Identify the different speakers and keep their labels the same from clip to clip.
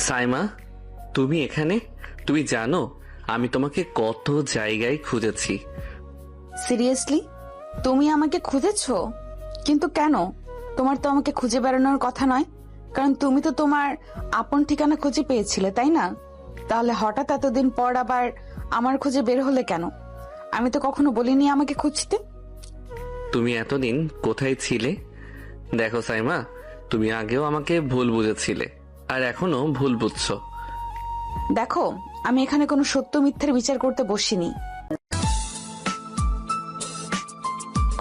Speaker 1: সাইমা, তুমি এখানে? তুমি জানো আমি তোমাকে কত জায়গায় খুঁজেছি।
Speaker 2: সিরিয়াসলি? তুমি আমাকে খুঁজেছো? কিন্তু কেন? তোমার তো আমাকে খুঁজে বেড়ানোর কথা নয়, কারণ তুমি তো তোমার আপন ঠিকানা খুঁজে পেয়েছিলে, তাই না? তাহলে হঠাৎ এতদিন পর আবার আমার খুঁজে বের হলে কেন? আমি তো কখনো বলিনি আমাকে খুঁজতে।
Speaker 1: তুমি এতদিন কোথায় ছিলে? দেখো সাইমা, তুমি আগেও আমাকে ভুল বুঝেছিলে আর এখনো ভুল বুঝছো।
Speaker 2: দেখো, আমি এখানে কোনো সত্য মিথ্যার বিচার করতে বসিনি।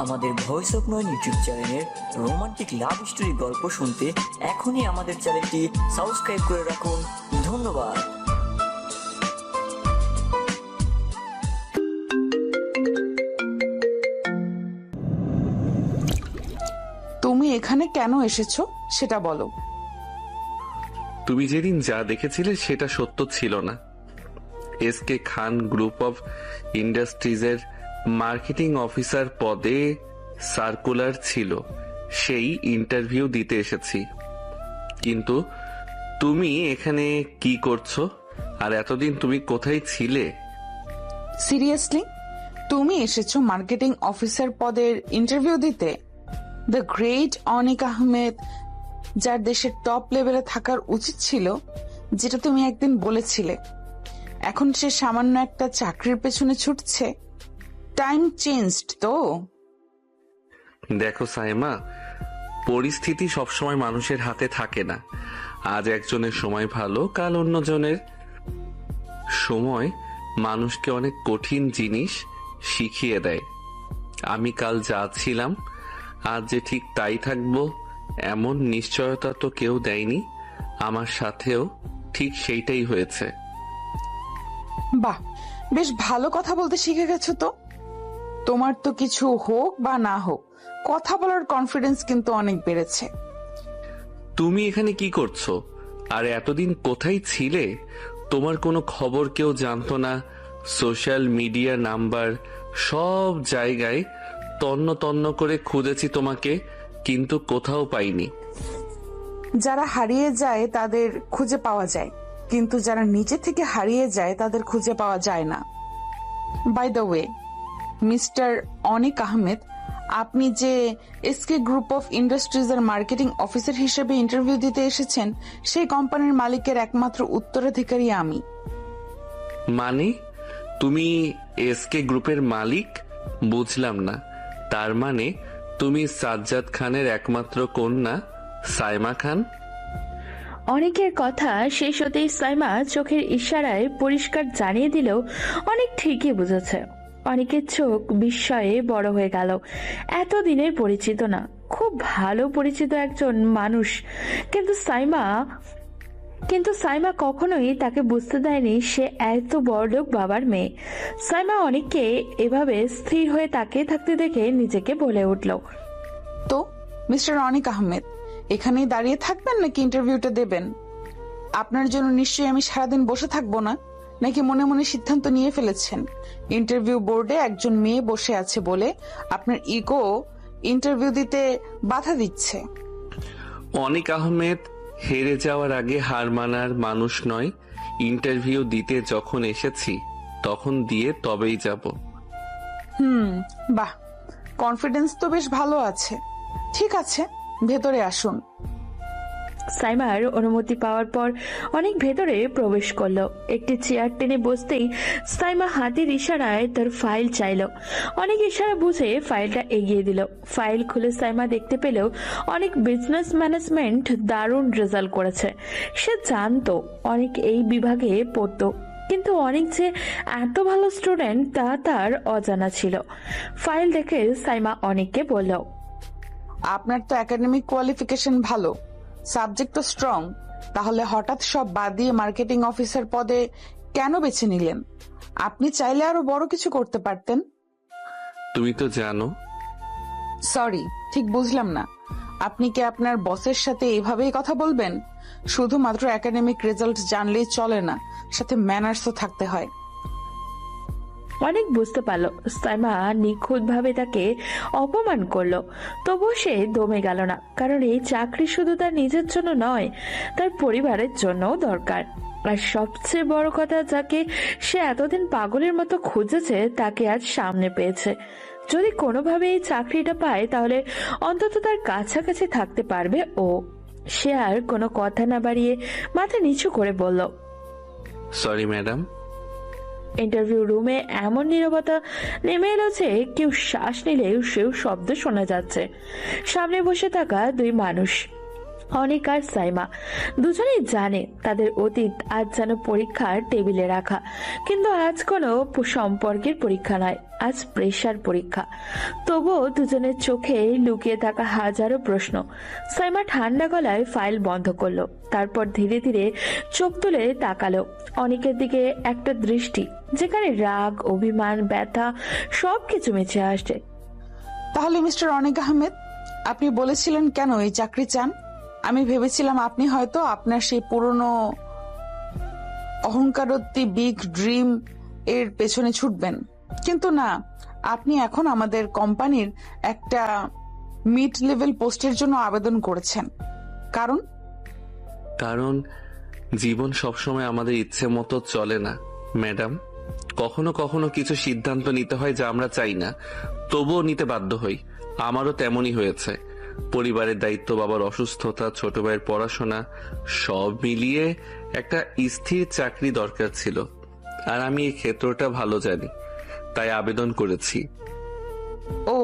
Speaker 3: আমাদের ভয়েস অফ নয়ন ইউটিউব চ্যানেলের রোমান্টিক লাভ স্টোরি গল্প শুনতে এখনই আমাদের চ্যানেলটি সাবস্ক্রাইব করে রাখুন। ধন্যবাদ।
Speaker 2: তুমি এখানে কেন এসেছো সেটা বলো।
Speaker 1: তুমি যেদিন যা দেখেছিলে সেটা সত্য ছিল না। এসকে খান গ্রুপ অফ ইন্ডাস্ট্রিজের মার্কেটিং অফিসার পদে সার্কুলার ছিল, সেই ইন্টারভিউ দিতে এসেছি। কিন্তু তুমি এখানে কি করছো? আর এতদিন তুমি কোথায় ছিলে?
Speaker 2: সিরিয়াসলি? তুমি এসেছো মার্কেটিং অফিসার পদের ইন্টারভিউ দিতে? দ্য গ্রেট অনিক আহমেদ, যার দেশের টপ লেভেলে থাকার উচিত ছিল, যেটা তুমি একদিন বলেছিলে, এখন সে সামান্য একটা চাকরির পেছনে ছুটছে। টাইম চেঞ্জড তো।
Speaker 1: দেখো সাইমা, পরিস্থিতি সবসময় মানুষের হাতে থাকে না। আজ একজনের সময় ভালো, কাল অন্যজনের। সময় মানুষকে অনেক কঠিন জিনিস শিখিয়ে দেয়। আমি কাল যা ছিলাম আজ যে ঠিক তাই থাকবো এমন নিশ্চয়তা তো কেউ দেয়নি। আমার সাথেও ঠিক সেইটাই হয়েছে।
Speaker 2: বাহ, বেশ ভালো কথা বলতে শিখে গেছো তো। তোমার তো কিছু হোক বা না হোক, কথা বলার কনফিডেন্স কিন্তু অনেক বেড়েছে।
Speaker 1: তুমি এখানে কি করছো? আর এতদিন কোথায় ছিলে? তোমার কোনো খবর কেউ জানতো না। সোশ্যাল মিডিয়া নাম্বার সব জায়গায় তন্ন তন্ন করে খুঁজেছি তোমাকে, কিন্তু কোথাও পাইনি।
Speaker 2: যারা হারিয়ে যায় তাদের খুঁজে পাওয়া যায়, কিন্তু যারা নিজে থেকে হারিয়ে যায় তাদের খুঁজে পাওয়া যায় না। বাই দ্য ওয়ে, মিস্টার অনিক আহমেদ, আপনি যে এসকে গ্রুপ অফ ইন্ডাস্ট্রিজ এর মার্কেটিং অফিসার হিসেবে ইন্টারভিউ দিতে এসেছেন, সেই কোম্পানির মালিকের একমাত্র উত্তরাধিকারী আমি।
Speaker 1: মানে তুমি এসকে গ্রুপের মালিক? বুঝলাম না। তার মানে তুমি সাজ্জাদ খানের একমাত্র কন্যা সাইমা খান?
Speaker 4: অনেকের কথা শেষ হতেই সাইমা চোখের ইশারায় পরিষ্কার জানিয়ে দিলেও অনেক ঠিকই বুঝেছে। অনেকের চোখ বিস্ময়ে বড় হয়ে গেল। এতদিনের পরিচিত না, খুব ভালো পরিচিত একজন মানুষ, কিন্তু সাইমা কখনোই তাকে বুঝতে দেয়নি সে এত বড়লোক বাবার মেয়ে। সাইমা অনেককে এভাবে স্থির হয়ে তাকিয়ে থাকতে দেখে নিজেকে বলে উঠল,
Speaker 2: তো মিস্টার অনিক আহমেদ, এখানেই দাঁড়িয়ে থাকবেন নাকি ইন্টারভিউটা দেবেন? আপনার জন্য নিশ্চয়ই আমি সারাদিন বসে থাকবো না, নাকি মনে মনে সিদ্ধান্ত নিয়ে ফেলেছেন ইন্টারভিউ বোর্ডে একজন মেয়ে বসে আছে বলে আপনার ইগো ইন্টারভিউ দিতে বাধা দিচ্ছে?
Speaker 1: অনিক আহমেদ হেরে যাওয়ার আগে হার মানার মানুষ নয়। ইন্টারভিউ দিতে যখন এসেছি তখন দিয়ে তবেই যাব।
Speaker 2: বাহ, কনফিডেন্স তো বেশ ভালো আছে। ঠিক আছে, ভেতরে আসুন।
Speaker 4: সাইমার অনুমতি পাওয়ার পর অনেক ভেতরে প্রবেশ করলো। একটি চেয়ার টেনে বসতেই সাইমা হাতের ইশারায় তার ফাইল চাইলো। অনেক ইশারা বুঝে ফাইলটা এগিয়ে দিল। ফাইল খুলে সাইমা দেখতে পেল অনেক বিজনেস ম্যানেজমেন্ট দারুণ রেজাল্ট করেছে। সে জানতো অনেক এই বিভাগে পড়তো, কিন্তু অনেক যে এত ভালো স্টুডেন্ট তা তার অজানা ছিল। ফাইল দেখে সাইমা অনেককে বলল,
Speaker 2: আপনার তো একাডেমিক কোয়ালিফিকেশন ভালো, সাবজেক্টও স্ট্রং, তাহলে হঠাৎ সব বাদ দিয়ে মার্কেটিং অফিসার পদে কেন বেছে নিলেন? আপনি চাইলে আরো বড় কিছু করতে পারতেন।
Speaker 1: তুমি তো জানো।
Speaker 2: সরি, ঠিক বুঝলাম না। আপনি কি আপনার বসের সাথে এভাবেই কথা বলবেন? শুধুমাত্র একাডেমিক রেজাল্ট জানলেই চলে না, সাথে ম্যানার্সও থাকতে হয়।
Speaker 4: অনেক বুঝতে পারলো সাইমা নিখুঁত ভাবে তাকে অপমান করলো, তবুও সে দমে গেল না, কারণ এই চাকরি শুধু তার নিজের জন্য নয়, তার পরিবারের জন্যও দরকার। আর সবচেয়ে বড় কথা, যাকে সে এতদিন পাগলের মতো খুঁজেছে তাকে আজ সামনে পেয়েছে। যদি কোনোভাবে এই চাকরিটা পায় তাহলে অন্তত তার কাছাকাছি থাকতে পারবে ও। সে আর কোনো কথা না বাড়িয়ে মাথা নিচু করে বলল,
Speaker 1: সরি ম্যাডাম।
Speaker 4: ইন্টারভিউ রুমে এমন নীরবতা নেমে এলো যে কেউ শ্বাস নিলেও সেও শব্দ শোনা যাচ্ছে। সামনে বসে থাকা দুই মানুষ, অনিক আর সাইমা, দুজনেই জানে তাদের অতীত আজ যেন পরীক্ষার টেবিলে রাখা। কিন্তু আজ কোনো সম্পর্কের পরীক্ষা নয়, আজ প্রেশার পরীক্ষা। তবুও দুজনের চোখে লুকিয়ে থাকা হাজারো প্রশ্ন। সাইমা ঠান্ডা গলায় ফাইল বন্ধ করলো, তারপর ধীরে ধীরে চোখ তুলে তাকালো অনিকের দিকে, একটা দৃষ্টি যেখানে রাগ, অভিমান, ব্যথা সবকিছু মিশে আসছে।
Speaker 2: তাহলে মিস্টার অনিক আহমেদ, আপনি বলেছিলেন কেন এই চাকরি চান? আমি ভেবেছিলাম আপনি হয়তো আপনার সেই পুরনো অহংকারত্তি বিগ ড্রিম এর পেছনে ছুটবেন, কিন্তু না, আপনি এখন আমাদের কোম্পানির একটা মিড লেভেল পোস্টের জন্য আবেদন করেছেন।
Speaker 1: কারণ জীবন সবসময় আমাদের ইচ্ছে মতো চলে না ম্যাডাম। কখনো কখনো কিছু সিদ্ধান্ত নিতে হয় যা আমরা চাই না, তবুও নিতে বাধ্য হই। আমারও তেমনই হয়েছে। পরিবারের দায়িত্ব, বাবার অসুস্থতা, ছোট ভাইয়ের পড়াশোনা, সব মিলিয়ে একটা স্থির চাকরি দরকার ছিল। আর আমি এই ক্ষেত্রটা ভালো জানি, তাই আবেদন করেছি।
Speaker 2: ও,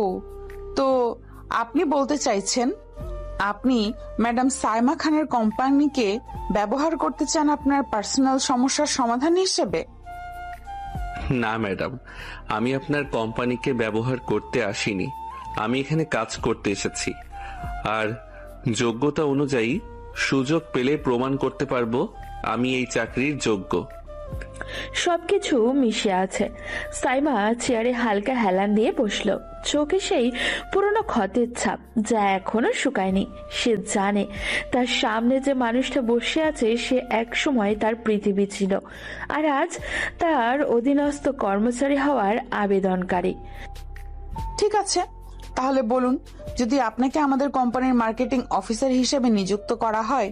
Speaker 2: তো আপনি বলতে চাইছেন আপনি ম্যাডাম সাইমা খানের কোম্পানিকে ব্যবহার করতে চান আপনার পার্সোনাল সমস্যার সমাধান হিসেবে?
Speaker 1: না ম্যাডাম, আমি আপনার কোম্পানিকে ব্যবহার করতে আসিনি। আমি এখানে কাজ করতে এসেছি, আর যোগ্যতা অনুযায়ী সুযোগ পেলে প্রমাণ করতে পারবো আমি এই চাকরির যোগ্য।
Speaker 4: সবকিছু মিশে আছে। সাইমা চেয়ারে হালকা হেলান দিয়ে বসলো, চোখে সেই পুরনো ক্ষতের ছাপ যা এখনো শুকায়নি। সে জানে তার সামনে যে মানুষটা বসে আছে সে একসময় তার পৃথিবী ছিল, আর আজ তার অধীনস্থ কর্মচারী হওয়ার আবেদনকারী।
Speaker 2: ঠিক আছে, তাহলে বলুন, যদি আপনাকে আমাদের কোম্পানির মার্কেটিং অফিসার হিসেবে নিযুক্ত করা হয়,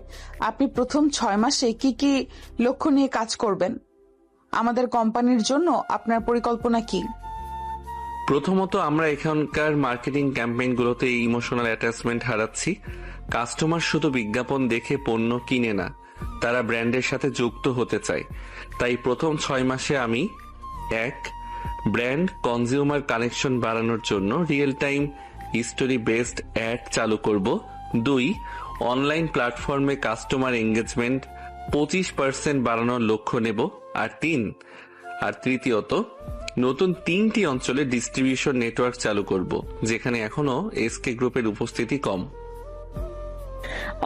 Speaker 2: আপনি প্রথম 6 মাসে কি কি লক্ষ্য নিয়ে কাজ করবেন? আমাদের কোম্পানির জন্য আপনার পরিকল্পনা কি?
Speaker 1: প্রথমত, আমরা এখানকার মার্কেটিং ক্যাম্পেইনগুলোতে ইমোশনাল অ্যাটাচমেন্ট হারাচ্ছি। কাস্টমার শুধু বিজ্ঞাপন দেখে পণ্য কিনে না, তারা ব্র্যান্ডের সাথে যুক্ত হতে চায়। তাই প্রথম 6 মাসে আমি 1. ব্র্যান্ড কনজিউমার কানেকশন বাড়ানোর জন্য real time history based ad চালু করব। 2. অনলাইন প্ল্যাটফর্মে কাস্টমার এঙ্গেজমেন্ট 25% বাড়ানোর লক্ষ্য নেব। আর তৃতীয়ত, নতুন 3টি অঞ্চলে ডিস্ট্রিবিউশন নেটওয়ার্ক চালু করব, যেখানে এখনো এসকে গ্রুপের উপস্থিতি কম।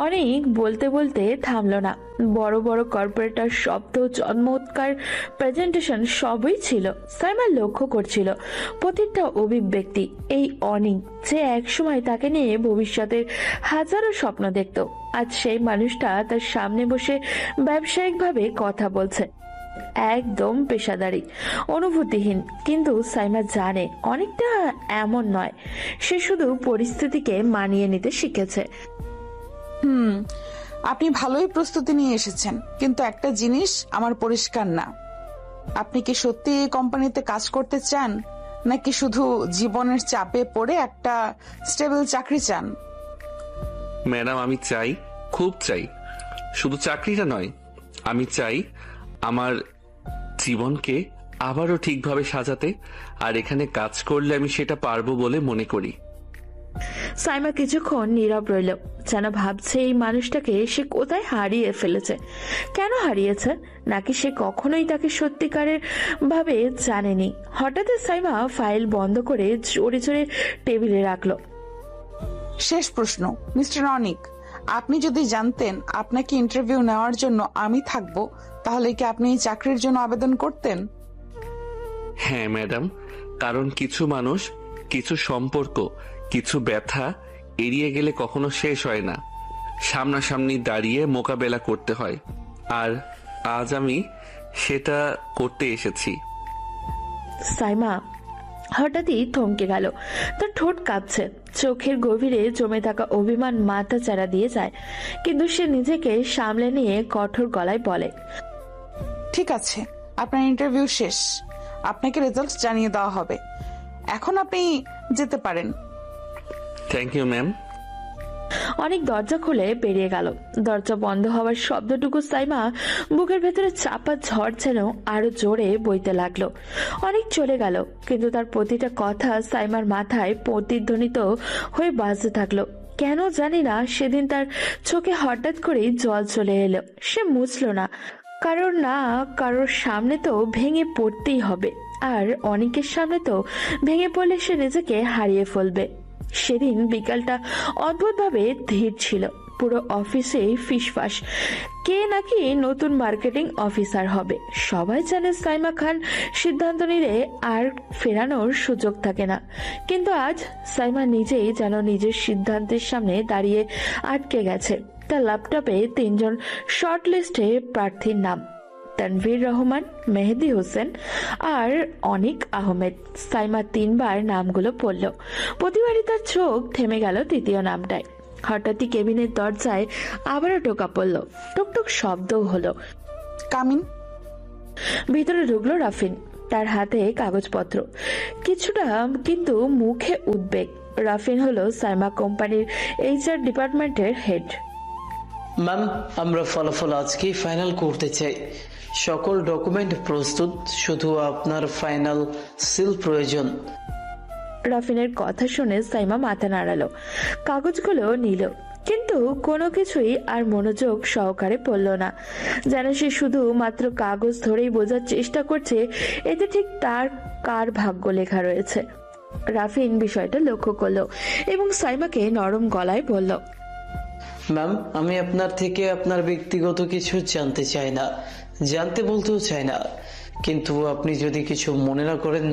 Speaker 4: অনেক বলতে বলতে থামলো না। বড় বড় কর্পোরেটর শব্দ, চমৎকার প্রেজেন্টেশন সবই ছিল। সাইমা লক্ষ্য করছিল প্রতিটা অভিব্যক্তি। এই অনিক যে একসময় তাকে নিয়ে ভবিষ্যতের হাজারো স্বপ্ন দেখত, আজ সেই মানুষটা তার সামনে বসে ব্যবসায়িকভাবে কথা বলছে, একদম পেশাদারি, অনুভূতিহীন। কিন্তু সাইমা জানে অনেকটা এমন নয়, সে শুধু পরিস্থিতিকে মানিয়ে নিতে শিখেছে।
Speaker 2: আপনি ভালোই প্রস্তুতি নিয়ে এসেছেন, কিন্তু একটা জিনিস আমার পরিষ্কার না, আপনি কি সত্যি এই কোম্পানিতে কাজ করতে চান, নাকি শুধু জীবনের চাপে পড়ে একটা স্টেবল চাকরি চান?
Speaker 1: ম্যাডাম, আমি চাই, খুব চাই, শুধু চাকরিটা নয়, আমি চাই আমার জীবনকে আবারও ঠিকভাবে সাজাতে। আর এখানে কাজ করলে আমি সেটা পারবো বলে মনে করি।
Speaker 4: সাইমা কিছুক্ষণ নীরব রইল, যেন ভাবছে এই মানুষটাকে সে কোথায় হারিয়ে ফেলেছে, কেন হারিয়েছে, নাকি সে কখনোই তাকে সত্যিকারের ভাবে জানেনি। হঠাৎ সাইমা ফাইল বন্ধ করে জোরে জোরে টেবিলে রাখলো।
Speaker 2: শেষ প্রশ্ন, মিস্টার অনিক, আপনি যদি জানতেন আপনাকে ইন্টারভিউ নেওয়ার জন্য আমি থাকবো, তাহলে কি আপনি এই চাকরির জন্য আবেদন করতেন?
Speaker 1: হ্যাঁ ম্যাডাম, কারণ কিছু মানুষ, কিছু সম্পর্ক, কিছু ব্যথা এড়িয়ে গেলে কখনো শেষ হয় না, সামনাসামনি দাঁড়িয়ে মোকাবেলা করতে হয়। আর আজ আমি সেটা করতে এসেছি।
Speaker 4: সাইমা হঠাৎই থমকে গেল। তার ঠোঁট কাঁপছে, চোখের গভীরে জমে থাকা অভিমান মাথা চাড়া দিয়ে যায়, কিন্তু সে নিজেকে সামলে নিয়ে কঠোর গলায় বলে,
Speaker 2: ঠিক আছে, আপনার ইন্টারভিউ শেষ, আপনাকে রেজাল্ট জানিয়ে দেওয়া হবে, এখন আপনি যেতে পারেন।
Speaker 1: Thank you ma'am.
Speaker 4: অনেক দরজা খুলে বেরিয়ে গেল। দরজা বন্ধ হওয়ার শব্দটুকু সাইমা বুকের ভেতরে চাপা ঝড় যেন আরো জোরে বইতে লাগলো। অনেক চলে গেল, কিন্তু তার প্রতিটা কথা সাইমার মাথায় প্রতিধ্বনিত হয়ে বাজতে থাকলো। কেন জানি না সেদিন তার চোখে হঠাৎ করেই জল চলে এলো। সে মুছলো না, কারোর সামনে তো ভেঙে পড়তেই হবে, আর অনেকের সামনে তো ভেঙে পড়লে সে নিজেকে হারিয়ে ফেলবে। সেদিন বিকালটা অদ্ভুতভাবে ধীর ছিল। পুরো অফিসে ফিসফাস, কে নাকি নতুন মার্কেটিং অফিসার হবে। সবাই জানে সাইমা খান সিদ্ধান্ত নিলে আর ফেরানোর সুযোগ থাকে না, কিন্তু আজ সাইমা নিজেই যেন নিজের সিদ্ধান্তের সামনে দাঁড়িয়ে আটকে গেছে। তার ল্যাপটপে 3 জন শর্ট লিস্টে প্রার্থীর নাম, তানভীর রহমান, মেহেদি হোসেন আর অনিক আহমেদ। সাইমা 3 বার নামগুলো পড়ল। প্রতিবারই তার চোখ থেমে গেল তৃতীয় নামটায়। হঠাৎই কেবিনের দরজায় আবারও টোকা পড়ল, টুকটুক শব্দও হলো।
Speaker 2: কামিন।
Speaker 4: ভিতরে ঢুকলো রাফিন, তার হাতে কাগজপত্র, কিছুটা কিন্তু মুখে উদ্বেগ। রাফিন হলো সাইমা কোম্পানির HR ডিপার্টমেন্টের হেড।
Speaker 5: ম্যাম, আমরা ফলাফল আজকেই ফাইনাল করতে চাই। সকল ডকুমেন্ট প্রস্তুত, শুধু আপনার ফাইনাল সিল প্রয়োজন।
Speaker 4: রাফিনের কথা শুনে সাইমা মাথা নাড়ালো, কাগজগুলো নিল, কিন্তু কোনো কিছুই আর মনোযোগ সহকারে পড়ল না। যেন সে শুধু মাত্র কাগজ ধরেই বোঝার চেষ্টা করছে এতে ঠিক তার কার ভাগ্য লেখা রয়েছে। রাফিন বিষয়টা লক্ষ্য করলো এবং সাইমাকে নরম গলায় বলল,
Speaker 5: ম্যাম, আমি আপনার থেকে আপনার ব্যক্তিগত কিছু জানতে চাই না, জানতে বলতেও চাই না, কিন্তু আপনি যদি কিছু মনে না করেন,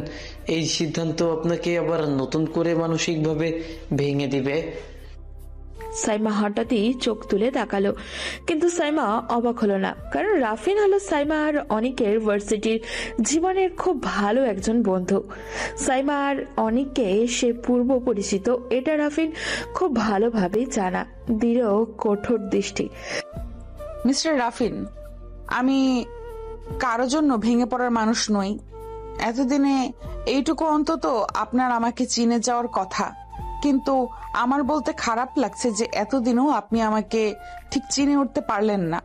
Speaker 5: এই সিদ্ধান্ত আপনাকে আবার নতুন করে মানসিকভাবে ভেঙে দিবে।
Speaker 4: সাইমা হঠাৎই চোখ তুলে তাকালো, কিন্তু সাইমা অবাক হলো না, কারণ রাফিন হলো সাইমা আর অনিকের ভার্সিটির জীবনের খুব ভালো একজন বন্ধু। সাইমা আর অনিককে সে পূর্ব পরিচিত, এটা রাফিন খুব ভালোভাবেই জানা। দৃঢ় কঠোর দৃষ্টি।
Speaker 2: মিস্টার রাফিন, আমি কারো জন্য ভেঙে পড়ার মানুষ নই। এতদিনে এইটুকু অন্তত আপনার আমাকে চিনে যাওয়ার কথা, কিন্তু আমার বলতে খারাপ লাগছে যে এতদিনও আপনি আমাকে ঠিক চিনে উঠতে পারলেন না।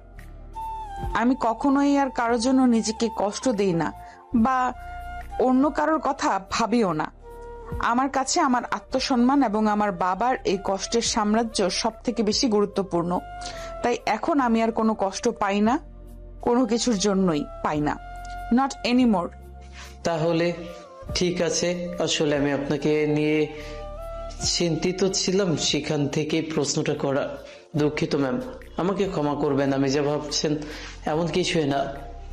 Speaker 2: আমি কখনোই আর কারোর জন্য নিজেকে কষ্ট দিই না বা অন্য কারোর কথা ভাবিও না। আমার কাছে আমার আত্মসম্মান এবং আমার বাবার এই কষ্টের সাম্রাজ্য সব থেকে বেশি গুরুত্বপূর্ণ। তাই এখন আমি আর কোনো কষ্ট পাই না, কোনো কিছুর জন্যই পাই না, নট এনিমোর।
Speaker 5: তাহলে ঠিক আছে, আসলে আমি আপনাকে নিয়ে চিন্তিত ছিলাম, সেখান থেকে প্রশ্নটা করা। দুঃখিত ম্যাম, আমাকে ক্ষমা করবেন, আমি যা ভাবছেন এমন কিছুই না।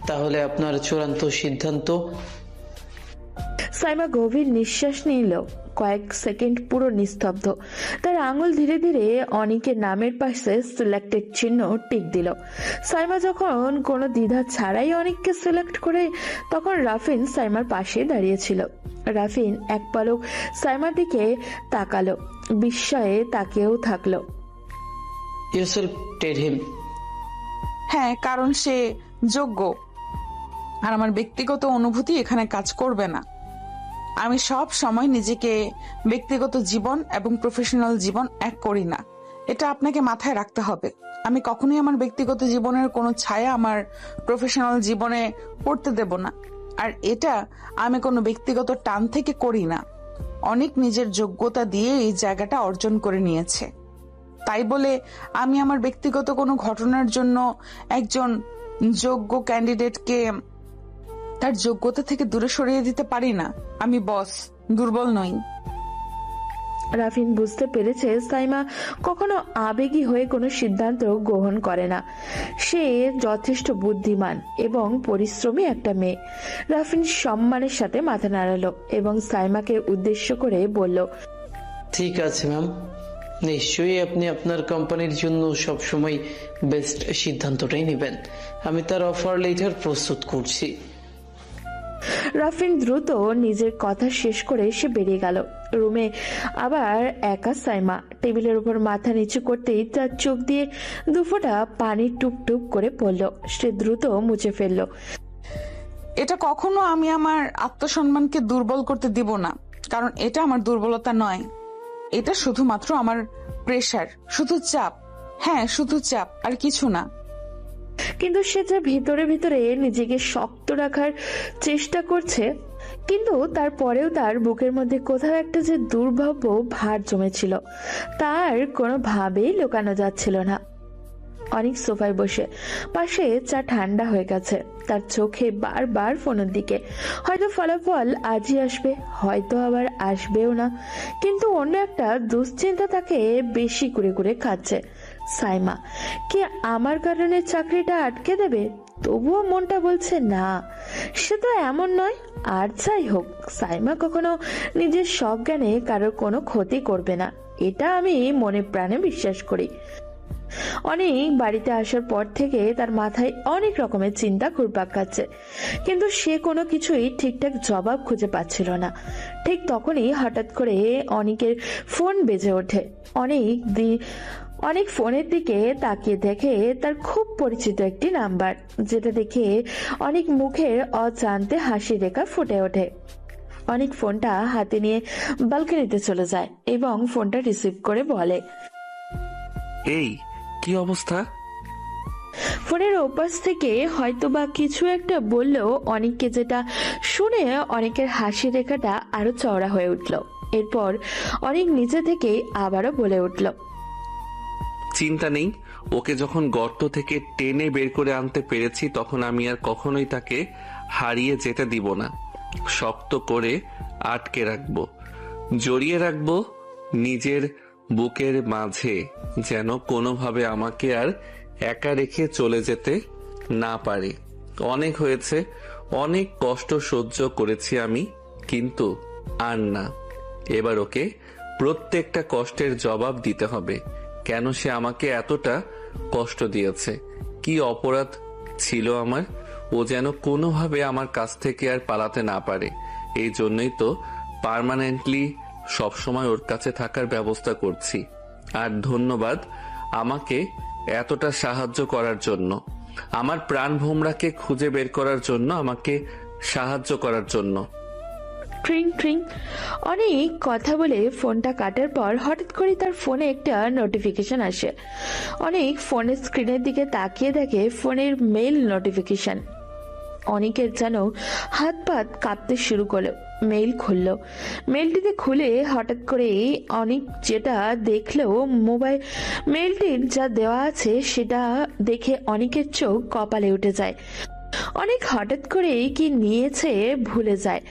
Speaker 5: তাহলে আপনার চূড়ান্ত সিদ্ধান্ত?
Speaker 4: সাইমা গভীর নিঃশ্বাস নিল, কয়েক সেকেন্ড পুরো নিস্তব্ধ। তার আঙুল ধীরে ধীরে অনিকের নামের পাশে সিলেক্টেড চিহ্ন টিক দিল। সাইমা যখন কোনো দ্বিধা ছাড়াই অনিককে সিলেক্ট করে, তখন রাফিন সাইমার পাশে দাঁড়িয়েছিল। রাফিন এক পলক সাইমার দিকে তাকালো, বিস্ময়ে তাকিয়েও থাকলো।
Speaker 5: You shall tell him.
Speaker 2: হ্যাঁ, কারণ সে যোগ্য আর আমার ব্যক্তিগত অনুভূতি এখানে কাজ করবে না। আমি সব সময় নিজেকে ব্যক্তিগত জীবন এবং প্রফেশনাল জীবন এক করি না, এটা আপনাকে মাথায় রাখতে হবে। আমি কখনোই আমার ব্যক্তিগত জীবনের কোনো ছায়া আমার প্রফেশনাল জীবনে পড়তে দেব না, আর এটা আমি কোনো ব্যক্তিগত টান থেকে করি না। অনেক নিজের যোগ্যতা দিয়ে এই জায়গাটা অর্জন করে নিয়েছে, তাই বলে আমি আমার ব্যক্তিগত কোনো ঘটনার জন্য একজন যোগ্য ক্যান্ডিডেটকে তার যোগ্যতা থেকে দূরে সরিয়ে দিতে পারি না। আমি বস, দুর্বল নই।
Speaker 4: রাফিন বুঝতে পেরেছে সাইমা কখনো আবেগী হয়ে কোনো সিদ্ধান্ত গ্রহণ করে না। সে যথেষ্ট বুদ্ধিমান এবং পরিশ্রমী একটা মেয়ে। রাফিন সম্মানের সাথে মাথা নাড়ালো এবং সাইমাকে উদ্দেশ্য করে বলল,
Speaker 5: ঠিক আছে ম্যাম, নিশ্চয়ই আপনি আপনার কোম্পানির জন্য সবসময় বেস্ট সিদ্ধান্তটাই নেবেন। আমি তার অফার লেটার প্রস্তুত করছি।
Speaker 4: রাফিন দ্রুত নিজের কথা শেষ করে সে বেরিয়ে গেল। রুমে আবার একা সাইমা। টেবিলের উপর মাথা নিচু করতেই তার চোখ দিয়ে দুফোঁটা পানি টুপ টুপ করে পড়ল। সে দ্রুত মুছে ফেলল।
Speaker 2: এটা কখনো আমি আমার আত্মসম্মানকে দুর্বল করতে দিব না, কারণ এটা আমার দুর্বলতা নয়। এটা শুধুমাত্র আমার প্রেশার, শুধু চাপ। হ্যাঁ, শুধু চাপ, আর কিছু না।
Speaker 4: কিন্তু সে যা ভিতরে ভিতরে নিজেকে শক্ত রাখার চেষ্টা করছে, কিন্তু তারপরেও তার বুকের মধ্যে কোথাও একটা যে দুর্ভাব্য ভার জমেছিল, তার কোনোভাবেই লুকানো যাচ্ছিল না। অনেক সোফায় বসে, পাশে চা ঠান্ডা হয়ে গেছে। তার চোখে বারবার ফোনের দিকে। হয়তো ফলাফল আজই আসবে, হয়তো আবার আসবেও না, কিন্তু অন্য একটা দুশ্চিন্তা তাকে বেশি করে করে খাচ্ছে। সাইমা কি আমার কারণে চাকরিটা আটকে দেবে? তবুও মনটা বলছে না, সে তো এমন নয়। আর যাই হোক, সাইমা কখনো নিজের সজ্ঞানে কারোর কোনো ক্ষতি করবে না, এটা আমি মনে প্রাণে বিশ্বাস করি। অনেক বাড়িতে আসার পর থেকে তার মাথায় অনেক রকমের চিন্তা ঘুরপাক খাচ্ছে, কিন্তু সে কোনো কিছুই ঠিকঠাক জবাব খুঁজে পাচ্ছিল না। ঠিক তখনই হঠাৎ করে অনেকের ফোন বেজে ওঠে। অনেক ফোনের দিকে তাকিয়ে দেখে তার খুব পরিচিত একটি নাম্বার, যেটা দেখে অনেক মুখের অজান্তে হাসি রেখা ফুটে ওঠে। অনেক ফোনটা হাতে নিয়ে বালকনিতে চলে যায় এবং ফোনটা রিসিভ করে বলে,
Speaker 1: এই কি অবস্থা?
Speaker 4: ফোনের ওপাশ থেকে হয়তোবা কিছু একটা বললেও অনেককে, যেটা শুনে অনেকের হাসি রেখাটা আরো চওড়া হয়ে উঠল। এরপর অনেক নিচে থেকে আবারও বলে উঠল,
Speaker 1: চিন্তা নেই, ওকে যখন গর্ত থেকে টেনে বের করে আনতে পেরেছি, তখন আমি আর কখনোই তাকে হারিয়ে যেতে দিব না। শক্ত করে আটকে রাখবো, জড়িয়ে রাখবো নিজের বুকের মাঝে, যেন কোনোভাবে আমাকে আর একা রেখে চলে যেতে না পারে। অনেক হয়েছে, অনেক কষ্ট সহ্য করেছি আমি, কিন্তু আর না। এবার ওকে প্রত্যেকটা কষ্টের জবাব দিতে হবে। কেন সে আমাকে এতটা কষ্ট দিয়েছে? কি অপরাধ ছিল আমার? ও যেন কোনোভাবে আমার কাছ থেকে আর পালাতে না পারে। এই জন্যই তো পার্মানেন্টলি সবসময় ওর কাছে থাকার ব্যবস্থা করছি। আর ধন্যবাদ আমাকে এতটা সাহায্য করার জন্য, আমার প্রাণ ভোমরাকে খুঁজে বের করার জন্য, আমাকে সাহায্য করার জন্য।
Speaker 4: ট্রিং ট্রিং। অনেক কথা বলে ফোনটা কাটার পর হঠাৎ করে তার ফোনে একটা নোটিফিকেশন আসে। অনেক ফোনের স্ক্রিনের দিকে তাকিয়ে দেখে ফোনের মেইল নোটিফিকেশন। অনেকের যেন হাত পাত কাঁপতে শুরু করলো। মেইল খুললো। মেইলটিতে খুলে হঠাৎ করে অনেক যেটা দেখলো, মোবাইল মেইলটির যা দেওয়া আছে সেটা দেখে অনেকের চোখ কপালে উঠে যায়। অনেক হঠাৎ করে কি নিয়েছে ভুলে যায়।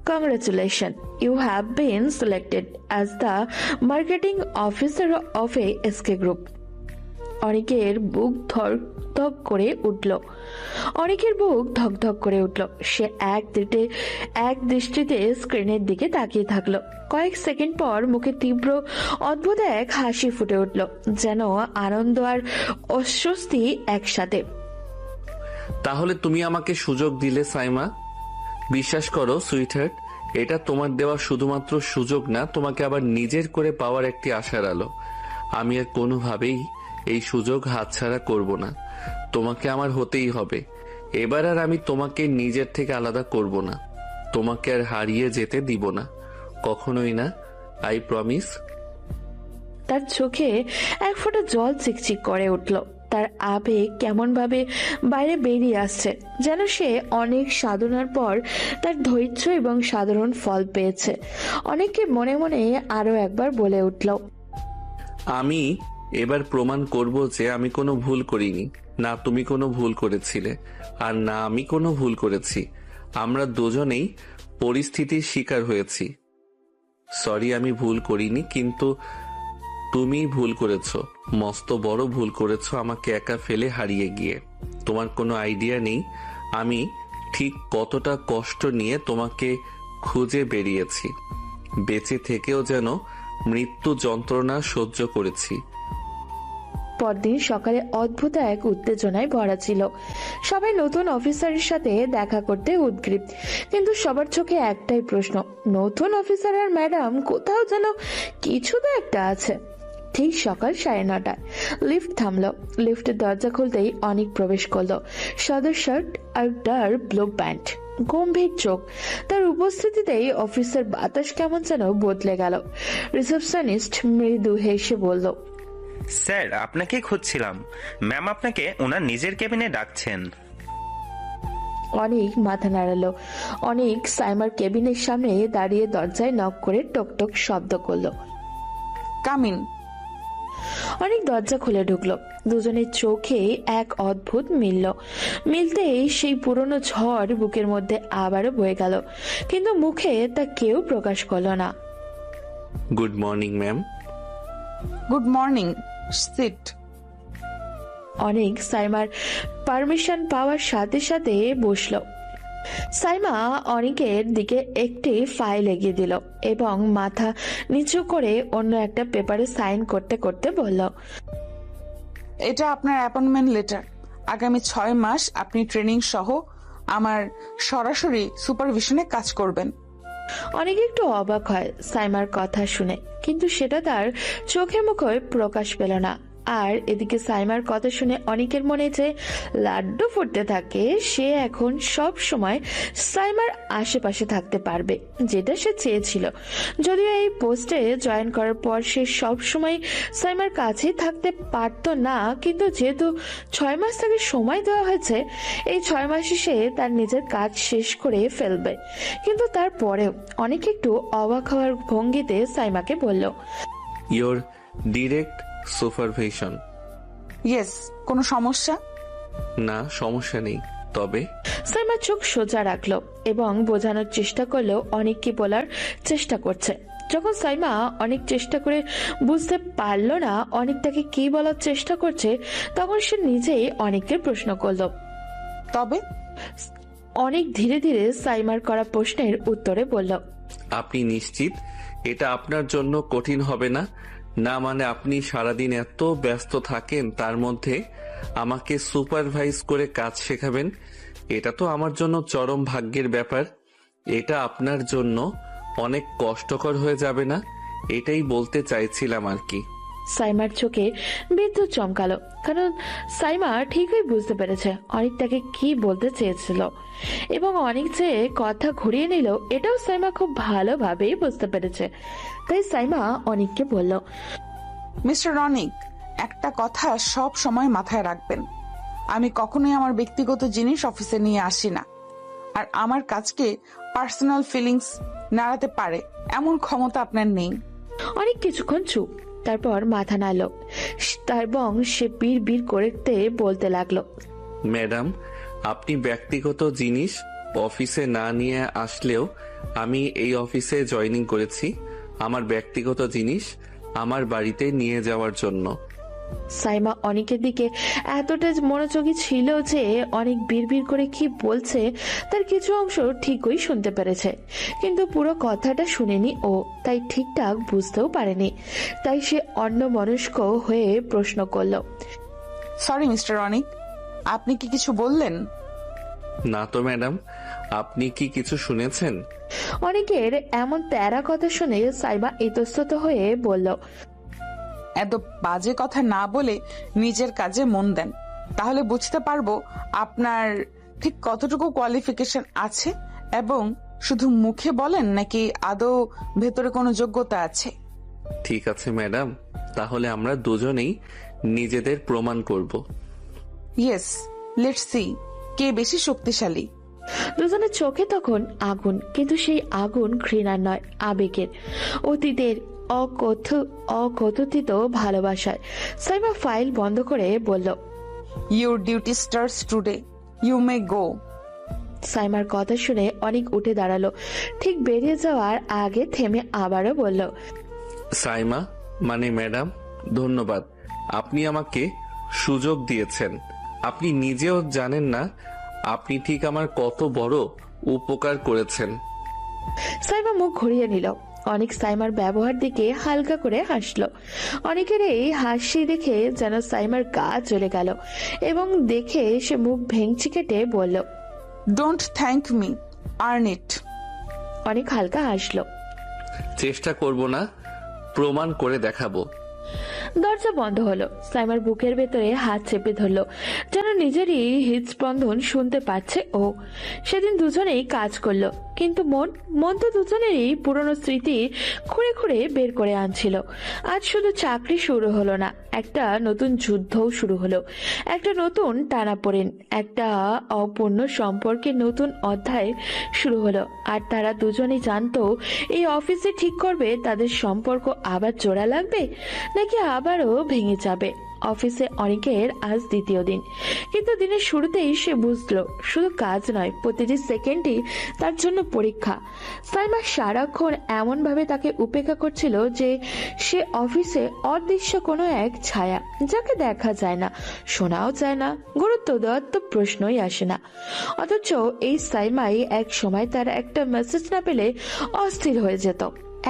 Speaker 4: Congratulation, you have been selected as the marketing officer of A SK group. অনেকের বুক ধক করে উঠল। সে এক দৃষ্টিতে স্ক্রিনের দিকে তাকিয়ে থাকলো। কয়েক সেকেন্ড পর মুখে তীব্র অদ্ভুত এক হাসি ফুটে উঠল, যেন আনন্দ আর অস্বস্তি একসাথে।
Speaker 1: তাহলে তুমি আমাকে সুযোগ দিলে সাইমা। বিশ্বাস করো সুইটহার্ট, এটা তোমার দেওয়া শুধুমাত্র সুযোগ না, তোমাকে আবার নিজের করে পাওয়ার একটি আশার আলো। আমি আর কোনোভাবেই এই সুযোগ হাতছাড়া করব না। তোমাকে আমার হতেই হবে। এবার আর আমি তোমাকে নিজের থেকে আলাদা করব না, তোমাকে আর হারিয়ে যেতে দিব না, কখনোই না। I promise.
Speaker 4: তার চোখে এক ফোঁটা জল চিকচিক করে উঠল। তার আবেগ কেমন ভাবে বাইরে বেরিয়ে আসছে, যেন সে অনেক সাধনার পর তার ধৈর্য এবং সাধারণ ফল পেয়েছে। অনেককে মনে মনে আরো একবার বলে উঠল,
Speaker 1: আমি এবার প্রমাণ করব যে আমি কোনো ভুল করিনি। না তুমি কোনো ভুল করেছিলে, আর না আমি কোনো ভুল করেছি। আমরা দুজনেই পরিস্থিতির শিকার হয়েছি। সরি, আমি ভুল করিনি, কিন্তু তুমি ভুল করেছো, মস্ত বড় ভুল করেছো আমাকে একা ফেলে হারিয়ে গিয়ে। তোমার কোনো আইডিয়া নেই আমি ঠিক কতটা কষ্ট নিয়ে তোমাকে খুঁজে বেরিয়েছি। বেঁচে থেকেও যেন মৃত্যু যন্ত্রণা সহ্য করেছি।
Speaker 4: পরদিন সকালে অদ্ভুত এক উত্তেজনায় ভরা ছিল। সবাই নতুন অফিসারের সাথে দেখা করতে উদগ্রীব, কিন্তু সবার চোখে একটাই প্রশ্ন, নতুন অফিসার আর ম্যাডাম কোথাও যেন কিছু তো একটা আছে। ঠিক সকাল 9:30টায় লিফট থামলো। লিফটের দরজা খুলতেই অনেক প্রবেশ করলো। সাদা শার্ট আর তার ব্লু প্যান্ট, গম্ভীর চোখ। তার উপস্থিতিতেই অফিসের বাতাস কেমন যেন বদলে গেল। রিসেপশনিস্ট মৃদু হেসে বলল,
Speaker 6: স্যার, আপনাকে খুঁজছিলাম। ম্যাম আপনাকে ওনার নিজের কেবিনে ডাকছেন।
Speaker 4: অনেক মাথা নাড়ালো। অনেক সাইমার কেবিনের সামনে দাঁড়িয়ে দরজায় নক করে টকটক শব্দ করলো।
Speaker 2: কামিন।
Speaker 4: অনেক দরজা খুলে ঢুকলো। দুজনের চোখে এক অদ্ভুত মিলতেই সেই পুরনো ঝড় বুকের মধ্যে আবারও বয়ে গেল, কিন্তু মুখে তা কেউ প্রকাশ করলো না।
Speaker 1: Good morning ma'am.
Speaker 2: Good morning, sit.
Speaker 4: অনেক সাইমার পারমিশন পাওয়ার সাথে সাথে বসলো। সাইমা অনেকের দিকে একটি ফাইল এগিয়ে দিল এবং মাথা নিচু করে অন্য একটা পেপারে সাইন করতে করতে বলল,
Speaker 2: এটা আপনার অ্যাপয়েন্টমেন্ট লেটার। আগামী 6 মাস আপনি ট্রেনিং সহ আমার সরাসরি সুপারভিশনে কাজ করবেন।
Speaker 4: অনেকে একটু অবাক হয় সাইমার কথা শুনে, কিন্তু সেটা তার চোখে মুখে প্রকাশ পেল না। আর এদিকে সাইমার কথা শুনে অনেকের মনে যে লাড্ডু ফুটতে থাকে, সে এখন সব সময় সাইমার আশেপাশে থাকতে পারবে, যেটা সে চেয়েছিল। যদিও এই পোস্টে জয়েন করার পর সে সব সময় সাইমার কাছেই থাকতে পারতো না, কিন্তু যেহেতু 6 মাস তাকে সময় দেওয়া হয়েছে, এই 6 মাসে সে তার নিজের কাজ শেষ করে ফেলবে। কিন্তু তারপরেও অনেক একটু অবাক হওয়ার ভঙ্গিতে সাইমাকে বলল,
Speaker 1: ইয়োর ডিরেক্ট সুপারভিশন।
Speaker 2: ইয়েস, কোনো সমস্যা?
Speaker 1: না, সমস্যা নেই। তবে
Speaker 4: সাইমা চোখ সোজা রাখলো এবং বোঝানোর চেষ্টা করলেও অনেক কি বলার চেষ্টা করছে। যখন সাইমা অনেক চেষ্টা করে বুঝতে পারলো না অনেক তাকে কি বলার চেষ্টা করছে, তখন সে নিজেই অনেককে প্রশ্ন করলো।
Speaker 2: তবে
Speaker 4: অনেক ধীরে ধীরে সাইমার করা প্রশ্নের উত্তরে বলল,
Speaker 1: আপনি নিশ্চিত এটা আপনার জন্য কঠিন হবে না? না মানে আপনি সারাদিন এত ব্যস্ত থাকেন, তার মধ্যে আমাকে সুপারভাইজ করে কাজ শেখাবেন? এটা তো আমার জন্য চরম ভাগ্যের ব্যাপার। এটা আপনার জন্য অনেক কষ্টকর হয়ে যাবে না? এটাই বলতে চাইছিলাম আর কি।
Speaker 4: সাইমার চোখে বিদ্যুৎ চমকালো, কারণ সাইমা ঠিকই বুঝতে পেরেছে অনেক তাকে কি বলতে চেয়েছিল, এবং অনেক যে কথা ঘুরিয়ে নিল এটাও সাইমা খুব ভালোভাবেই বুঝতে পেরেছে। তাই সাইমা অনেককে বলল,
Speaker 2: মিস্টার অনিক, একটা কথা সব সময় মাথায় রাখবেন। আমি কখনোই আমার ব্যক্তিগত জিনিস অফিসে নিয়ে আসি না, আর আমার কাজকে পার্সোনাল ফিলিংস নাড়াতে পারে এমন ক্ষমতা আপনার নেই।
Speaker 4: অনেক কিছুক্ষণ চুপ, তারপর মাথা নাড়ল এবং সে বিড় করতে বলতে লাগলো,
Speaker 1: ম্যাডাম, আপনি ব্যক্তিগত জিনিস অফিসে না নিয়ে আসলেও আমি এই অফিসে জয়েনিং করেছি আমার ব্যক্তিগত জিনিস আমার বাড়িতে নিয়ে যাওয়ার জন্য।
Speaker 4: সাইমা অনেকের দিকে এতটা মনোযোগী ছিল যে অনেক বিড় করে কি বলছে তার কিছু অংশ ঠিকই শুনতে পেরেছে, কিন্তু পুরো কথাটা শুনেনি ও, তাই ঠিকঠাক বুঝতেও পারেনি। তাই সে অন্যমনস্ক হয়ে প্রশ্ন করলো,
Speaker 2: সরি মিস্টার অনিক, আপনি কি কিছু বললেন?
Speaker 1: না তো ম্যাডাম, আপনি কি কিছু শুনেছেন?
Speaker 4: অনেকের এমন তেরা কথা শুনে সাইমা ইতস্তত হয়ে বলল,
Speaker 2: এত বাজে কথা না বলে নিজের কাজে মন দেন, তাহলে বুঝতে পারবো আপনার ঠিক কতটুকু কোয়ালিফিকেশন আছে, এবং শুধু মুখে বলেন নাকি আদৌ ভেতরে কোনো যোগ্যতা আছে।
Speaker 1: ঠিক আছে ম্যাডাম, তাহলে আমরা দুজনেই নিজেদের প্রমাণ করব।
Speaker 2: ইয়েস, লেটস সি কে বেশি শক্তিশালী।
Speaker 4: দুজনের চোখে তখন আগুন, কিন্তু সেই আগুন ঘৃণার নয়, আবেগের, অতীতের অকথিত ভালোবাসায়। সাইমা ফাইল বন্ধ করে বলল,
Speaker 2: your duty starts today, you may go.
Speaker 4: সাইমার কথা শুনে অনেক উঠে দাঁড়ালো, ঠিক বেরিয়ে যাওয়ার আগে থেমে আবারও বলল,
Speaker 1: সাইমা মানে ম্যাডাম, ধন্যবাদ। আপনি আমাকে সুযোগ দিয়েছেন। আপনি নিজেও জানেন না আপনি ঠিক আমার কত বড় উপকার করেছেন।
Speaker 4: সাইমা মুখ ঘুরিয়ে নিল অনেক সাইমার ব্যবহার দিকে হালকা করে হাসলো। অনেকের এই হাসি দেখে যেন সাইমার গা জ্বলে গেল এবং দেখে সে মুখ ভেঙচি কেটে বলল,
Speaker 2: ডোন্ট থ্যাংক মি, আর্ন ইট।
Speaker 4: অনেক হালকা হাসলো।
Speaker 1: চেষ্টা করব না, প্রমাণ করে দেখাবো।
Speaker 4: দরজা বন্ধ হলো। সাইমার বুকের ভেতরে হাত চেপে ধরলো, যেন নিজেরই হৃদস্পন্দন শুনতে পাচ্ছে ও। সেদিন দুজনেই কাজ করলো, কিন্তু মন তো দুজনেরই পুরনো স্মৃতি খুঁড়ে খুঁড়ে বের করে আনছিল। আজ শুধু চাকরি শুরু হলো না, একটা নতুন যুদ্ধও শুরু হলো, একটা নতুন টানাপোড়েন, একটা অপূর্ণ সম্পর্কের নতুন অধ্যায় শুরু হলো। আর তারা দুজনেই জানতো এই অফিসে ঠিক করবে তাদের সম্পর্ক আবার জোড়া লাগবে নাকি আবারও ভেঙে যাবে। অফিসে অনেকের আজ দ্বিতীয় দিন, কিন্তু দিনের শুরুতেই সে বুঝলো শুধু কাজ নয়, প্রতিটি সেকেন্ডই তার জন্য পরীক্ষা। সাইমা সারাক্ষণ এমন ভাবে তাকে উপেক্ষা করছিল যে সে অফিসে অদৃশ্য কোনো এক ছায়া, যাকে দেখা যায় না, শোনাও যায় না, গুরুত্ব দেওয়ার তো প্রশ্নই আসে না। অথচ এই সাইমাই এক সময় তার একটা মেসেজ না পেলে অস্থির হয়ে যেত।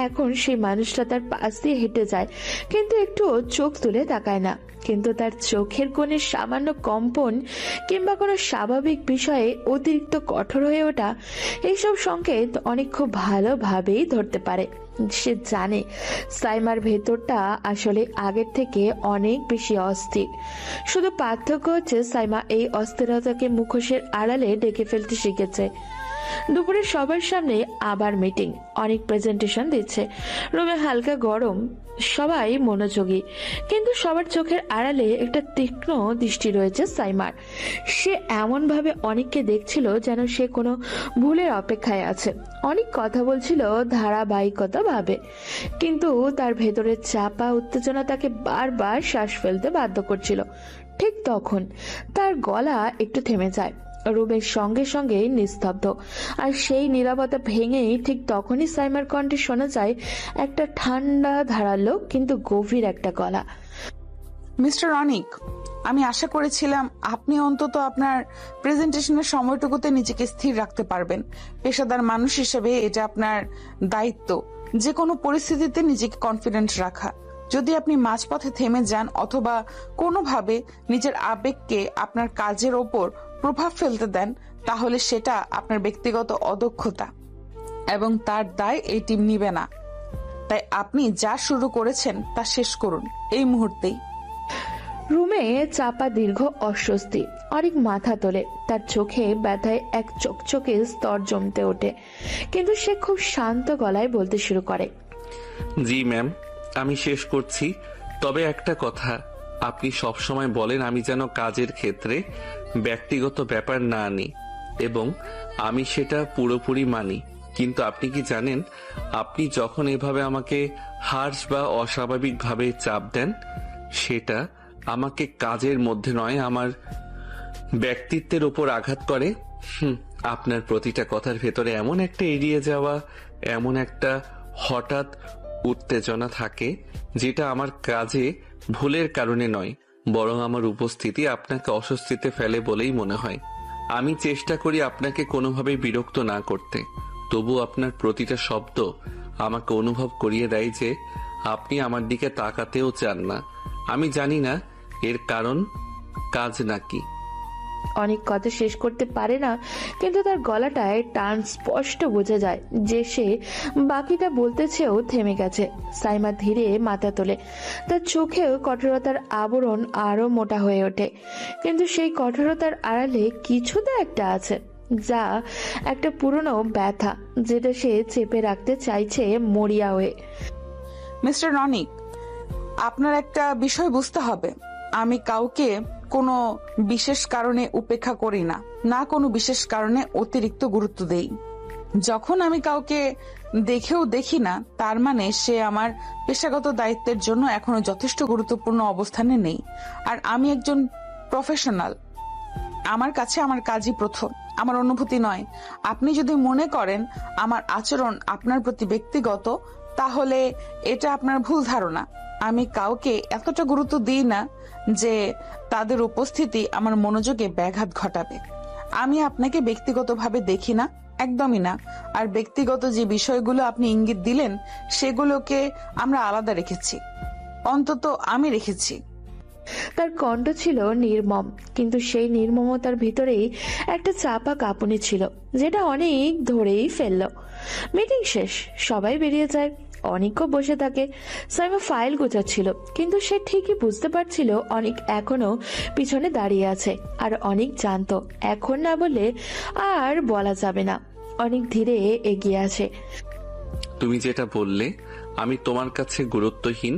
Speaker 4: এখন সেই মানুষটা তার পাশ দিয়ে হেঁটে যায়, কিন্তু একটু চোখ তুলে তাকায় না। কিন্তু তার চোখের কোণে সামান্য কম্পন কিংবা কোনো স্বাভাবিক বিষয়ে অতিরিক্ত কঠোর হয়ে ওঠা, এইসব সংকেত অনেক খুব ভালোভাবেই ধরতে পারে। সে জানে সাইমার ভেতরটা আসলে আগের থেকে অনেক বেশি অস্থির। শুধু পার্থক্য হচ্ছে সাইমা এই অস্থিরতাকে মুখোশের আড়ালে ডেকে ফেলতে শিখেছে। দুপুরে সবার সামনে আবার মিটিং, অনেক প্রেজেন্টেশন দিচ্ছে। রুমে হালকা গরম, সবাই মনোযোগী, কিন্তু সবার চোখের আড়ালে একটা তীক্ষ্ণ দৃষ্টি রয়েছে সাইমার। সে এমন ভাবে অনেককে দেখছিল যেন সে কোনো ভুলের অপেক্ষায় আছে। অনেক কথা বলছিল ধারাবাহিকতা ভাবে, কিন্তু তার ভেতরের চাপা উত্তেজনা তাকে বারবার শ্বাস ফেলতে বাধ্য করছিল। ঠিক তখন তার গলা একটু থেমে যায়। রুমের সঙ্গে সঙ্গে নিস্তব্ধ, আর সেই নীরবতা ভেঙেই ঠিক তখনই সাইমার কণ্ঠে শোনা যায় একটা ঠান্ডা ধারালো কিন্তু গভীর একটা গলা।
Speaker 2: মিস্টার অনিক, আমি আশা করেছিলাম আপনি অন্তত আপনার প্রেজেন্টেশনের সময়টুকুতে নিজেকে স্থির রাখতে পারবেন। পেশাদার মানুষ হিসেবে এটা আপনার দায়িত্ব, যে কোনো পরিস্থিতিতে নিজেকে কনফিডেন্ট রাখা। যদি আপনি মাঝপথে থেমে যান অথবা কোনোভাবে নিজের আবেগকে আপনার কাজের ওপর প্রভাব ফেলতে দেন, তাহলে সেটা আপনার ব্যক্তিগত অদক্ষতা এবং তার দায় এই টিম নিবে না। তাই আপনি যা শুরু করেছেন তা শেষ করুন এই মুহূর্তেই।
Speaker 4: রুমে চাপা দীর্ঘ অস্বস্তি। অনেক মাথা তোলে, তার চোখে ব্যথায় এক চকচকে স্তর জমতে ওঠে, কিন্তু সে খুব শান্ত গলায় বলতে শুরু করে,
Speaker 1: জি ম্যাম, আমি শেষ করছি। তবে একটা কথা, আপনি সবসময় বলেন আমি যেন কাজের ক্ষেত্রে ব্যক্তিগত ব্যাপার না আনি, এবং আমি সেটা পুরোপুরি মানি। কিন্তু আপনি কি জানেন, আপনি যখন এভাবে আমাকে হার্শ বা অস্বাভাবিকভাবে চাপ দেন, সেটা আমাকে কাজের মধ্যে নয়, আমার ব্যক্তিত্বের ওপর আঘাত করে। আপনার প্রতিটা কথার ভেতরে এমন একটা এড়িয়ে যাওয়া, এমন একটা হঠাৎ উত্তেজনা থাকে, যেটা আমার কাজে ভুলের কারণে নয়, বরং আমার উপস্থিতি আপনাকে অস্বস্তিতে ফেলে বলেই মনে হয়। আমি চেষ্টা করি আপনাকে কোনোভাবেই বিরক্ত না করতে, তবু আপনার প্রতিটা শব্দ আমাকে অনুভব করিয়ে দেয় যে আপনি আমার দিকে তাকাতেও চান না। আমি জানি না এর কারণ কাজ নাকি।
Speaker 4: অনেক কথা শেষ করতে পারে না, কিন্তু তার গলাটায় টান স্পষ্ট বোঝা যায় যে সে বাকিটা বলতে চেয়েও থেমে গেছে। সাইমা ধীরে মাথা তোলে, তার চোখেও কঠোরতার আবরণ আরো মোটা হয়ে ওঠে, কিন্তু সেই কঠোরতার আড়ালে কিছু তো একটা আছে, যা একটা পুরনো ব্যথা, যেটা সে চেপে রাখতে চাইছে মরিয়া হয়ে।
Speaker 2: মিস্টার অনিক, আপনার একটা বিষয় বুঝতে হবে, আমি কাউকে কোনো বিশেষ কারণে উপেক্ষা করি না, না কোনো বিশেষ কারণে অতিরিক্ত গুরুত্ব দেই। যখন আমি কাউকে দেখেও দেখি না, তার মানে সে আমার পেশাগত দায়িত্বের জন্য এখনো যথেষ্ট গুরুত্বপূর্ণ অবস্থানে নেই। আর আমি একজন প্রফেশনাল, আমার কাছে আমার কাজই প্রথম, আমার অনুভূতি নয়। আপনি যদি মনে করেন আমার আচরণ আপনার প্রতি ব্যক্তিগত, তাহলে এটা আপনার ভুল ধারণা। আমি কাউকে এতটা গুরুত্ব দিই না যে তাদের উপস্থিতি আমার মনোযোগে ব্যাঘাত ঘটাবে। আমি আপনাকে ব্যক্তিগতভাবে দেখি না, একদমই না। আর ব্যক্তিগত যে বিষয়গুলো আপনি ইঙ্গিত দিলেন সেগুলোকে আমরা আলাদা রেখেছি, অন্তত আমি রেখেছি।
Speaker 4: তার কণ্ঠ ছিল নির্মম, কিন্তু সেই নির্মমতার ভিতরেই একটা চাপা কাঁপুনি ছিল, যেটা অনেক ধরেই ফেলল। মিটিং শেষ, সবাই বেরিয়ে যায়। অনেকও বসে থাকে। সাইমা ফাইল গোছাচ্ছিল, কিন্তু সে ঠিকই বুঝতে পারছিল অনেক এখনো পিছনে দাঁড়িয়ে আছে। আর অনেক জানতো এখন না বললে আর বলা যাবে না। অনেক ধীরে এগিয়ে আসে।
Speaker 1: তুমি যেটা বললে আমি তোমার কাছে গুরুত্বহীন,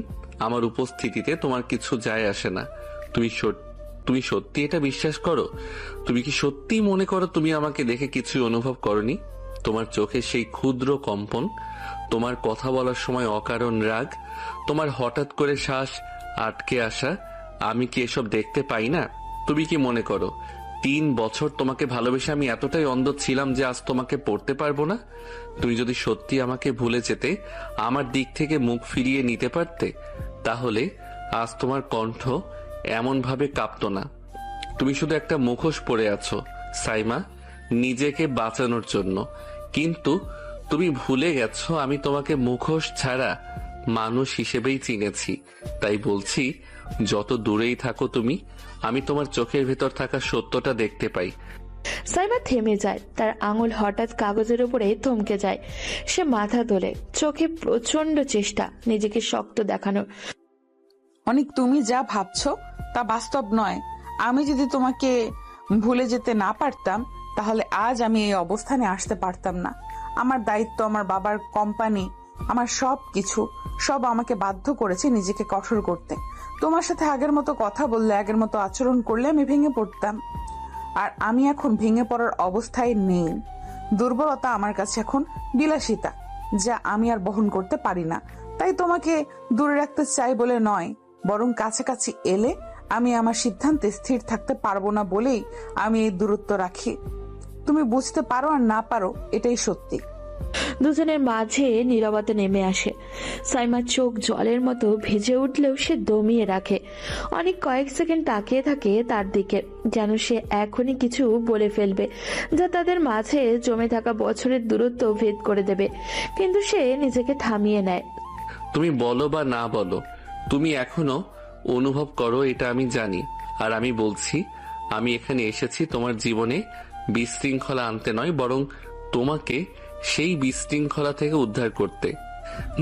Speaker 1: আমার উপস্থিতিতে তোমার কিছু যায় আসে না, তুমি সত্যি এটা বিশ্বাস করো? তুমি কি সত্যি মনে করো তুমি আমাকে দেখে কিছুই অনুভব করনি? তোমার চোখে সেই ক্ষুদ্র কম্পন, তোমার কথা বলার সময় অকারণ রাগ, তোমার হঠাৎ করে শ্বাস আটকে আসা, আমি কি এসব দেখতে পাই না? তুমি কি মনে করো 3 বছর তোমাকে ভালোবেসে আমি এতটাই অন্ধ ছিলাম যে আজ তোমাকে পড়তে পারবো না? তুমি যদি সত্যি আমাকে ভুলে যেতে, আমার দিক থেকে মুখ ফিরিয়ে নিতে পারতে, তাহলে আজ তোমার কণ্ঠ এমন ভাবে কাঁপতো না। তুমি শুধু একটা মুখোশ পরে আছো সাইমা, নিজেকে বাঁচানোর জন্য। কিন্তু তুমি ভুলে গেছো আমি তোমাকে মুখোশ ছাড়া মানুষ হিসেবেই চিনেছি। তাই বলছি, যত দূরেই থাকো তুমি, আমি তোমার চোখের ভেতর থাকা সত্যটা দেখতে পাই।
Speaker 4: সাইমা থেমে যায়। তার আঙুল হঠাৎ কাগজের উপরে থমকে যায়। সে মাথা তোলে, চোখে প্রচন্ড চেষ্টা নিজেকে শক্ত দেখানোর।
Speaker 2: অনেক, তুমি যা ভাবছো তা বাস্তব নয়। আমি যদি তোমাকে ভুলে যেতে না পারতাম, তাহলে আজ আমি এই অবস্থানে আসতে পারতাম না। আমার দায়িত্ব, আমার বাবার কোম্পানি, আমার সব কিছু, সব আমাকে বাধ্য করেছে নিজেকে কঠোর করতে। তোমার সাথে আগের মতো কথা বললে, আগের মতো আচরণ করলে আমি ভেঙে পড়তাম। আর আমি এখন ভেঙে পড়ার অবস্থায় নেই। দুর্বলতা আমার কাছে এখন বিলাসিতা, যা আমি আর বহন করতে পারি না। তাই তোমাকে দূরে রাখতে চাই বলে নয়, বরং কাছাকাছি এলে আমি আমার সিদ্ধান্তে স্থির থাকতে পারবো না বলেই আমি এই দূরত্ব রাখি। তুমি বুঝতে পারো আর না পারো, এটাই সত্যি।
Speaker 4: দুজনের মাঝে নীরবতা নেমে আসে। সাইমার চোখ জলের মতো ভেজে উঠলেও সে দমিয়ে রাখে। অনেক কয়েক সেকেন্ড তাকিয়ে থাকে তার দিকে, যেন সে এখনই কিছু বলে ফেলবে যা তাদের মাঝে জমে থাকা বছরের দূরত্ব ভেদ করে দেবে। কিন্তু সে নিজেকে থামিয়ে নেয়।
Speaker 1: তুমি বলো বা না বলো, তুমি এখনো অনুভব করো, এটা আমি জানি। আর আমি বলছি, আমি এখানে এসেছি তোমার জীবনে বিশৃঙ্খলা আনতে নয়, বরং তোমাকে সেই বিশৃঙ্খলা থেকে উদ্ধার করতে,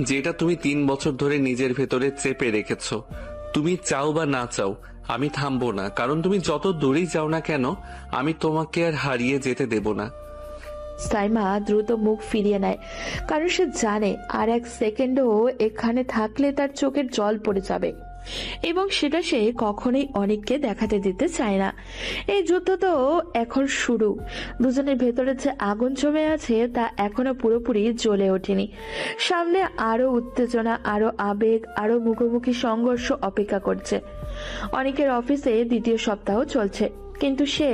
Speaker 1: যেটা তুমি 3 বছর ধরে নিজের ভেতরে চেপে রেখেছ। তুমি চাও বা না চাও, আমি থামবো না, কারণ তুমি যত দূরেই যাও না কেন, আমি তোমাকে আর হারিয়ে যেতে দেব না।
Speaker 4: সাইমা দ্রুত মুখ ফিরিয়ে নেয়, কারণ সে জানে আর এক সেকেন্ডও এখানে থাকলে তার চোখের জল পড়ে যাবে, এবং সেটা সে কখনোই অনেককে দেখাতে দিতে চায় না। এই যুদ্ধ তো এখন শুরু। দুজনের ভেতরে যে আগুন জমে আছে তা এখনো পুরোপুরি জ্বলে ওঠেনি। সামনে আরো উত্তেজনা, আরো আবেগ, আরো মুখোমুখি সংঘর্ষ অপেক্ষা করছে। অনেকের অফিসে 2য় সপ্তাহ চলছে, কিন্তু সে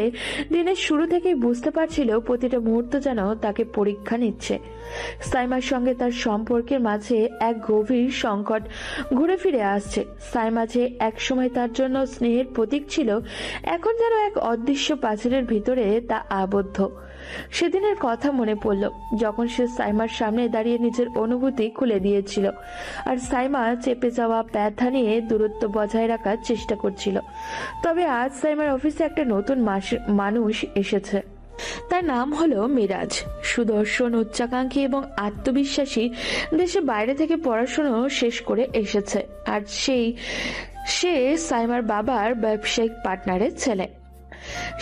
Speaker 4: দিনের শুরু থেকেই বুঝতে পারছিল প্রতিটা মুহূর্ত যেন তাকে পরীক্ষা নিচ্ছে। সাইমার সঙ্গে তার সম্পর্কের মাঝে এক গভীর সংকট ঘুরে ফিরে আসছে। সাইমা যে একসময় তার জন্য স্নেহের প্রতীক ছিল, এখন যেন এক অদৃশ্য প্রাচীরের ভিতরে তা আবদ্ধ। সেদিনের কথা মনে পড়ল, যখন সে সাইমার সামনে দাঁড়িয়ে নিজের অনুভূতি খুলে দিয়েছিল, আর সাইমা চেপে যাওয়া ব্যথা নিয়ে দূরত্ব বজায় রাখার চেষ্টা করছিল। তবে আজ সাইমার অফিসে একটা নতুন মানুষ এসেছে। তার নাম হলো মিরাজ। সুদর্শন, উচ্চাকাঙ্ক্ষী এবং আত্মবিশ্বাসী। দেশে বাইরে থেকে পড়াশোনা শেষ করে এসেছে, আর সে সাইমার বাবার ব্যবসায়িক পার্টনারের ছেলে।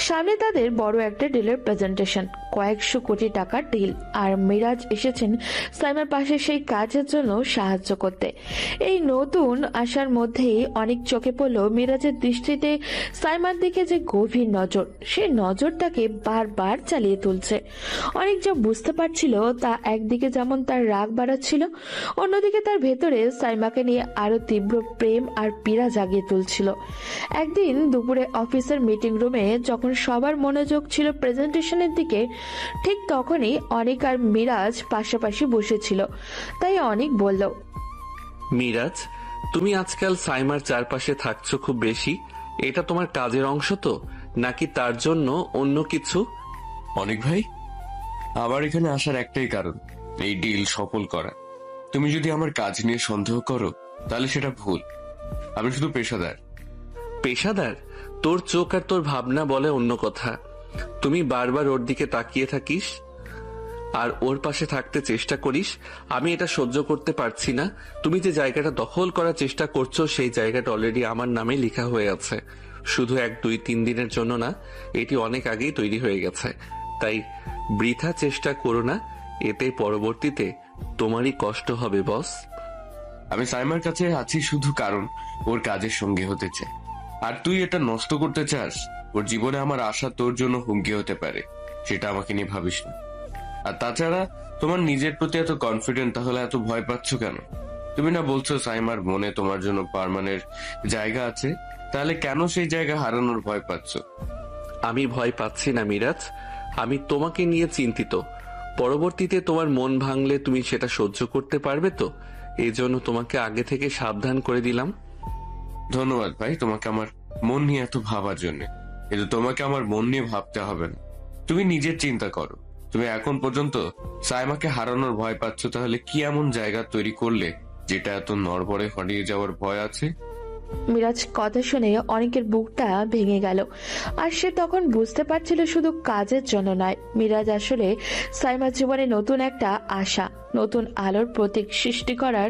Speaker 4: সামনে তাদের বড় একটা ডিলের প্রেজেন্টেশন, কয়েকশো কোটি টাকার ডিল। আর মিরাজ এসেছেন সাইমার পাশে সেই কাজের জন্য সাহায্য করতে। এই নতুন আসার মধ্যেই অনেক চোখে পড়ল মিরাজের দৃষ্টিতে সাইমার দিকে যে গভীর নজর, সে নজরটাকে বারবার চালিয়ে তুলছে। অনেক যা বুঝতে পারছিল তা একদিকে যেমন তার রাগ বাড়াচ্ছিল, অন্যদিকে তার ভেতরে সাইমাকে নিয়ে আরো তীব্র প্রেম আর পীড়া জাগিয়ে তুলছিল। একদিন দুপুরে অফিসের মিটিং রুমে যখন সবার মনোযোগ ছিল প্রেজেন্টেশনের দিকে, ঠিক তখনই অনিক আর মিরাজ পাশাপাশি বসেছিল। তাই অনিক বলল,
Speaker 1: মিরাজ, তুমি আজকাল সাইমার চারপাশে থাকছো খুব বেশি, এটা তোমার কাজের অংশ তো, নাকি তার জন্য অন্য কিছু?
Speaker 7: অনেক ভাই, আমার এখানে আসার একটাই কারণ, এই ডিল সফল করা। তুমি যদি আমার কাজ নিয়ে সন্দেহ করো তাহলে সেটা ভুল। আমি শুধু পেশাদার।
Speaker 1: পেশাদার? তোর চোখ আর তোর ভাবনা বলে অন্য কথা। তুমি বারবার ওর দিকে তাকিয়ে থাকিস আর ওর পাশে থাকতে চেষ্টা করিস। আমি এটা সহ্য করতে পারছি না। তুমি যে জায়গাটা দখল করার চেষ্টা করছো সেই জায়গাটা অলরেডি আমার নামে লেখা হয়ে আছে। শুধু 1-2-3 দিনের জন্য না, এটি অনেক আগেই তৈরি হয়ে গেছে। তাই বৃথা চেষ্টা করো না, এতে পরবর্তীতে তোমারই কষ্ট হবে বস।
Speaker 7: আমি সাইমার কাছে আছি শুধু কারণ ওর কাজের সঙ্গী হতে চাই। আর তুই এটা নষ্ট করতে চাস? ওর জীবনে আমার আশা তোর জন্য হুমকি হতে পারে, সেটা আমাকে নিয়ে ভাবিস না। আর তাছাড়া তোমার নিজের প্রতি এত কনফিডেন্ট, তাহলে এত ভয় পাচ্ছ কেন? তুমি না বলছো সাইমার মনে তোমার জন্য পার্মানেন্ট জায়গা আছে, তাহলে কেন সেই জায়গা হারানোর ভয় পাচ্ছ?
Speaker 1: আমি ভয় পাচ্ছি না মিরাজ, আমি তোমাকে নিয়ে চিন্তিত। পরবর্তীতে তোমার মন ভাঙলে তুমি সেটা সহ্য করতে পারবে তো? এই জন্য তোমাকে আগে থেকে সাবধান করে দিলাম।
Speaker 7: ধন্যবাদ ভাই তোমাকে আমার মন নিয়ে এত ভাবার জন্য, কিন্তু তোমাকে আমার মন নিয়ে ভাবতে হবে না। তুমি নিজের চিন্তা করো। তুমি এখন পর্যন্ত সাইমাকে হারানোর ভয় পাচ্ছ, তাহলে কি এমন জায়গা তৈরি করলে যেটা এত নড়বড়ে হারিয়ে যাওয়ার ভয় আছে?
Speaker 4: মিরাজ কথা শুনে অনেকের বুকটা ভেঙে গেল। আর সে তখন বুঝতে পারছিল শুধু কাজের জন্য নয়, মিরাজ আসলে সাইমার জীবনে নতুন একটা আশা, নতুন আলোর প্রতীক সৃষ্টি করার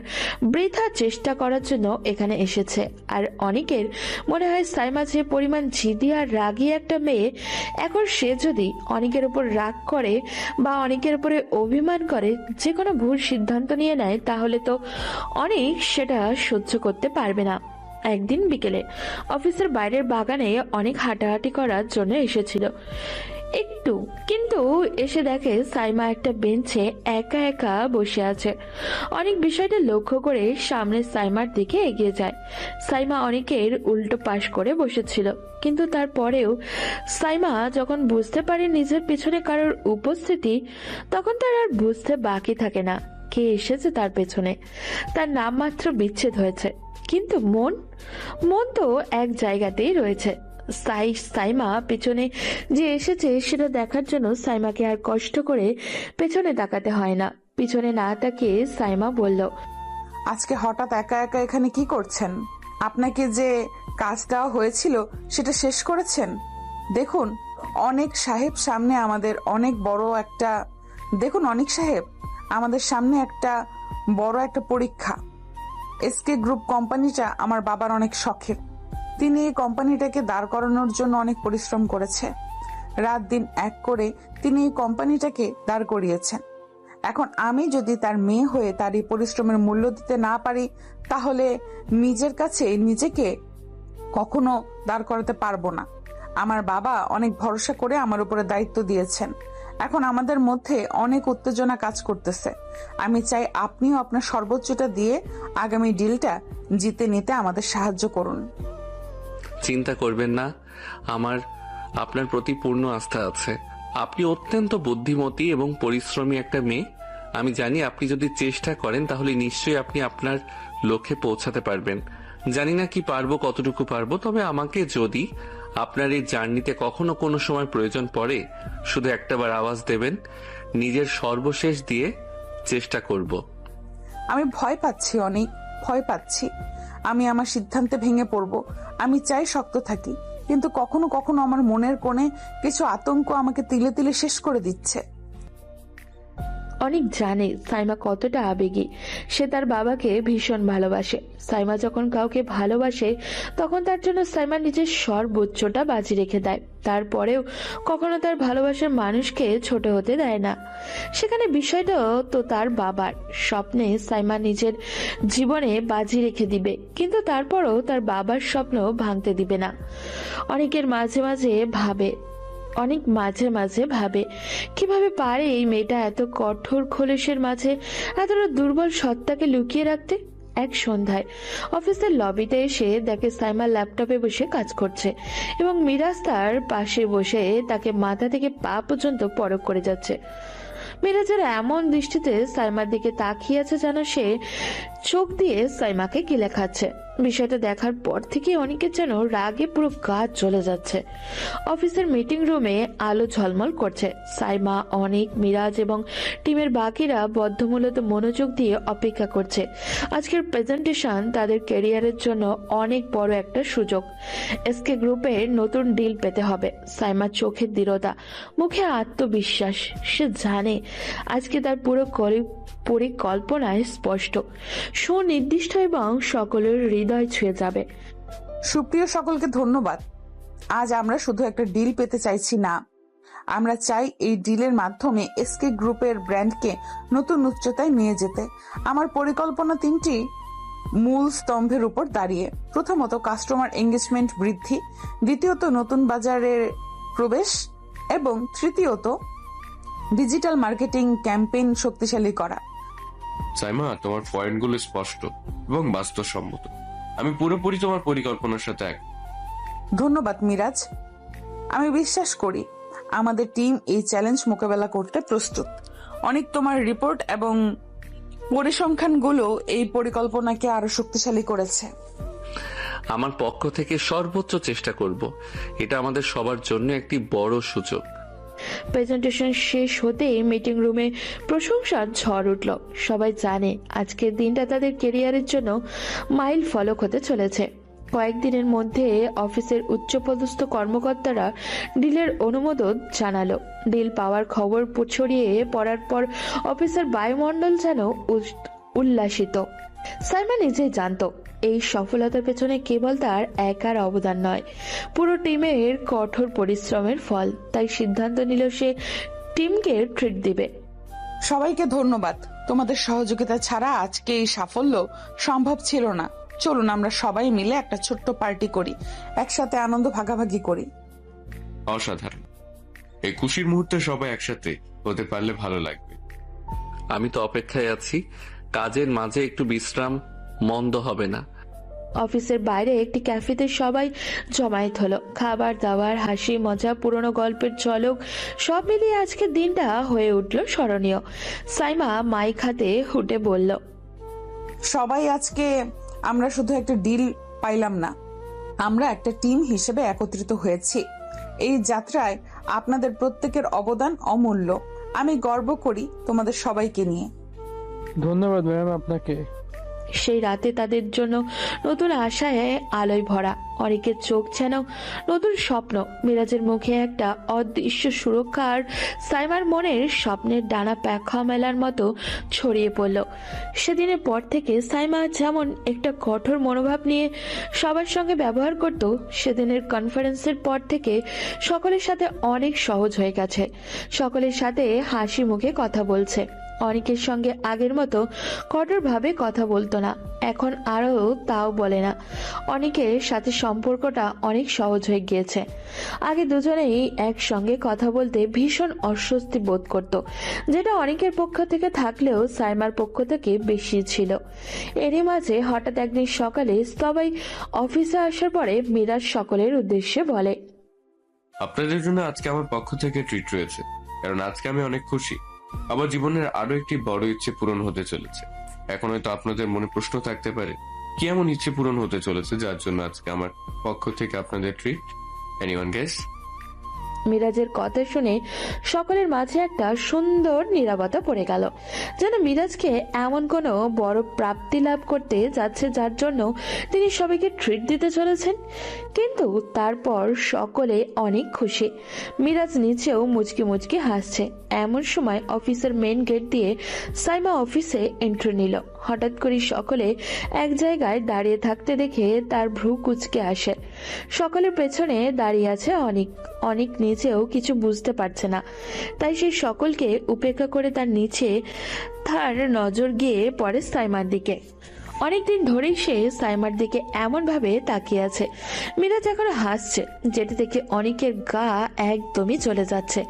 Speaker 4: বৃথা চেষ্টা করার জন্য এখানে এসেছে। আর অনেকের মনে হয় সাইমা যে পরিমাণ জিদি আর রাগী একটা মেয়ে, এখন সে যদি অনেকের উপর রাগ করে বা অনেকের উপরে অভিমান করে যে কোনো ভুল সিদ্ধান্ত নিয়ে নেয়, তাহলে তো অনেক সেটা সহ্য করতে পারবে না। একদিন বিকেলে অফিসের বাইরের বাগানে অনেক হাঁটাহাঁটি করার জন্য এসেছিল একটু, কিন্তু এসে দেখে সাইমা একটা বেঞ্চে একা একা বসে আছে। অনেক বিষয়টা লক্ষ্য করে সামনে সাইমার দিকে এগিয়ে যায়। সাইমা অনেকের উল্টো পাশ করে বসেছিল, কিন্তু তারপরেও সাইমা যখন বুঝতে পারে নিজের পিছনে কারোর উপস্থিতি, তখন তার আর বুঝতে বাকি থাকে না কে এসেছে তার পেছনে। তার নাম মাত্র বিচ্ছেদ হয়েছে, কিন্তু মন তো এক জায়গাতেই রয়েছে। সাইমা পেছনে যে এসেছে সেটা দেখার জন্য সাইমাকে আর কষ্ট করে পেছনে তাকাতে হয় না। পিছনে না তাকিয়ে সাইমা বলল,
Speaker 2: আজকে হঠাৎ একা একা এখানে কি করছেন? আপনাকে যে কাজ দেওয়া হয়েছিল সেটা শেষ করেছেন? দেখুন অনেক সাহেব সামনে আমাদের অনেক বড় একটা বড় একটা পরীক্ষা। এসকে গ্রুপ কোম্পানিটা আমার বাবার অনেক শখের। তিনি এই কোম্পানিটাকে দাঁড় করানোর জন্য অনেক পরিশ্রম করেছে। রাত দিন এক করে তিনি এই কোম্পানিটাকে দাঁড় করিয়েছেন। এখন আমি যদি তার মেয়ে হয়ে তার এই পরিশ্রমের মূল্য দিতে না পারি, তাহলে নিজের কাছে নিজেকে কখনো দাঁড় করাতে পারবো না। আমার বাবা অনেক ভরসা করে আমার উপরে দায়িত্ব দিয়েছেন। এখন আমাদের মধ্যে অনেক উত্তেজনা কাজ করতেছে। আমি চাই আপনিও আপনার সর্বোচ্চটা দিয়ে আগামী ডিলটা জিতে নিতে আমাদের সাহায্য করুন।
Speaker 1: চিন্তা করবেন না, আমার আপনার প্রতি পূর্ণ আস্থা আছে। আপনি অত্যন্ত বুদ্ধিমতী এবং পরিশ্রমী একটা মেয়ে। আমি জানি আপনি যদি চেষ্টা করেন তাহলে নিশ্চয়ই আপনি আপনার লক্ষ্যে পৌঁছাতে পারবেন। জানি না কি পারবো, কতটুকু পারবো, তবে আমাকে যদি আপনার এই জার্নিতে কখনো কোনো সময় প্রয়োজন পড়ে, শুধু একটাবার আওয়াজ দেবেন। নিজের সর্বশেষ দিয়ে চেষ্টা করব।
Speaker 2: আমি ভয় পাচ্ছি, অনেক ভয় পাচ্ছি। আমি আমার সিদ্ধান্তে ভেঙে পড়ব। আমি চাই শক্ত থাকি, কিন্তু কখনো কখনো আমার মনের কোণে কিছু আতঙ্ক আমাকে তিলে তিলে শেষ করে দিচ্ছে।
Speaker 4: অনেক জানে সাইমা কতটা আবেগী। সে তার বাবাকে ভীষণ ভালোবাসে। সাইমা যখন কাউকে ভালোবাসে তখন তার জন্য সাইমা নিজের সর্বোচ্চটা বাজি রেখে দেয়। তারপরেও কখনো তার ভালোবাসার মানুষকে ছোট হতে দেয় না। সেখানে বিষয়টা তো তার বাবার। স্বপ্নে সাইমা নিজের জীবনে বাজি রেখে দিবে, কিন্তু তারপরও তার বাবার স্বপ্ন ভাঙতে দিবে না। অনেক মাঝে ভাবে কিভাবে পারে এই মেয়েটা এত কঠোর খোলসের মাঝে এতটা দুর্বল সত্তাকে লুকিয়ে রাখতে। এক সন্ধ্যায় অফিসের লবিতে এসে দেখে সাইমা ল্যাপটপে বসে কাজ করছে এবং মিরাজ তার পাশে বসে তাকে মাথা থেকে পা পর্যন্ত পরখ করে যাচ্ছে। মিরাজের এমন দৃষ্টিতে সাইমার দিকে তাকিয়ে আছে যেন সে চোখ দিয়ে সাইমাকে গিলে খাচ্ছে। বিষয়টা দেখার পর থেকে অনেকের যেন রাগে পুরো গা চলে যাচ্ছে। অফিসের মিটিং রুমে আলো ঝলমল করছে। সাইমা, অনেক, মিরাজ এবং টিমের বাকিরা বদ্ধমূলত মনোযোগ দিয়ে অপেক্ষা করছে। আজকের প্রেজেন্টেশন তাদের ক্যারিয়ারের জন্য অনেক বড় একটা সুযোগ। এসকে গ্রুপের নতুন ডিল পেতে হবে। সাইমার চোখে দৃঢ়তা, মুখে আত্মবিশ্বাস। সে জানে আজকে তার পুরো পরিকল্পনায় স্পষ্ট, সুনির্দিষ্ট এবং সকলের হৃদয় ছুঁয়ে যাবে।
Speaker 2: সুপ্রিয় সকলকে ধন্যবাদ। আজ আমরা শুধু একটা ডিল পেতে চাইছি না, আমরা চাই এই ডিলের মাধ্যমে এসকে গ্রুপের ব্র্যান্ডকে নতুন উচ্চতায় নিয়ে যেতে। আমার পরিকল্পনা 3টি মূল স্তম্ভের উপর দাঁড়িয়ে। প্রথমত, কাস্টমার এঙ্গেজমেন্ট বৃদ্ধি, দ্বিতীয়ত, নতুন বাজারে প্রবেশ এবং তৃতীয়ত, ডিজিটাল মার্কেটিং ক্যাম্পেইন শক্তিশালী করা।
Speaker 7: সাইমা, তোমার পয়েন্টগুলো স্পষ্ট এবং বাস্তবসম্মত। আমি পুরোপুরি তোমার পরিকল্পনার সাথে এক।
Speaker 2: ধন্যবাদ মিরাজ। আমি বিশ্বাস করি আমাদের টিম এই চ্যালেঞ্জ মোকাবেলা করতে প্রস্তুত। অনেক, তোমার রিপোর্ট এবং পরিসংখ্যানগুলো এই পরিকল্পনাকে আরো শক্তিশালী করেছে।
Speaker 1: আমার পক্ষ থেকে সর্বোচ্চ চেষ্টা করব। এটা আমাদের সবার জন্য একটি বড় সুযোগ।
Speaker 4: প্রেজেন্টেশন শেষ হতেই মিটিং রুমে প্রশংসার ঝড় উঠল। সবাই জানে আজকের দিনটা তাদের ক্যারিয়ারের জন্য মাইল ফলক হতে চলেছে। কয়েকদিনের মধ্যে অফিসের উচ্চপদস্থ কর্মকর্তারা ডিলের অনুমোদন জানালো। ডিল পাওয়ার খবর ছড়িয়ে পড়ার পর অফিসের বায়ুমণ্ডল যেন উল্লাসিত। সাইমা নিজেই জানতো এই সফলতার পেছনে কেবল তার একার অবদান নয়, পুরো টিমের কঠোর পরিশ্রমের ফল। তাই সিদ্ধান্ত নিল সে টিমকে ট্রিট দিবে।
Speaker 2: সবাইকে ধন্যবাদ। তোমাদের সহযোগিতা ছাড়া আজকে এই সাফল্য সম্ভব ছিল না। চলুন আমরা সবাই মিলে একটা ছোট্ট পার্টি করি, একসাথে আনন্দ ভাগাভাগি করি।
Speaker 7: অসাধারণ। এই খুশির মুহূর্তে সবাই একসাথে হতে পারলে ভালো লাগবে।
Speaker 1: আমি তো অপেক্ষায় আছি। কাজের মাঝে একটু বিশ্রাম মন্দ হবে না।
Speaker 4: অফিসের বাইরে একটি ক্যাফেতে সবাই জমায়েত হলো। খাবার দাবার, হাসি মজা, পুরনো গল্পের ঝলক সব মিলিয়ে আজকের দিনটা হয়ে উঠল স্মরণীয়। সাইমা মাইক হাতে উঠে বলল,
Speaker 2: সবাই, আজকে আমরা শুধু একটা ডিল পাইলাম না, আমরা একটা টিম হিসেবে একত্রিত হয়েছি। এই যাত্রায় আপনাদের প্রত্যেকের অবদান অমূল্য। আমি গর্ব করি তোমাদের সবাইকে নিয়ে।
Speaker 8: ধন্যবাদ ম্যাম আপনাকে।
Speaker 4: সেই রাতে তাদের জন্য নতুন আশায় আলোয় ভরা। অনেকের চোখ যেন নতুন স্বপ্ন। মিরাজের মুখে একটা অদৃশ্য সুরক্ষা আর সাইমার মনের স্বপ্নের ডানা পাখা মেলার মতো ছড়িয়ে পড়ল। সেদিনের পর থেকে সাইমা যেমন একটা কঠোর মনোভাব নিয়ে সবার সঙ্গে ব্যবহার করত, সেদিনের কনফারেন্সের পর থেকে সকলের সাথে অনেক সহজ হয়ে গেছে। সকলের সাথে হাসি মুখে কথা বলছে। অনেকের সঙ্গে আগের মতো কঠোরভাবে কথা বলতো না, এখন আরও তাও বলে না। অনেকের সাথে সম্পর্কটা অনেক সহজ হয়ে গিয়েছে। আগে দুজনেই একসঙ্গে কথা বলতে ভীষণ অস্বস্তি বোধ করত, যেটা অনেকের পক্ষ থেকে থাকলেও সাইমার পক্ষ থেকে বেশি ছিল। এরই মাঝে হঠাৎ একদিন সকালে সবাই অফিসে আসার পরে মিরাজ সকলের উদ্দেশ্যে বলে,
Speaker 7: আপনাদের জন্য আজকে আমার পক্ষ থেকে ট্রিট রয়েছে, কারণ আজকে আমি অনেক খুশি। আমার জীবনের আরো একটি বড় ইচ্ছে পূরণ হতে চলেছে। এখন হয়তো আপনাদের মনে প্রশ্ন থাকতে পারে, কি এমন ইচ্ছে পূরণ হতে চলেছে যার জন্য আজকে আমার পক্ষ থেকে আপনাদের ট্রিট? Anyone guess?
Speaker 4: মিরাজের কথা শুনে সকলের মাঝে একটা সুন্দর নীরবতা পড়ে গেল, যেন মিরাজকে এমন কোনো বড় প্রাপ্তি লাভ করতে যাচ্ছে যার জন্য তিনি সবাইকে ট্রিট দিতে চলেছেন। কিন্তু তারপর সকলে অনেক খুশি। মিরাজ নিচেও মুচকি মুচকি হাসছে। এমন সময় অফিসের মেন গেট দিয়ে সাইমা অফিসে এন্ট্রি নিল। হঠাৎ করে সকলে এক জায়গায় দাঁড়িয়ে থাকতে দেখে তার ভ্রু কুচকে আসে। সকলের পেছনে দাঁড়িয়ে আছে অনেক। অনেক নিচেও কিছু বুঝতে পারছে না, তাই সে সকলকে উপেক্ষা করে তার নিচে তার নজর গিয়ে পড়ে সাইমার দিকে। অনেকদিন ধরেই সে সাইমার দিকে এমন ভাবে তাকিয়ে আছে। মিরাজ এখন হাসছে, যেটা দেখে অনেকের গা একদমই চলে যাচ্ছে।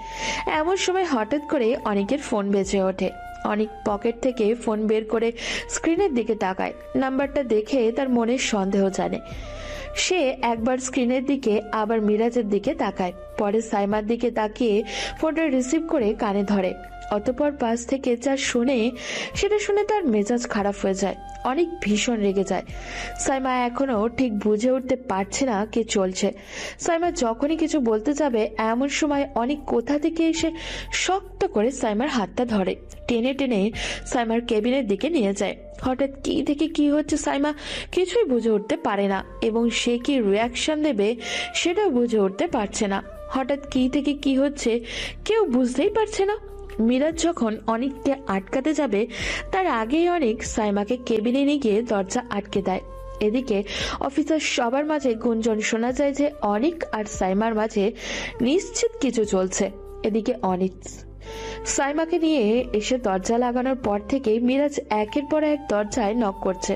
Speaker 4: এমন সময় হঠাৎ করে অনেকের ফোন বেজে ওঠে। অনেক পকেট থেকে ফোন বের করে স্ক্রিনের দিকে তাকায়। নাম্বারটা দেখে তার মনে সন্দেহ জানে। সে একবার স্ক্রিনের দিকে, আবার মিরাজের দিকে তাকায়, পরে সাইমার দিকে তাকিয়ে ফোনটা রিসিভ করে কানে ধরে। অতঃপর পাশ থেকে যা শুনে সেটা শুনে তার মেজাজ খারাপ হয়ে যায়, অনেক ভীষণ রেগে যায়। সাইমা এখনো ঠিক বুঝে উঠতে পারছে না কি চলছে। সাইমা যখনই কিছু বলতে যাবে এমন সময় অনেক কোথা থেকে এসে শক্ত করে সাইমার হাতটা ধরে, টেনে টেনে সাইমার কেবিনের দিকে নিয়ে যায়। হঠাৎ কি থেকে কি হচ্ছে সাইমা কিছুই বুঝে উঠতে পারে না, এবং সে কি রিয়াকশন দেবে সেটাও বুঝে উঠতে পারছে না। হঠাৎ কি থেকে কি হচ্ছে কেউ বুঝতেই পারছে না। মিরাজ যখন অনিককে আটকাতে যাবে তার আগেই অনেক সাইমাকে কেবিনে নিয়ে গিয়ে দরজা আটকে দেয়। এদিকে অফিসার সবার মাঝে গুঞ্জন শোনা যায় যে অনিক আর সাইমার মাঝে নিশ্চিত কিছু চলছে। এদিকে অনিক সাইমাকে নিয়ে এসে দরজা লাগানোর পর থেকেই মিরাজ একের পর এক দরজায় নক করছে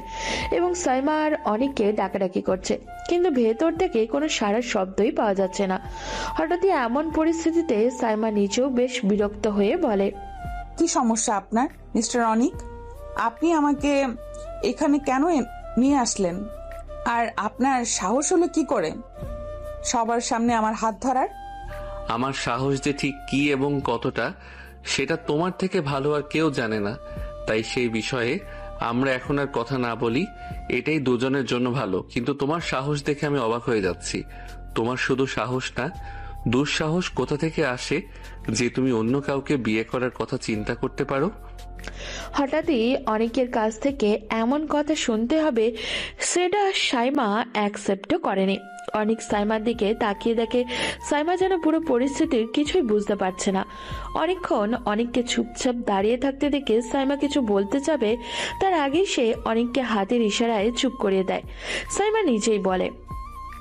Speaker 4: এবং সাইমা আর অনিককে ডাকাডাকি করছে, কিন্তু ভেতর থেকে কোনো সাড়ার শব্দই পাওয়া যাচ্ছে না। হঠাৎই এমন পরিস্থিতিতে সাইমা নিজেও বেশ বিরক্ত হয়ে বলে,
Speaker 2: কি সমস্যা আপনার মিস্টার অনিক? আপনি আমাকে এখানে কেন নিয়ে আসলেন? আর আপনার সাহস হলো কি করে সবার সামনে আমার হাত ধরার?
Speaker 1: আমার সাহস যে ঠিক কি এবং কতটা সেটা তোমার থেকে ভালো আর কেউ জানে না, তাই সেই বিষয়ে আমরা এখন আর কথা না বলি, এটাই দুজনের জন্য ভালো। কিন্তু তোমার সাহস দেখে আমি অবাক হয়ে যাচ্ছি। তোমার শুধু সাহস না, দুঃসাহস কোথা থেকে আসে যে তুমি অন্য কাউকে বিয়ে করার কথা চিন্তা করতে পারো?
Speaker 4: হঠাৎই অনেকের কাছ থেকে এমন কথা শুনতে হবে সেটা সাইমা অ্যাকসেপ্টও করেনি। অনেক সাইমার দিকে তাকিয়ে দেখে সাইমা যেন পুরো পরিস্থিতির কিছুই বুঝতে পারছে না। অনেকক্ষণ অনেককে চুপচাপ দাঁড়িয়ে থাকতে দেখে সাইমা কিছু বলতে যাবে তার আগেই সে অনেককে হাতের ইশারায় চুপ করিয়ে দেয়। সাইমা নিজেই বলে,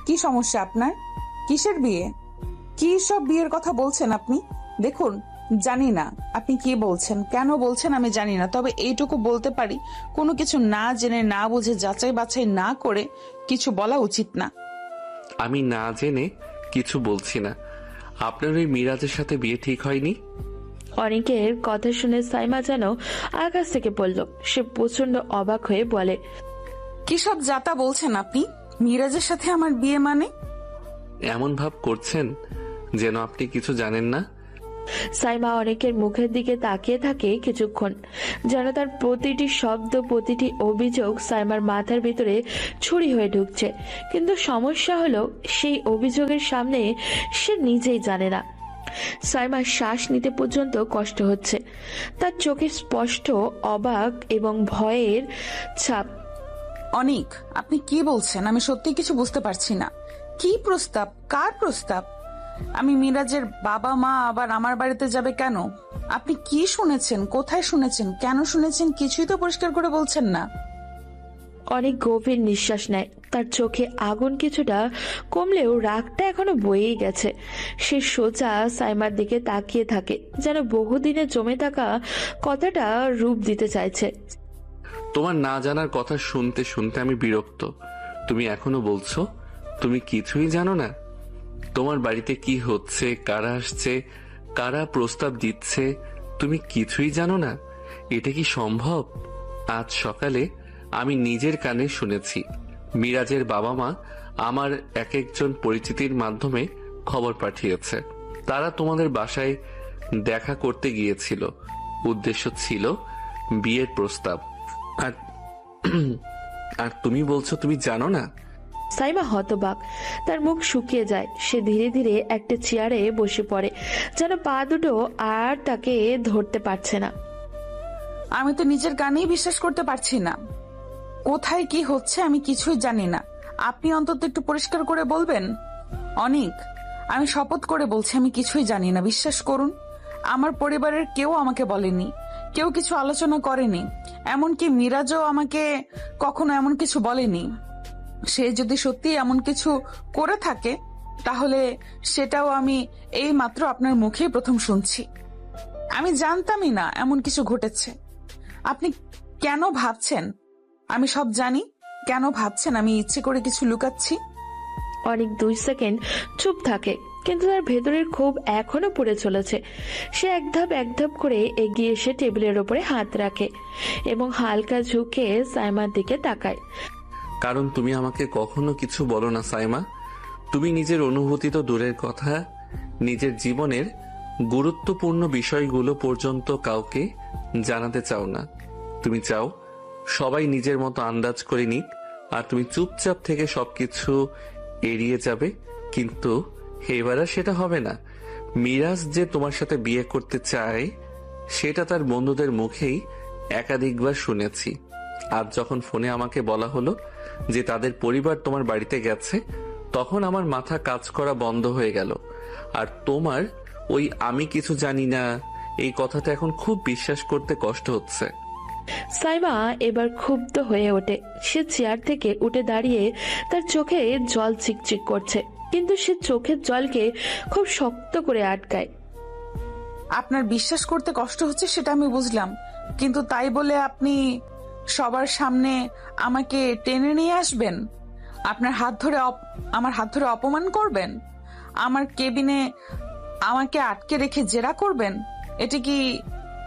Speaker 2: কি সমস্যা আপনার? কিসের বিয়ে? কি সব বিয়ের কথা বলছেন আপনি? দেখুন, জানি না আপনি কি বলছেন, কেন বলছেন আমি জানি না, তবে এইটুকু বলতে পারি কোনো কিছু না জেনে না বুঝে যাচাই বাছাই না করে কিছু বলা উচিত না।
Speaker 1: আমি না জেনে কিছু বলছি না। আপনার ওই মিরাজের সাথে বিয়ে ঠিক হয়নি?
Speaker 4: অনেকের কথা শুনে সাইমা যেন আকাশ থেকে পড়ল। সে প্রচন্ড অবাক হয়ে বলে,
Speaker 2: কি সব যাতা বলছেন আপনি? মিরাজের সাথে আমার বিয়ে মানে?
Speaker 1: এমন ভাব করছেন যেন আপনি কিছু জানেন না।
Speaker 4: সাইমা অনেকের মুখের দিকে তাকিয়ে থাকে কিছুক্ষণ, যেন তার প্রতিটি শব্দ প্রতিটি অভিযোগ সাইমার মাথার ভিতরে ছুরি হয়ে ঢুকছে। কিন্তু সমস্যা হলো সেই অভিযোগের সামনে সে নিজেই জানে না। সাইমার শ্বাস নিতে পর্যন্ত কষ্ট হচ্ছে। তার চোখে স্পষ্ট অবাক এবং ভয়ের ছাপ।
Speaker 2: অনিক, আপনি কি বলছেন? আমি সত্যি কিছু বুঝতে পারছি না। কি প্রস্তাব? কার প্রস্তাব? আমি মিরাজের বাবা মা আবার আমার বাড়িতে যাবে কেন? আপনি কি শুনেছেন? কোথায় শুনেছেন? কেন শুনেছেন? কিছুই তো পরিষ্কার করে বলছেন না।
Speaker 4: অনেক গভীর নিঃশ্বাস নেয়। তার চোখে আগুন কিছুটা কমলেও রাগটা এখনো বয়েই গেছে। সে সোজা সাইমার দিকে তাকিয়ে থাকে, যেন বহুদিনে জমে থাকা কথাটা রূপ দিতে চাইছে।
Speaker 1: তোমার না জানার কথা শুনতে শুনতে আমি বিরক্ত। তুমি এখনো বলছো তুমি কিছুই জানো না? তোমার বাড়িতে কি হচ্ছে, কারা আসছে, কারা প্রস্তাব দিচ্ছে, তুমি কিছুই জানো না? এটা কি সম্ভব? আজ সকালে আমি নিজের কানে শুনেছি মিরাজের বাবা মা আমার এক একজন পরিচিতির মাধ্যমে খবর পাঠিয়েছে। তারা তোমাদের বাসায় দেখা করতে গিয়েছিল। উদ্দেশ্য ছিল বিয়ের প্রস্তাব। আর আর তুমি বলছো তুমি জানো না?
Speaker 4: সাইমা হতবাক, তার মুখ শুকিয়ে যায়। সে ধীরে ধীরে একটা চেয়ারে বসে পড়ে, যেন পা দুটো আর তাকে ধরতে পারছে না।
Speaker 2: আমি তো নিজের কানেই বিশ্বাস করতে পারছি না। কোথায় কি হচ্ছে আমি কিছুই জানি না। আপনি অন্তত একটু পরিষ্কার করে বলবেন। অনিক, আমি শপথ করে বলছি আমি কিছুই জানি না, বিশ্বাস করুন। আমার পরিবারের কেউ আমাকে বলেনি, কেউ কিছু আলোচনা করেনি, এমনকি মিরাজও আমাকে কখনো এমন কিছু বলেনি। সে যদি সত্যি এমন কিছু করে থাকে তাহলে সেটাও আমি এই মাত্র আপনার মুখেই প্রথম শুনছি। আমি জানতামই না এমন কিছু ঘটেছে। আপনি কেন ভাবছেন আমি সব জানি? কেন ভাবছেন আমি ইচ্ছে করে কিছু লুকাচ্ছি?
Speaker 4: অনেক 2 সেকেন্ড চুপ থাকে, কিন্তু তার ভেতরের ক্ষোভ এখনো পড়ে চলেছে। সে এক ধাপ করে এগিয়ে এসে টেবিলের ওপরে হাত রাখে এবং হালকা ঝুঁকে সাইমার দিকে তাকায়।
Speaker 1: কারণ তুমি আমাকে কখনো কিছু বলো না সাইমা। তুমি নিজের অনুভূতি তো দূরের কথা, নিজের জীবনের গুরুত্বপূর্ণ বিষয়গুলো পর্যন্ত কাউকে জানাতে চাও না। তুমি চাও সবাই নিজের মতো আন্দাজ করে নিক, আর তুমি চুপচাপ থেকে সবকিছু এড়িয়ে যাবে। কিন্তু এবার আর সেটা হবে না। মিরাজ যে তোমার সাথে বিয়ে করতে চায় সেটা তার বন্ধুদের মুখেই একাধিকবার শুনেছি। আজ যখন ফোনে আমাকে বলা হলো যে তাদের পরিবার তোমার বাড়িতে গেছে, তখন আমার মাথা কাজ করা বন্ধ হয়ে গেল। আর তোমার ওই আমি কিছু জানি না এই কথাটা এখন খুব বিশ্বাস করতে কষ্ট হচ্ছে।
Speaker 4: সাইমা এবার ক্ষুব্ধ হয়ে ওঠে। সে চেয়ার থেকে উঠে দাঁড়িয়ে তার চোখে জল চিকচিক করছে, কিন্তু সে চোখের জলকে খুব শক্ত করে আটকায়।
Speaker 2: আপনার বিশ্বাস করতে কষ্ট হচ্ছে সেটা আমি বুঝলাম, কিন্তু তাই বলে আপনি সবার সামনে আমাকে টেনে নিয়ে আসবেন, আপনার হাত ধরে আমার হাত ধরে অপমান করবেন, আমার কেবিনে আমাকে আটকে রেখে জেরা করবেন। এটা কি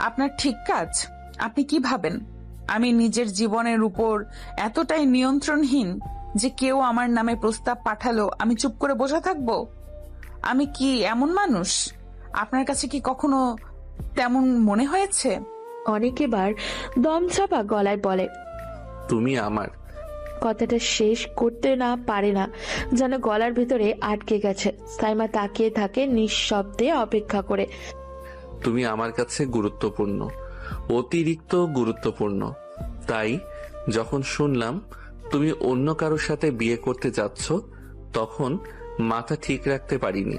Speaker 2: আপনার ঠিক কাজ? আপনি কি ভাবেন আমি নিজের জীবনের উপর এতটাই নিয়ন্ত্রণহীন যে কেউ আমার নামে প্রস্তাব পাঠালো আমি চুপ করে বসে থাকবো? আমি কি এমন মানুষ? আপনার কাছে কি কখনো তেমন মনে হয়েছে?
Speaker 4: অনেক এবার দমচাপা গলায় বলে।
Speaker 1: তুমি আমার।
Speaker 4: কথাটা শেষ করতে না পারে না, যেন গলার ভিতরে আটকে গেছে। সাইমা তাকিয়ে থাকে নিঃশব্দে অপেক্ষা করে।
Speaker 1: তুমি আমার কাছে গুরুত্বপূর্ণ, অতিরিক্ত গুরুত্বপূর্ণ। তাই যখন শুনলাম তুমি অন্য কারোর সাথে বিয়ে করতে যাচ্ছ, তখন মাথা ঠিক রাখতে পারিনি।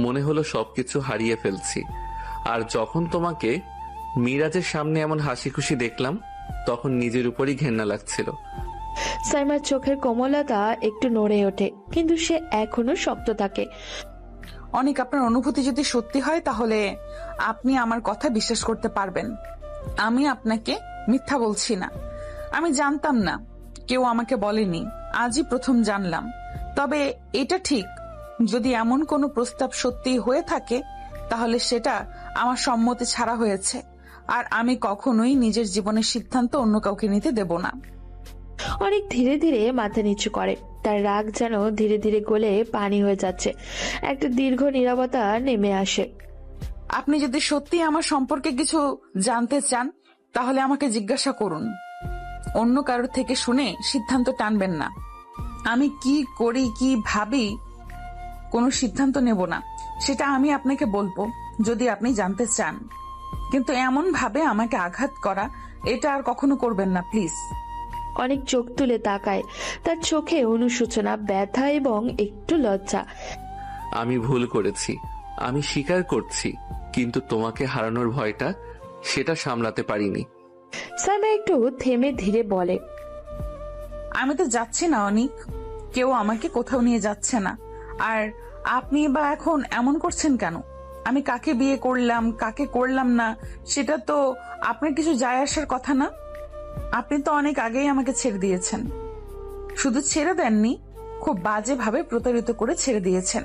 Speaker 1: মনে হলো সবকিছু হারিয়ে ফেলছি। আর যখন তোমাকে মিরাজের সামনে এমন হাসি খুশি দেখলাম, তখন নিজের উপরই ঘেন্না লাগছিল।
Speaker 4: সাইমার চোখের কোমলতা একটু নড়ে ওঠে, কিন্তু সে এখনো শক্ত থাকে।
Speaker 2: অনেক আপনার অনুভূতি যদি সত্যি হয় তাহলে আপনি আমার কথা বিশ্বাস করতে পারবেন। আমি আপনাকে মিথ্যা বলছি না। আমি জানতাম না, কেউ আমাকে বলেনি, আজই প্রথম জানলাম। তবে এটা ঠিক, যদি এমন কোনো প্রস্তাব সত্যি হয়ে থাকে তাহলে সেটা আমার সম্মতি ছাড়া হয়েছে, আর আমি কখনোই নিজের জীবনের সিদ্ধান্ত অন্য কাউকে নিতে দেব না।
Speaker 4: অনেক ধীরে ধীরে মাথা নিচু করে। তার রাগ যেন ধীরে ধীরে গলে পানি হয়ে যাচ্ছে। একটা দীর্ঘ নীরবতা নেমে আসে।
Speaker 2: আপনি যদি সত্যি আমার সম্পর্কে কিছু জানতে চান তাহলে আমাকে জিজ্ঞাসা করুন। অন্য কারোর থেকে শুনে সিদ্ধান্ত টানবেন না। আমি কি করি কি ভাবি কোনো সিদ্ধান্ত নেব না, সেটা আমি আপনাকে বলবো যদি আপনি জানতে চান। কিন্তু এমন ভাবে আমাকে আঘাত করা, এটা আর কখনো করবেন না প্লিজ।
Speaker 4: অনেক চোখ তুলে তাকায়। তার চোখে অনুশোচনা, ব্যথা এবং একটু লজ্জা।
Speaker 1: আমি ভুল করেছি, আমি স্বীকার করছি, কিন্তু তোমাকে হারানোর ভয়টা সেটা সামলাতে পারিনি।
Speaker 4: সাইমা একটু থেমে ধীরে বলে,
Speaker 2: আমি তো যাচ্ছি না অনিক, কেউ আমাকে কোথাও নিয়ে যাচ্ছে না। আর আপনি বা এখন এমন করছেন কেন? আমি কাকে বিয়ে করলাম কাকে করলাম না সেটা তো আপনার কিছু যায় আসার কথা না। আপনি তো অনেক আগেই আমাকে ছেড়ে দিয়েছেন। শুধু ছেড়ে দেননি, খুব বাজে ভাবে প্রতারিত করে ছেড়ে দিয়েছেন।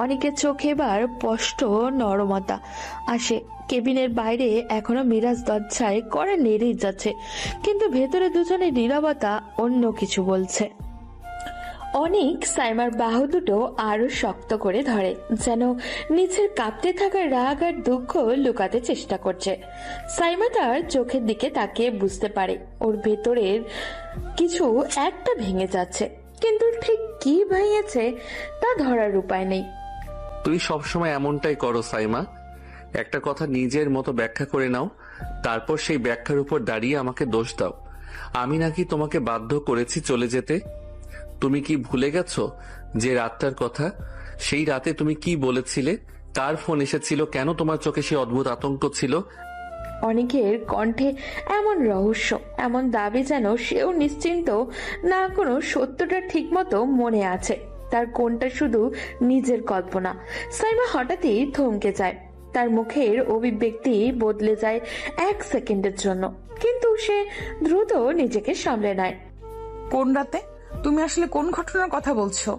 Speaker 4: অনেকের চোখে এবার স্পষ্ট নরমতা আসে। কেবিনের বাইরে এখনো মিরাজ দরজায় কড়া নেড়েই যাচ্ছে, কিন্তু ভেতরে দুজনের নীরবতা অন্য কিছু বলছে। অনেক সাইমার বাহু দুটো আরো শক্ত করে ধরে, যেন নিচের কাঁপতে থাকা রাগ আর দুঃখ লুকাতে চেষ্টা করছে। সাইমা তার চোখের দিকে তাকিয়ে বুঝতে পারে ওর ভেতরের কিছু একটা ভেঙে যাচ্ছে, কিন্তু ঠিক কি ভেঙেছে তা ধরার উপায় নেই।
Speaker 1: তুমি সবসময় এমনটাই করো সাইমা। একটা কথা নিজের মতো ব্যাখ্যা করে নাও, তারপর সেই ব্যাখ্যার উপর দাঁড়িয়ে আমাকে দোষ দাও। আমি নাকি তোমাকে বাধ্য করেছি চলে যেতে? তুমি কি ভুলে গেছো যে রাতটার কথা? সেই রাতে তুমি কি বলেছিলে? কার ফোন এসেছিল? কেন তোমার চোখে সেই অদ্ভুত আতঙ্ক ছিল?
Speaker 4: অনেকের কণ্ঠে এমন রহস্য, এমন দাবি যেন সেও নিশ্চিন্ত না কোনো সত্যটা ঠিক মতো মনে আছে, তার কোনটা শুধু নিজের কল্পনা। সাইমা হঠাৎই থমকে যায়। তার মুখের অভিব্যক্তি বদলে যায় এক সেকেন্ডের জন্য, কিন্তু সে দ্রুত নিজেকে সামলে নেয়।
Speaker 2: কোন রাতে? তুমি আসলে কোন ঘটনার কথা বলছো?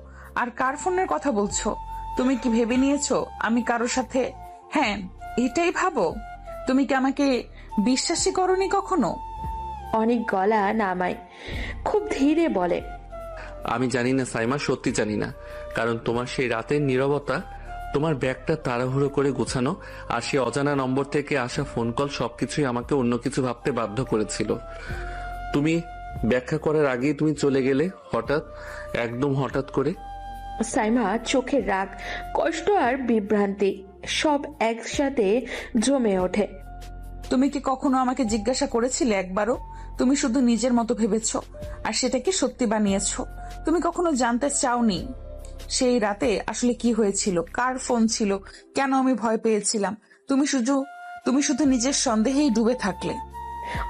Speaker 2: আর কার ফোনের কথা বলছো? তুমি কি ভেবে নিয়েছো আমি কারোর সাথে? হ্যাঁ, এটাই ভাবো? তুমি কি আমাকে বিশ্বাসই করনি কখনো?
Speaker 4: অনেক গলা নামায়, খুব ধীরে বলে,
Speaker 1: আমি জানি না সাইমা, সত্যি জানি না। কারণ তোমার সেই রাতের নীরবতা তোমার ব্যাগটা তাড়াহুড়ো করে গোছানো আর সে অজানা নম্বর থেকে আসা ফোন কল সবকিছুই আমাকে অন্য কিছু ভাবতে বাধ্য করেছিল। তুমি ব্যাখ্যা করার আগেই তুমি চলে গেলে হঠাৎ, একদম হঠাৎ করে।
Speaker 4: সাইমা চোখের রাগ, কষ্ট আর বিভ্রান্তি সব একসাথে জমে ওঠে।
Speaker 2: তুমি কি কখনো আমাকে জিজ্ঞাসা করেছিলে একবারও? তুমি শুধু নিজের মতো ভেবেছো আর সেটাকে সত্যি বানিয়েছো। তুমি কখনো জানতে চাওনি সেই রাতে আসলে কি হয়েছিল, কার ফোন ছিল, কেন আমি ভয় পেয়েছিলাম। তুমি শুধু নিজের সন্দেহেই ডুবে থাকলে।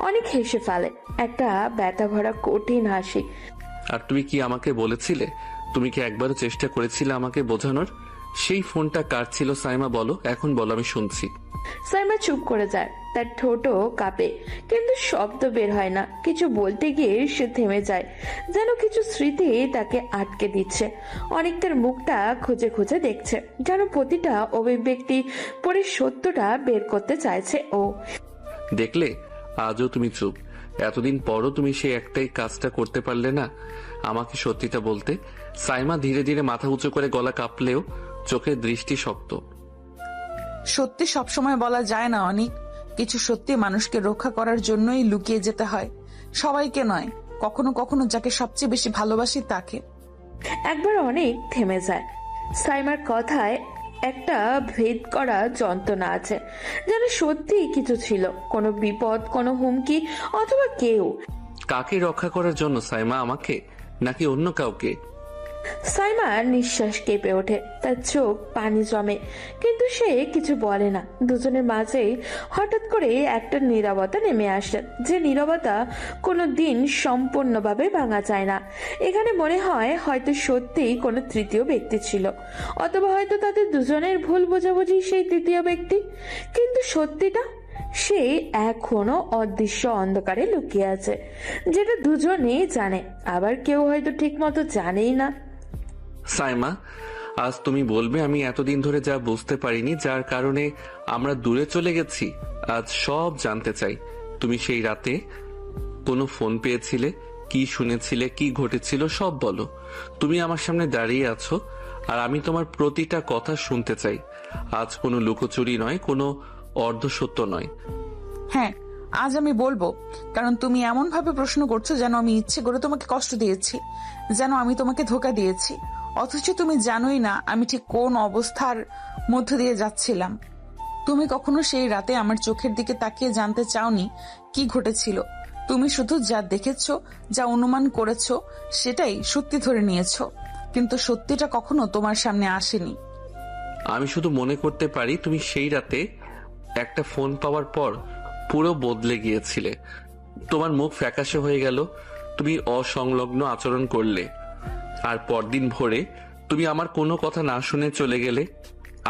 Speaker 4: অনেক হেসে ফেলে, একটা ব্যথা ভরা কঠিন হাসি।
Speaker 1: আর তুমি কি আমাকে বলেছিলে? তুমি কি একবারও চেষ্টা করেছিলে আমাকে বোঝানোর? সেই ফোনটা কার ছিল সাইমা, বলো, এখন বলো, আমি শুনছি।
Speaker 4: সাইমা চুপ করে যায়, তার ঠোঁটও কাঁপে, কিন্তু শব্দ বের হয় না। কিছু বলতে গিয়ে সে থেমে যায়, যেন কিছু স্মৃতি তাকে আটকে দিচ্ছে। অনেক তার মুখটা খুঁজে খুঁজে দেখছে, যেন প্রতিটা অভিব্যক্তি পরে সত্যটা বের করতে চাইছে ও।
Speaker 1: দেখলে, আজও তুমি চুপ। এতদিন পরও তুমি সেই একটাই কাজটা করতে পারলে না, আমাকে সত্যিটা বলতে। সাইমা ধীরে ধীরে মাথা উঁচু করে, গলা কাঁপলেও চোখের দৃষ্টি শক্ত।
Speaker 2: সত্যি সবসময় বলা যায় না অনেক। কিছু সত্যি মানুষকে রক্ষা করার জন্যই লুকিয়ে যেতে হয়, সবাইকে নয়। কখনো কখনো যাকে সবচেয়ে বেশি ভালোবাসি তাকে।
Speaker 4: একবার অনেক থেমে যায়। সাইমার কথায় একটা ভেদ করা যন্ত্রণা আছে, যেন সত্যি কিছু ছিল, কোনো বিপদ, কোনো হুমকি, অথবা কেউ।
Speaker 1: কাকে রক্ষা করার জন্য সাইমা, আমাকে নাকি অন্য কাউকে?
Speaker 4: সাইমার নিঃশ্বাস কেঁপে ওঠে, তার চোখ পানি জমে, কিন্তু সে কিছু বলে না। দুজনের মাঝেই হঠাৎ করে একটা নীরবতা নেমে আসে, যে নীরবতা কোনো দিন সম্পূর্ণভাবে ভাঙা যায় না। এখানে মনে হয় হয়তো সত্যিই কোনো তৃতীয় ব্যক্তি ছিল, অথবা হয়তো তাদের দুজনের ভুল বোঝাবুঝি সেই তৃতীয় ব্যক্তি। কিন্তু সত্যিটা, সে এখনো অদৃশ্য অন্ধকারে লুকিয়ে আছে, যেটা দুজনেই জানে, আবার কেউ হয়তো ঠিক মতো জানেই না।
Speaker 1: সাইমা, আজ তুমি বলবে আমি এতদিন ধরে যা বুঝতে পারিনি, যার কারণে আমরা দূরে চলে গেছি, আজ সব জানতে চাই। তুমি সেই রাতে কোনো ফোন পেয়েছিলে, কি শুনেছিলে, কি ঘটেছিল, সব বলো। তুমি আমার সামনে দাঁড়িয়ে আছো আর আমি তোমার প্রতিটা কথা শুনতে চাই। আজ কোনো লুকোচুরি নয়, কোনো অর্ধসত্য নয়।
Speaker 2: হ্যাঁ, আজ আমি বলবো, কারণ তুমি এমন ভাবে প্রশ্ন করছো যেন আমি ইচ্ছে করে তোমাকে কষ্ট দিয়েছি, যেন আমি তোমাকে ধোঁকা দিয়েছি। অথচ তুমি জানোই না আমি ঠিক কোন অবস্থার মধ্য দিয়ে যাচ্ছিলাম। তুমি কখনো সেই রাতে আমার চোখের দিকে তাকিয়ে জানতে চাওনি কি ঘটেছিল। তুমি শুধু যা দেখেছো, যা অনুমান করেছো, সেটাই সত্যি ধরে নিয়েছো, কিন্তু সত্যিটা কখনো তোমার সামনে আসেনি।
Speaker 1: আমি শুধু মনে করতে পারি তুমি সেই রাতে একটা ফোন পাওয়ার পর পুরো বদলে গিয়েছিলে। তোমার মুখ ফ্যাকাশে হয়ে গেল, তুমি অসংলগ্ন আচরণ করলে, আর পরদিন ভোরে তুমি আমার কোনো কথা না শুনে চলে গেলে।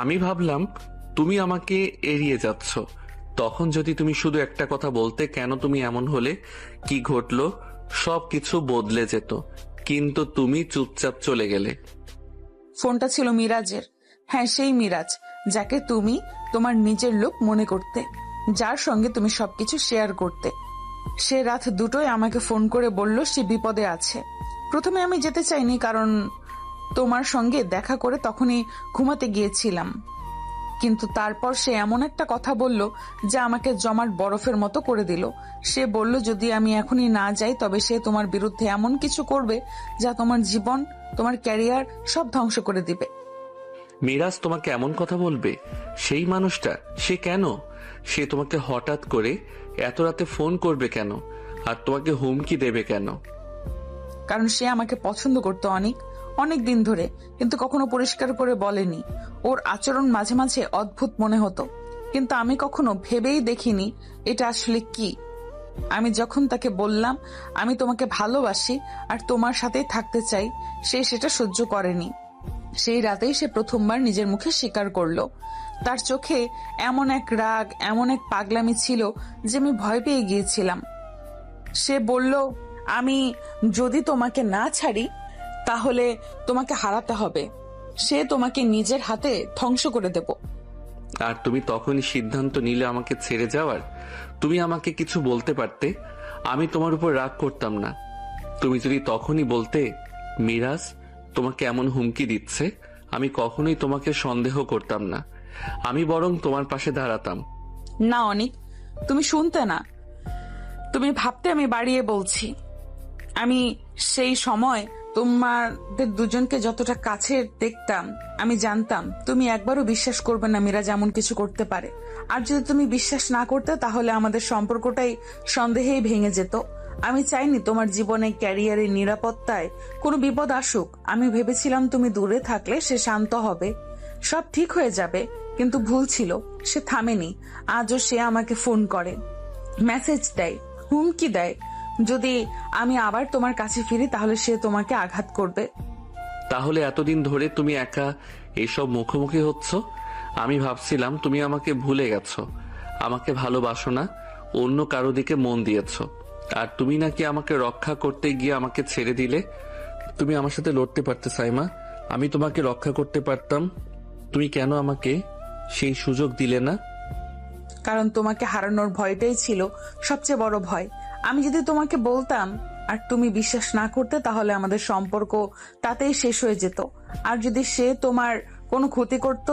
Speaker 1: আমি ভাবলাম তুমি আমাকে এড়িয়ে যাচ্ছ। তখন যদি তুমি শুধু একটা কথা বলতে, কেন তুমি এমন হলে, কি ঘটলো, সব কিছু বদলে যেত। কিন্তু তুমি চুপচাপ চলে গেলে।
Speaker 2: ফোনটা ছিল মিরাজের। হ্যাঁ, সেই মিরাজ যাকে তুমি তোমার নিজের লোক মনে করতে, যার সঙ্গে তুমি সবকিছু শেয়ার করতে। সে রাত দুটোয় আমাকে ফোন করে বলল সে বিপদে আছে। প্রথমে আমি যেতে চাইনি, কারণ তোমার সঙ্গে দেখা করে তখনই ঘুমাতে গিয়েছিলাম। কিন্তু তারপর সে এমন একটা কথা বলল যা আমাকে জমাট বরফের মতো করে দিল। সে বলল যদি আমি এখনই না যাই তবে সে তোমার বিরুদ্ধে এমন কিছু করবে যা তোমার জীবন, তোমার ক্যারিয়ার সব ধ্বংস করে দিবে।
Speaker 1: মিরাজ তোমাকে এমন কথা বলবে? সেই মানুষটা, সে কেন? সে তোমাকে হঠাৎ করে এত রাতে ফোন করবে কেন, আর তোমাকে হুমকি দেবে কেন?
Speaker 2: কারণ সে আমাকে পছন্দ করতো অনেক দিন ধরে, কিন্তু কখনো পরিষ্কার করে বলেনি। ওর আচরণ মাঝে মাঝে অদ্ভুত মনে হতো, কিন্তু আমি কখনো ভেবেই দেখিনি এটা আসলে কি। আমি যখন তাকে বললাম আমি তোমাকে ভালোবাসি আর তোমার সাথেই থাকতে চাই, সে সেটা সহ্য করেনি। সেই রাতেই সে প্রথমবার নিজের মুখে স্বীকার করলো। তার চোখে এমন এক রাগ, এমন এক পাগলামি ছিল যে আমি ভয় পেয়ে গিয়েছিলাম। সে বলল আমি যদি তোমাকে না ছাড়ি তাহলে তোমাকে হারাতে হবে, সে তোমাকে নিজের হাতে ধ্বংস করে দেব।
Speaker 1: আর তুমি তখনই সিদ্ধান্ত নিলে আমাকে ছেড়ে যাওয়ার। তুমি আমাকে কিছু বলতে পারতে, আমি তোমার উপর রাগ করতাম না। তুমি যদি তখনই বলতে মিরাজ তোমাকে এমন হুমকি দিচ্ছে, আমি কখনোই তোমাকে সন্দেহ করতাম না, আমি বরং তোমার পাশে দাঁড়াতাম।
Speaker 2: না অনিক, তুমি শুনতে না, তুমি ভাবতে আমি বাড়িয়ে বলছি। আমি সেই সময় তোমাদের দুজনকে যতটা কাছে দেখতাম, আমি জানতাম তুমি একবারও বিশ্বাস করবে না মিরাজ এমন কিছু করতে পারে। আর যদি তুমি বিশ্বাস না করতে তাহলে আমাদের সম্পর্কটাই সন্দেহেই ভেঙে যেত। আমি চাইনি তোমার জীবনে, ক্যারিয়ারে, নিরাপত্তায় কোনো বিপদ আসুক। আমি ভেবেছিলাম তুমি দূরে থাকলে সে শান্ত হবে, সব ঠিক হয়ে যাবে, কিন্তু ভুল ছিল, সে থামেনি। আজও সে আমাকে ফোন করে, মেসেজ দেয়, হুমকি দেয়, যদি আমি আবার তোমার কাছে ফিরি তাহলে সে তোমাকে আঘাত করবে।
Speaker 1: তাহলে এতদিন ধরে তুমি একা এইসব মুখোমুখি হচ্ছ? আমি ভাবছিলাম তুমি আমাকে ভুলে গেছো, আমাকে ভালোবাসো না, অন্য কারো দিকে মন দিয়েছো। আর তুমি নাকি আমাকে রক্ষা করতে গিয়ে আমাকে ছেড়ে দিলে। তুমি আমার সাথে লড়তে পারতে সাইমা, আমি তোমাকে রক্ষা করতে পারতাম। তুমি কেন আমাকে সেই সুযোগ দিলে না?
Speaker 2: কারণ তোমাকে হারানোর ভয়টাই ছিল সবচেয়ে বড় ভয়। আমি যদি তোমাকে বলতাম আর তুমি বিশ্বাস না করতে তাহলে আমাদের সম্পর্ক তাতেই শেষ হয়ে যেত। আর যদি সে তোমার কোনো ক্ষতি করত,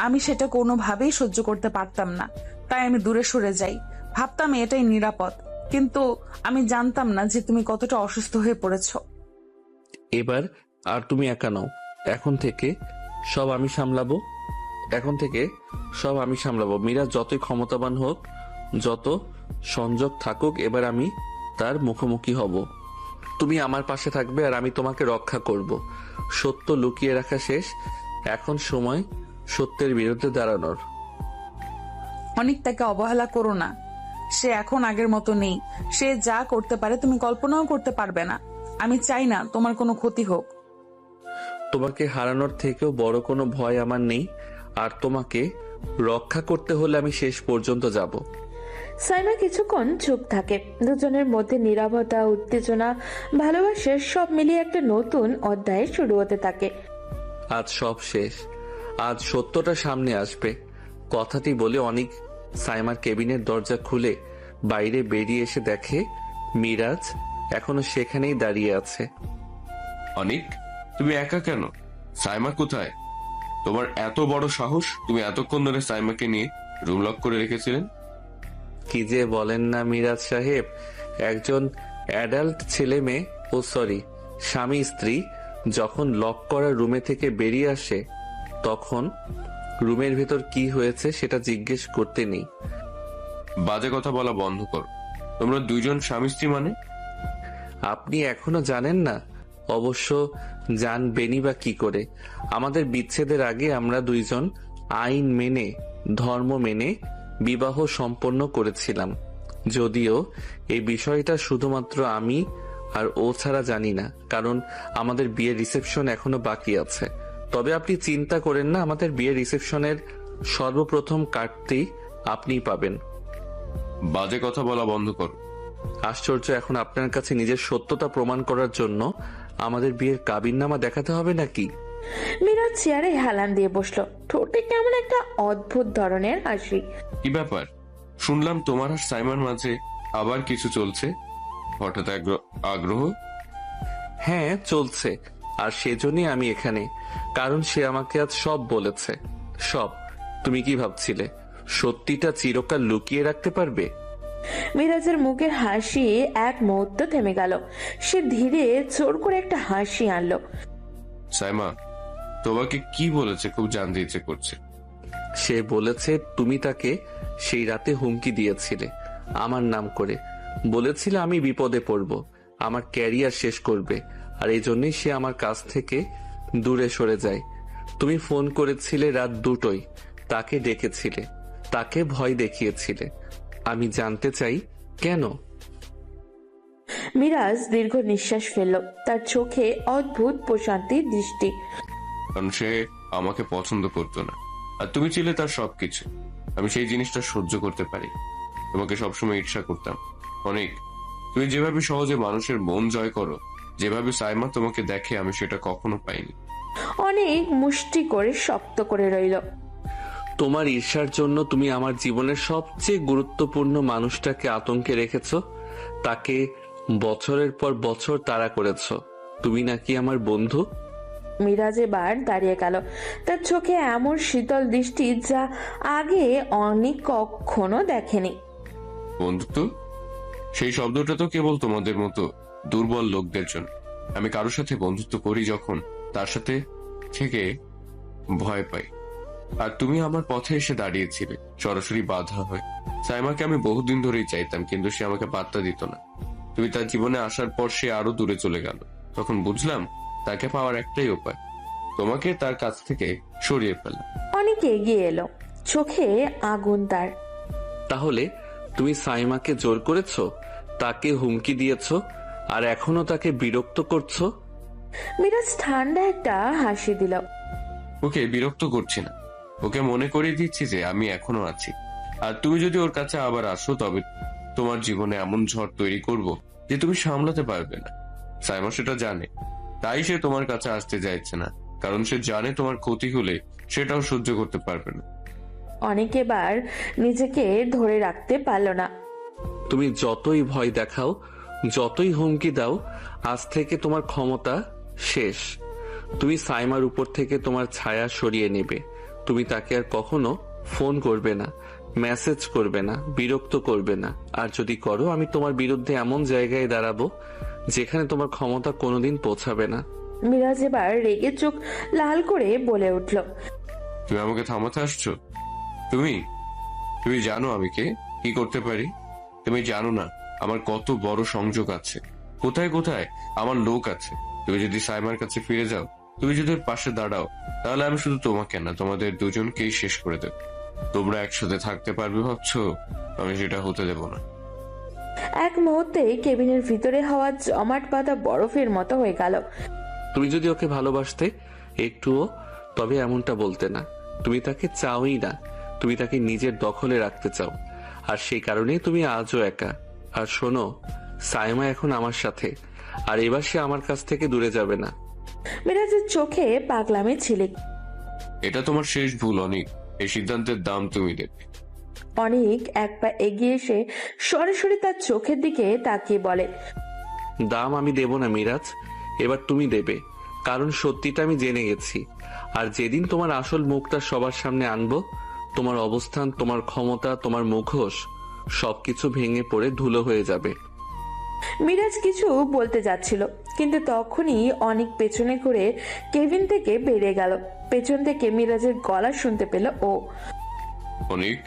Speaker 2: আমি সেটা কোনোভাবেই সহ্য করতে পারতাম না। তাই আমি দূরে সরে যাই, ভাবতাম এটাই নিরাপদ। কিন্তু আমি জানতাম না যে তুমি কতটা অসুস্থ হয়ে পড়েছো।
Speaker 1: এবার আর তুমি একা নও, এখন থেকে সব আমি সামলাবো। মীরা যতই ক্ষমতাবান হোক, যত সংযোগ থাকুক, এবার আমি তার মুখোমুখি হব। তুমি আমার পাশে থাকবে আর আমি তোমাকে রক্ষা করব। সত্য লুকিয়ে রাখা শেষ, এখন সময় সত্যের বিরুদ্ধে দাঁড়ানোর।
Speaker 2: অনেক তাকে অবহেলা করো না, সে এখন আগের মতো নেই। সে যা করতে পারে তুমি কল্পনাও করতে পারবে না। আমি চাই না তোমার কোনো ক্ষতি হোক।
Speaker 1: তোমাকে হারানোর থেকেও বড় কোনো ভয় আমার নেই, আর তোমাকে রক্ষা করতে হলে আমি শেষ পর্যন্ত যাব।
Speaker 4: সাইমা কিছুক্ষণ চুপ থাকে। দুজনের মধ্যে নীরবতা, উত্তেজনা, ভালোবাসা সব মিলিয়ে একটা নতুন অধ্যায় শুরু হতে থাকে।
Speaker 1: আজ সব শেষ, আজ সত্যটা সামনে আসবে। কথাটি বলে অনেক সাইমার কেবিনের দরজা খুলে বাইরে বেরিয়ে এসে দেখে মিরাজ এখনো সেখানেই দাঁড়িয়ে আছে।
Speaker 7: অনিক, তুমি একা কেন? সাইমা কোথায়? তোমার এত বড় সাহস, তুমি এতক্ষণ ধরে সাইমাকে নিয়ে রুম লক করে রেখেছিলেন?
Speaker 1: কি যে বলেন না মিরাজ সাহেব, একজন অ্যাডাল্ট ছেলে মেয়ে, স্বামী স্ত্রী যখন লক করা রুমে থেকে বেরিয়ে আসে, তখন রুমের ভেতর কি হয়েছে সেটা জিজ্ঞেস করতে নেই।
Speaker 7: বাজে কথা বলা বন্ধ করো। তোমরা দুইজন স্বামী স্ত্রী মানে?
Speaker 1: আপনি এখনো জানেন না? অবশ্য জানবেনই বা কি করে। আমাদের বিচ্ছেদের আগে আমরা দুইজন আইন মেনে, ধর্ম মেনে বিবাহ সম্পন্ন করেছিলাম। যদিও এই বিষয়টা শুধুমাত্র আমি আর ও ছাড়া জানি না, কারণ আমাদের বিয়ের রিসেপশন এখনো বাকি আছে। তবে আপনি চিন্তা করেন না, আমাদের বিয়ের রিসেপশনের সর্বপ্রথম কার্ডটি আপনিই পাবেন।
Speaker 7: বাজে কথা বলা বন্ধ করো।
Speaker 1: আশ্চর্য, এখন আপনার কাছে নিজের সত্যতা প্রমাণ করার জন্য আমাদের বিয়ের কাবিননামা দেখাতে হবে নাকি?
Speaker 4: মিরাজ চেয়ারে হেলান দিয়ে বসলো, ঠোঁটে কেমন একটা অদ্ভুত ধরনের হাসি।
Speaker 7: কি ব্যাপার? শুনলাম তোমার আর সাইমার মাঝে আবার কিছু চলছে, হঠাৎ আগ্রহ?
Speaker 1: হ্যাঁ চলছে, আর সেজন্যই আমি এখানে, কারণ সে আমাকে আজ সব বলেছে। সব। তুমি কি ভাবছিলে সত্যিটা চিরকাল লুকিয়ে রাখতে পারবে?
Speaker 4: মিরাজের মুখের হাসি এক মুহূর্ত থেমে গেল। সে ধীরে জোর করে একটা হাসি আনলো।
Speaker 7: সাইমা তোমাকে কি বলেছে খুব জানতে ইচ্ছে করছে।
Speaker 1: সে বলেছে তুমি তাকে সেই রাতে হুমকি দিয়েছিলে আমার নাম করে, বলেছিলে আমি বিপদে পড়ব, আমার ক্যারিয়ার শেষ করবে, আর এই জন্যই সে আমার কাছ থেকে দূরে সরে যায়। তুমি ফোন করেছিলে রাত 2টোয়, তাকে ডেকেছিলে, তাকে ভয় দেখিয়েছিলে। আমি জানতে চাই কেন?
Speaker 4: মিরাজ দীর্ঘ নিঃশ্বাস ফেলল, তার চোখে অদ্ভুত প্রশান্তির দৃষ্টি।
Speaker 7: কারণ সে আমাকে পছন্দ করতো না, আর তুমি ছিলে তার সবকিছু। আমি সেই জিনিসটা সহ্য করতে পারি। তোমাকে সবসময় ঈর্ষা করতাম। অনেক, তুমি যেভাবে সহজে মানুষের মন জয় করো, যেভাবে সাইমা তোমাকে দেখে, আমি সেটা কখনো পাইনি।
Speaker 4: অনেক মুষ্টি করে শক্ত করে রইল।
Speaker 1: তোমার ঈর্ষার জন্য তুমি আমার জীবনের সবচেয়ে গুরুত্বপূর্ণ মানুষটাকে আতঙ্কে রেখেছো, তাকে বছরের পর বছর তাড়া করেছো। তুমি নাকি আমার বন্ধু?
Speaker 4: মিরাজ এবার দাঁড়িয়ে গেল, তার চোখে এমন শীতল দৃষ্টি যা আগে অনেক কখনো দেখেনি।
Speaker 7: বন্ধুত্ব, সেই শব্দটা তো কেবল তোমাদের মতো দুর্বল লোকদের জন্য। আমি কারোর সাথে বন্ধুত্ব করি যখন তার সাথে থেকে ভয় পাই। আর তুমি আমার পথে এসে দাঁড়িয়েছিলে সরাসরি বাধা হয়ে। সাইমাকে আমি বহুদিন ধরেই চাইতাম, কিন্তু সে আমাকে পাত্তা দিত না। তুমি তার জীবনে আসার পর সে আরো দূরে চলে গেল। তখন বুঝলাম তাকে পাওয়ার একটাই উপায়, তোমাকে তার কাছ থেকে সরিয়ে ফেলা।
Speaker 4: অনেক এগিয়ে এলো, চোখে আগুন তার।
Speaker 1: তাহলে তুমি সাইমাকে জোর করেছো, তাকে হুমকি দিয়েছো, আর এখনো তাকে বিরক্ত করছো?
Speaker 4: মিরাজ ঠান্ডা একটা হাসি দিল।
Speaker 7: ওকে বিরক্ত করছি না, ওকে মনে করিয়ে দিচ্ছি যে আমি এখনো আছি। আর তুমি যদি ওর কাছে আবার আসো, তবে তোমার জীবনে এমন ঝড় তৈরি করব যে তুমি সামলাতে পারবে না। সাইমা সেটা জানে, তাই সে তোমার কাছে আসতে চাইছে না, কারণ সে জানে তোমার ক্ষতি হলে সেটাও সহ্য করতে পারবে না।
Speaker 4: অনেক এবার নিজেকে ধরে রাখতে পারল না।
Speaker 1: তুমি যতই ভয় দেখাও, যতই হুমকি দাও, আজ থেকে তোমার ক্ষমতা শেষ। তুমি সাইমার উপর থেকে তোমার ছায়া সরিয়ে নেবে। তুমি তাকে আর কখনো ফোন করবে না, মেসেজ করবে না, বিরক্ত করবে না। আর যদি করো, আমি তোমার বিরুদ্ধে এমন জায়গায় দাঁড়াবো যেখানে তোমার ক্ষমতা কোনোদিন পৌঁছাবে না।
Speaker 4: মিরাজ এবার রেগে চোখ লাল করে বলে উঠল।
Speaker 7: তুমি আমাকে থামাতে আসছো? তুমি তুমি জানো আমি কে, কি করতে পারি? তুমি জানো না আমার কত বড় সংযোগ আছে, কোথায় কোথায় আমার লোক আছে। তুমি যদি সাইমার কাছে ফিরে যাও, তুমি যদি ওর পাশে দাঁড়াও, তাহলে আমি শুধু তোমাকে না, তোমাদের দুজনকেই শেষ করে দেব। তোমরা একসাথে থাকতে পারবে ভাবছো? আমি সেটা হতে দেব না।
Speaker 4: এক মুহূর্তে কেবিনের ভিতরে হওয়া জমাট বাঁধা বরফের মতো হয়ে গেল।
Speaker 1: তুমি যদি ওকে ভালোবাসতে একটুও, তবে এমনটা বলতে না। তুমি তাকে চাওই না, তুমি তাকে নিজের দখলে রাখতে চাও, আর সেই কারণেই তুমি আজও একা। আর শোনো, সাইমা এখন আমার সাথে, আর এবার সে আমার কাছ থেকে দূরে যাবে না।
Speaker 4: মিরাজের চোখে পাগলামি ছিলিক।
Speaker 7: এটা তোমার শেষ ভুল অনিক, এই সিদ্ধান্তের দাম তুমি দেবে।
Speaker 4: অনেক এক পা এগিয়ে এসে সরাসরি তার চোখের দিকে তাকিয়ে বলে,
Speaker 1: দাম আমি দেব না মিরাজ, এবার তুমি দেবে। কারণ সত্যিটা আমি জেনে গেছি, আর যেদিন তোমার আসল মুখটা সবার সামনে আনবো, তোমার অবস্থান, তোমার ক্ষমতা, তোমার মুখোশ সবকিছু ভেঙে পড়ে ধুলো হয়ে যাবে।
Speaker 4: মিরাজ কিছু বলতে যাচ্ছিল, কিন্তু তখনই অনেক পেছনে করে কেবিন থেকে বেরিয়ে গেল। পেছন থেকে মিরাজের গলা শুনতে পেল ও।
Speaker 7: অনিক,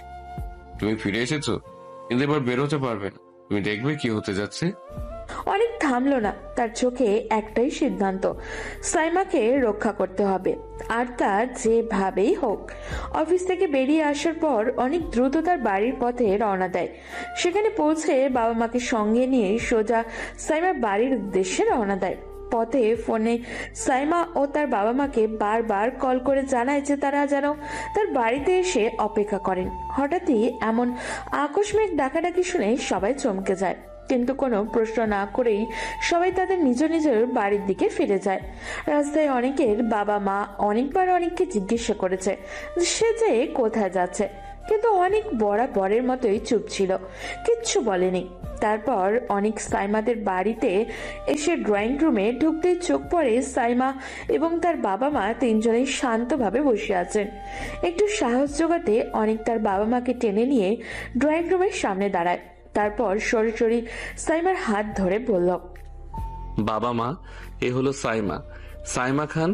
Speaker 7: তুমি ফিরে এসেছো, কিন্তু এবার বেরোতে পারবে না। তুমি দেখবে কি হতে যাচ্ছে।
Speaker 4: অনেক থামলো না, তার চোখে একটাই সিদ্ধান্ত, সাইমাকে রক্ষা করতে হবে, আর তা যেভাবেই হোক। অফিস থেকে বেরিয়ে আসার পর অনেক দ্রুত তার বাড়ির পথে রওনা দেয়। সেখানে পৌঁছে বাবা মাকে সঙ্গে নিয়ে সোজা সাইমার বাড়ির উদ্দেশ্যে রওনা দেয়। পথে ফোনে সাইমা ও তার বাবা মাকে বারবার কল করে জানায় যে তারা যেন তার বাড়িতে এসে অপেক্ষা করেন। হঠাৎই এমন আকস্মিক ডাকাডাকি শুনে সবাই চমকে যায়, কিন্তু কোনো প্রশ্ন না করেই সবাই তাদের নিজ নিজের বাড়ির দিকে ফিরে যায়। রাস্তায় অনেকের বাবা মা অনেকবার অনেককে জিজ্ঞাসা করেছে সে যে কোথায় যাচ্ছে, কিন্তু অনেক বরাবরের মতোই চুপ ছিল, কিচ্ছু বলেনি। তারপর অনেক সাইমাদের বাড়িতে এসে ড্রয়িং রুমে ঢুকতেই চোখ পড়ে সাইমা এবং তার বাবা মা তিনজনেই শান্তভাবে বসে আছেন। একটু সাহস জোগাতে অনেক তার বাবা মাকে টেনে নিয়ে ড্রয়িং রুমের সামনে দাঁড়ায়। তারপর সরাসরি সাইমার হাত ধরে বলল,
Speaker 1: বাবা মা, এ হলো Saima, Saima Khan,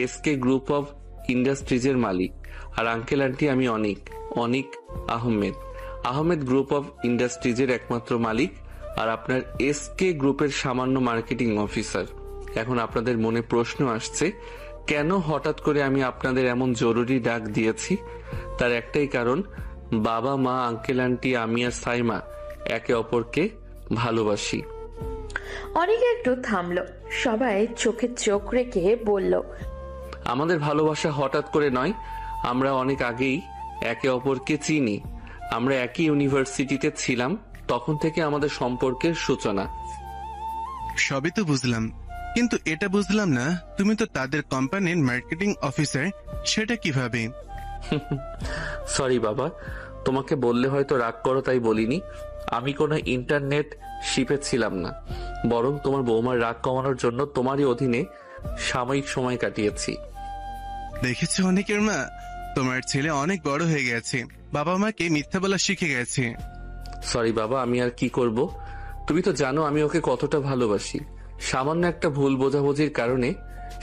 Speaker 1: SK group of ইন্ডাস্ট্রিজের মালিক। আর আঙ্কেল আন্টি, আমি অনিক আহমেদ গ্রুপ অফ ইন্ডাস্ট্রিজের একমাত্র মালিক, আর আপনার এসকে গ্রুপের সামান্য মার্কেটিং অফিসার। এখন আপনাদের মনে প্রশ্ন আসছে, কেন হঠাৎ করে আমি আপনাদের এমন জরুরি ডাক দিয়েছি? তার একটাই কারণ, বাবা মা, আঙ্কেল আন্টি, আমি আর সাইমা একে অপরকে ভালোবাসি।
Speaker 4: অনেকে একটু থামলো, সবাই চোখে চোখ রেখে বলল,
Speaker 1: আমাদের ভালোবাসা হঠাৎ করে নয়, আমরা অনেক আগেই একে অপরকে চিনি। আমরা একই ইউনিভার্সিটিতে ছিলাম, তখন থেকে আমাদের সম্পর্কের সূচনা।
Speaker 9: সবই তো বুঝলাম, কিন্তু এটা বুঝলাম না, তুমি তো তাদের কোম্পানির মার্কেটিং অফিসার, সেটা কিভাবে?
Speaker 1: সরি বাবা, তোমাকে বললে হয়তো রাগ করো, তাই বলিনি। আমি কোনো ইন্টারনেট শিপে ছিলাম না, বরং তোমার বৌমার রাগ কমানোর জন্য তোমারই অধীনে সাময়িক সময় কাটিয়েছি।
Speaker 9: দেখেছো অনেকের মা, তোমার ছেলে অনেক বড় হয়ে গেছে, বাবা মাকে মিথ্যা বলা শিখে গেছে।
Speaker 1: সরি বাবা, আমি আর কি করব? তুমি তো জানো আমি ওকে কতটা ভালোবাসি। সামান্য একটা ভুল বোঝাবুঝির কারণে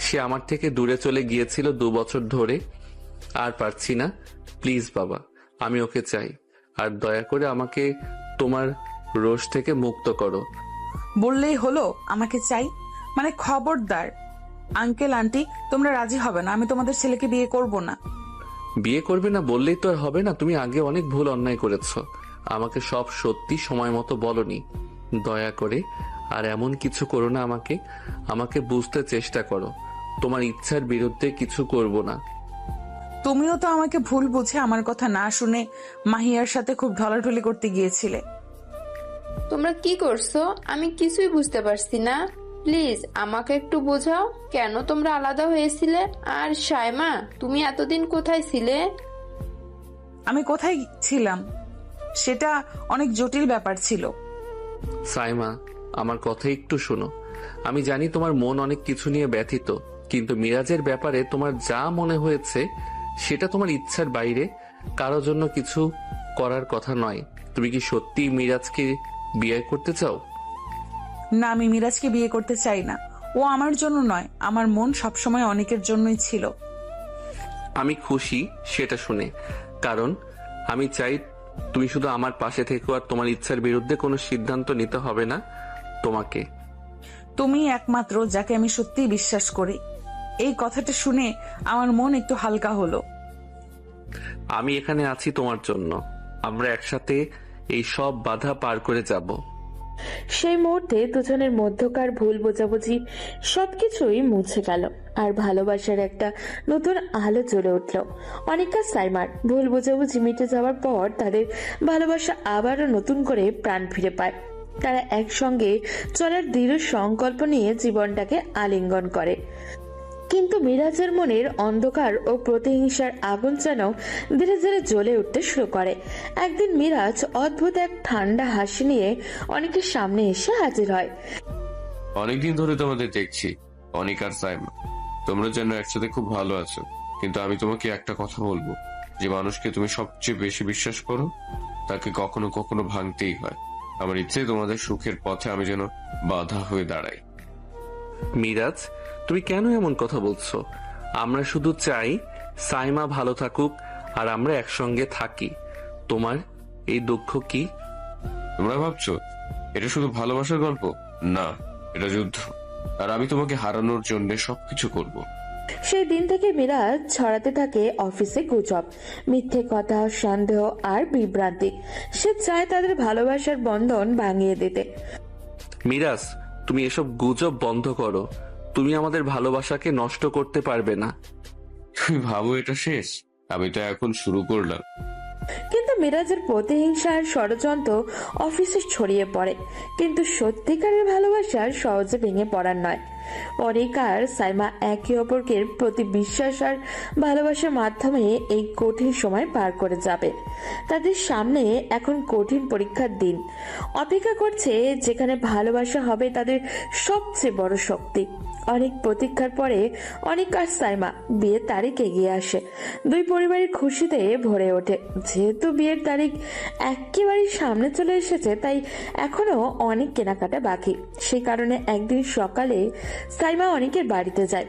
Speaker 1: সে আমার থেকে দূরে চলে গিয়েছিল 2 বছর ধরে। আর পারছি না। প্লিজ বাবা, আমি ওকে চাই। আর দয়া করে আমাকে তোমার রোষ থেকে মুক্ত করো।
Speaker 2: বললেই হলো আমাকে চাই? মানে খবরদার আঙ্কেল আন্টি, তোমরা রাজি হবে না, আমি তোমাদের ছেলেকে বিয়ে করব না।
Speaker 1: বিয়ে করবে না বললেই তো আর হবে না। তুমি আগে অনেক ভুল অন্যায় করেছো, আমাকে সব সত্যি সময় মতো বলনি। দয়া করে আর এমন কিছু করো না। আমাকে বুঝতে চেষ্টা করো। তোমার ইচ্ছার বিরুদ্ধে কিছু করব না।
Speaker 2: তুমিও তো আমাকে ভুল বুঝে আমার কথা না শুনে মাহিয়ার সাথে খুব ঢলাঢলি করতে গিয়েছিলে।
Speaker 10: তোমরা কি করছো আমি কিছুই বুঝতে পারছি না। প্লিজ আমাকে একটু বোঝাও, কেন তোমরা আলাদা হয়েছিলে? আর সাইমা, তুমি এতদিন কোথায় ছিলে?
Speaker 2: আমি কোথায় ছিলাম সেটা অনেক জটিল ব্যাপার ছিল।
Speaker 1: সাইমা, আমার কথা একটু শোনো। আমি জানি তোমার মন অনেক কিছু নিয়ে ব্যথিত, কিন্তু মিরাজের ব্যাপারে তোমার যা মনে হয়েছে সেটা তোমার ইচ্ছার বাইরে, কারো জন্য কিছু করার কথা নয়। তুমি কি সত্যি মিরাজকে বিয়ে করতে চাও?
Speaker 2: না, আমি মিরাজকে বিয়ে করতে চাই না। ও আমার জন্য নয়, আমার মন সবসময় অনেকের জন্যই ছিল।
Speaker 1: আমি খুশি সেটা শুনে, কারণ আমি চাই তুমি শুধু আমার পাশে থেকো। আর তোমার ইচ্ছার বিরুদ্ধে কোনো সিদ্ধান্ত নিতে হবে না তোমাকে।
Speaker 2: তুমি একমাত্র যাকে আমি সত্যিই বিশ্বাস করি। এই কথাটা শুনে আমার মন একটু হালকা হলো।
Speaker 1: আমি এখানে আছি তোমার জন্য। আমরা একসাথে এই সব বাধা পার করে যাব।
Speaker 4: সেই মুহূর্তে দুজনের মধ্যকার ভুল বোঝাবুঝি সবকিছুই মুছে গেল, আর ভালোবাসার একটা নতুন আলো জ্বলে উঠল। অনিকা সাইমার ভুল বোঝাবুঝি মিটে যাওয়ার পর তাদের ভালোবাসা আবারও নতুন করে প্রাণ ফিরে পায়। তারা একসঙ্গে চলার দৃঢ় সংকল্প নিয়ে জীবনটাকে আলিঙ্গন করে। কিন্তু মিরাজের মনের অন্ধকার ও প্রতিহিংসার আগুন যেন ধীরে ধীরে জ্বলে উঠতে শুরু করে। একদিন মিরাজ অদ্ভুত এক ঠান্ডা হাসি নিয়ে অনেকের সামনে এসে হাজির হয়।
Speaker 7: অনেকদিন ধরে তোমাদের দেখছি অনিক আর সাইমা, তোমরা যেন একসাথে খুব ভালো আছো। কিন্তু আমি তোমাকে একটা কথা বলবো, যে মানুষকে তুমি সবচেয়ে বেশি বিশ্বাস করো তাকে কখনো কখনো ভাঙতেই হয়। আমার ইচ্ছে তোমাদের সুখের পথে আমি যেন বাধা হয়ে দাঁড়াই।
Speaker 1: মিরাজ, তুমি কেন এমন কথা বলছো? আমরা শুধু চাই সাইমা ভালো থাকুক আর আমরা একসঙ্গে থাকি। তোমার এই দুঃখ কি?
Speaker 7: তোমরা ভাবছো এটা শুধু ভালোবাসার গল্প? না, এটা যুদ্ধ। আর আমি তোমাকে হারানোর জন্য সবকিছু করব।
Speaker 4: সেই দিন থেকে মিরাজ ছড়াতে থাকে অফিসে গুজব, মিথ্যে কথা, সন্দেহ আর বিভ্রান্তি। সে চায় তাদের ভালোবাসার বন্ধন ভাঙিয়ে দিতে।
Speaker 1: মিরাজ, তুমি এসব গুজব বন্ধ করো। তুমি আমাদের ভালোবাসাকে নষ্ট করতে পারবে না।
Speaker 7: তুমি ভাবো এটা শেষ? আমি তো এখন শুরু করলাম।
Speaker 4: কিন্তু মিরাজের প্রতিহিংসার ষড়যন্ত্র অফিসে ছড়িয়ে পড়ে, কিন্তু সত্যিকারের ভালোবাসা সহজে ভেঙে পড়ার নয়। অনিক আর সাইমা একে অপরকে প্রতি বিশ্বাস আর ভালোবাসার মাধ্যমে এই কঠিন সময় পার করে যাবে। তাদের সামনে এখন কঠিন পরীক্ষার দিন অপেক্ষা করছে, যেখানে ভালোবাসা হবে তাদের সবচেয়ে বড় শক্তি। অনেক প্রতীক্ষার পরে অনিক আর সাইমা বিয়ের তারিখ এগিয়ে আসে। দুই পরিবারের খুশিতে ভরে ওঠে। যেহেতু বিয়ের তারিখ একেবারে সামনে চলে এসেছে, তাই এখনো অনেক কেনাকাটা বাকি। সেই কারণে একদিন সকালে সাইমা অনিকের বাড়িতে যায়।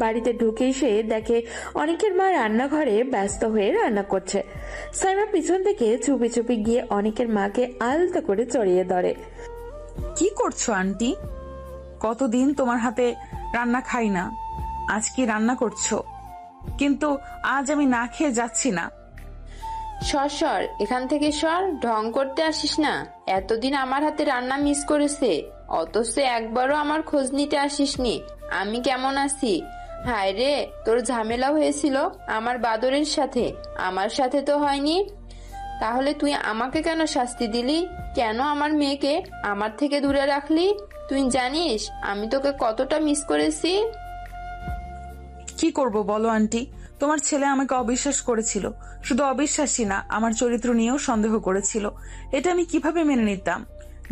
Speaker 4: বাড়িতে ঢুকে সে দেখে অনিকের মা রান্নাঘরে ব্যস্ত হয়ে রান্না করছে। সাইমা পিছন থেকে চুপি চুপি গিয়ে অনিকের মাকে আলতো করে জড়িয়ে ধরে।
Speaker 2: কি করছো আন্টি? কতদিন তোমার হাতে রান্না খাই না, আজ কি রান্না করছো? কিন্তু আজ আমি না খেয়ে যাচ্ছি না।
Speaker 10: সর এখান থেকে সর, ঢং করতে আসিস না। এতদিন আমার হাতে রান্না মিস করেছে, অথচ একবারও আমার খোঁজ নিতে আসিসনি আমি কেমন আছি। হায় রে, তোর ঝামেলা হয়েছিল আমার বাদরের সাথে, আমার সাথে তো হয়নি। তাহলে তুই আমাকে কেন শাস্তি দিলি? কেন আমার মেয়েকে আমার থেকে দূরে রাখলি? তুই জানিস আমি তোকে কতটা মিস করেছি।
Speaker 2: কি করব বলো আন্টি? তোমার ছেলে আমাকে অবিশ্বাস করেছিল। শুধু অবিশ্বাসী না, আমার চরিত্র নিয়েও সন্দেহ করেছিল। এটা আমি কিভাবে মেনে নিতাম?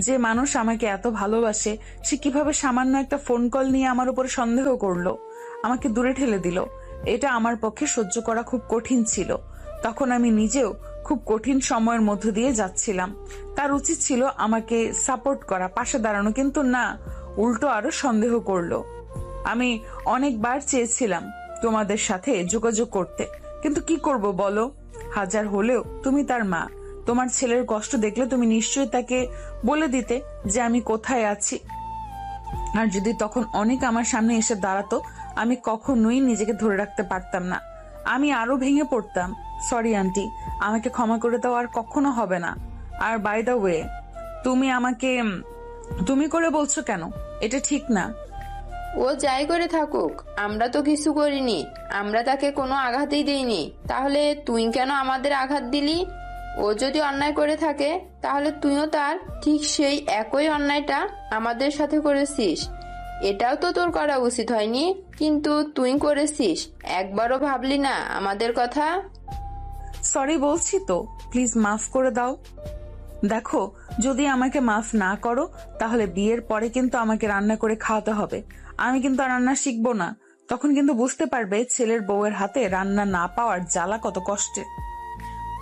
Speaker 2: যে মানুষ আমাকে এত ভালোবাসে সে কিভাবে সামান্য একটা ফোন কল নিয়ে আমার উপরে সন্দেহ করলো, আমাকে দূরে ঠেলে দিল। এটা আমার পক্ষে সহ্য করা খুব কঠিন ছিল। তখন আমি নিজেও খুব কঠিন সময়ের মধ্য দিয়ে যাচ্ছিলাম। তার উচিত ছিল আমাকে সাপোর্ট করা, পাশে দাঁড়ানো, কিন্তু না, উল্টো আরো সন্দেহ করলো। আমি অনেকবার চেয়েছিলাম তোমাদের সাথে যোগাযোগ করতে, কিন্তু কি করব বলো? হাজার হলেও তুমি তার মা। তোমার ছেলের কষ্ট দেখলে তুমি নিশ্চয়ই তাকে বলে দিতে যে আমি কোথায় আছি। আর যদি তখন অনেক আমার সামনে এসে দাঁড়াতো, আমি কখনোই নিজেকে ধরে রাখতে পারতাম না, আমি আরো ভেঙে পড়তাম। সরি আন্টি, আমাকে ক্ষমা করে দাও, আর কখনো হবে না। আর বাই দ্য ওয়ে, তুমি আমাকে তুমি করে বলছো কেন? এটা ঠিক না।
Speaker 10: ও যাই করে থাকুক, আমরা তো কিছু করিনি, আমরা তাকে কোনো আঘাতই দেইনি, তাহলে তুই কেন আমাদের আঘাত দিলি? ও যদি অন্যায় করে থাকে তাহলে তুইও তার ঠিক সেই একই অন্যায়টা আমাদের সাথে করেছিস। এটাও তো তোর করা উচিত হয়নি, কিন্তু তুই করেছিস। একবারও ভাবলি না আমাদের কথা?
Speaker 2: সরি বলছি তো, প্লিজ মাফ করে দাও। দেখো, যদি আমাকে মাফ না করো তাহলে বিয়ের পরে কিন্তু আমাকে রান্না করে খাওয়াতে হবে। আমি কিন্তু আর রান্না শিখবো না। তখন কিন্তু বুঝতে পারবে ছেলের বউয়ের হাতে রান্না না পাওয়ার জ্বালা কত কষ্টের।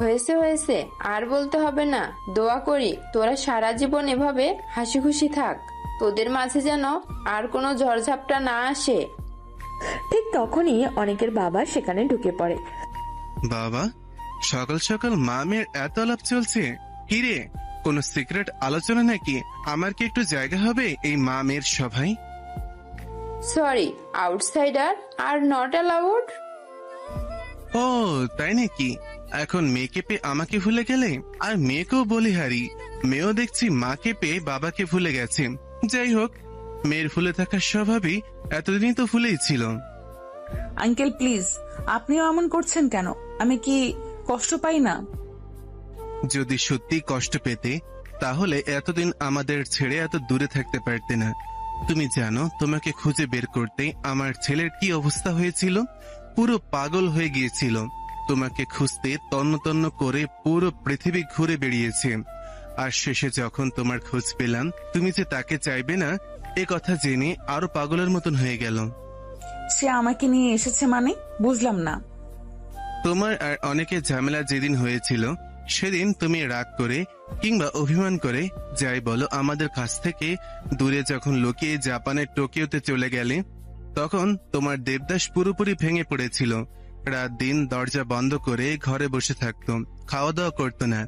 Speaker 10: হয়েছে হয়েছে, আর বলতে হবে না। দোয়া করি তোরা সারা জীবন এভাবে হাসি খুশি থাক, তোদের মাঝে যেন আর কোনো ঝড়ঝাপটা না আসে।
Speaker 4: ঠিক তখনই অনেকের বাবা সেখানে ঢুকে পড়ে।
Speaker 9: বাবা, সকাল সকাল মা মেয়ের এত আলাপ চলছে, কি রে, কোনো সিক্রেট আলোচনা নাকি? আমার কি একটু জায়গা হবে এই মা মেয়ের সভায়?
Speaker 10: Sorry, outsider are not allowed.
Speaker 9: ও তাই নাকি? এখন মেয়েকে পেয়ে আমাকে ভুলে গেলে? আর মেয়েকেও বলিহারি, মেয়েও দেখছি মাকে পেয়ে বাবাকে ভুলে গেছে। যাই হোক, মেয়ের ভুলে থাকার স্বভাবই এতদিনই তো ভুলেই ছিল।
Speaker 2: আঙ্কেল প্লিজ, আপনিও এমন করছেন কেন? আমি কি কষ্ট পাই না?
Speaker 9: যদি সত্যি কষ্ট পেতে তাহলে এতদিন আমাদের ছেড়ে এত দূরে থাকতে পারতে না। তুমি জানো তোমাকে খুঁজে বের করতে আমার ছেলের কি অবস্থা হয়েছিল? পুরো পাগল হয়ে গিয়েছিল। তোমাকে খুঁজতে তন্ন তন্ন করে পুরো পৃথিবী ঘুরে বেরিয়েছে। আর শেষে যখন তোমার খোঁজ পেলাম তুমি যে তাকে চাইবে না, এ কথা জেনে আরো পাগলের মতন হয়ে গেল।
Speaker 2: সে আমাকে নিয়ে এসেছে মানে? বুঝলাম না।
Speaker 9: তোমার আর অনেকের ঝামেলা যেদিন হয়েছিল সেদিন তুমি রাগ করে কিংবা অভিমান করে যাই বলো আমাদের কাছ থেকে দূরে যখন লুকিয়ে জাপানের টোকিওতে চলে গেলে, তখন তোমার দেবদাস পুরোপুরি ভেঙে পড়েছিল। রাত দিন দরজা বন্ধ করে ঘরে বসে থাকতো, খাওয়া দাওয়া করতো না,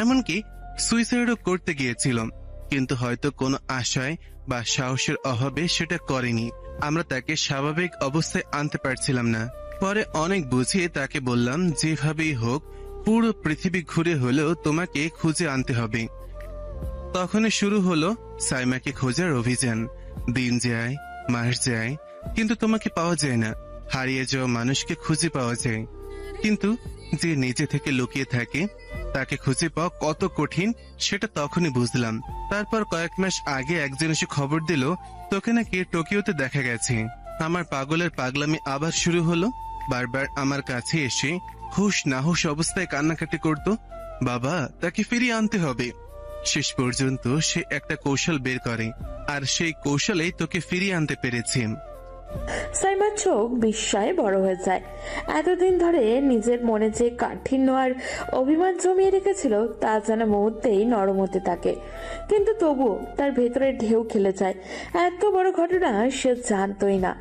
Speaker 9: এমনকি সুইসাইডও করতে গিয়েছিল। কিন্তু হয়তো কোনো আশায় বা সাহসের অভাবে সেটা করেনি। আমরা তাকে স্বাভাবিক অবস্থায় আনতে পারছিলাম না। পরে অনেক বুঝিয়ে তাকে বললাম যেভাবেই হোক পুরো পৃথিবী ঘুরে হলেও তোমাকে খুঁজে আনতে হবে। তখনই শুরু হলো সাইমাকে খোঁজার অভিযান। দিন যায়, মাস যায়, কিন্তু তোমাকে পাওয়া যায় না। হারিয়ে যাওয়া মানুষকে খুঁজে পাওয়া যায়, কিন্তু যে নিজে থেকে লুকিয়ে থাকে তাকে খুঁজে পাওয়া কত কঠিন সেটা তখনই বুঝলাম। তারপর কয়েক মাস আগে একজন এসে খবর দিল তোকে নাকি টোকিওতে দেখা গেছে। আমার পাগলের পাগলামি আবার শুরু হলো। বারবার আমার কাছে এসে হুশ নাহুশ অবস্থায় কান্নাকাটি করত। বাবা, তাকে ফিরিয়ে আনতে হবে। শেষ পর্যন্ত সে একটা কৌশল বের করে, আর সেই কৌশলেই তোকে ফিরিয়ে আনতে পেরেছি।
Speaker 4: সাইমার চোখ বিস্ময়ে বড় হয়ে যায়। এতদিন ধরে নিজের মনে যে কাঠিন্য আর অভিমান জমিয়ে রেখেছিল তা যেন মুহূর্তেই নরম হতে থাকে, কিন্তু তবুও তার ভেতরে ঢেউ খেলে যায়। এত বড় ঘটনা সে জানতই না।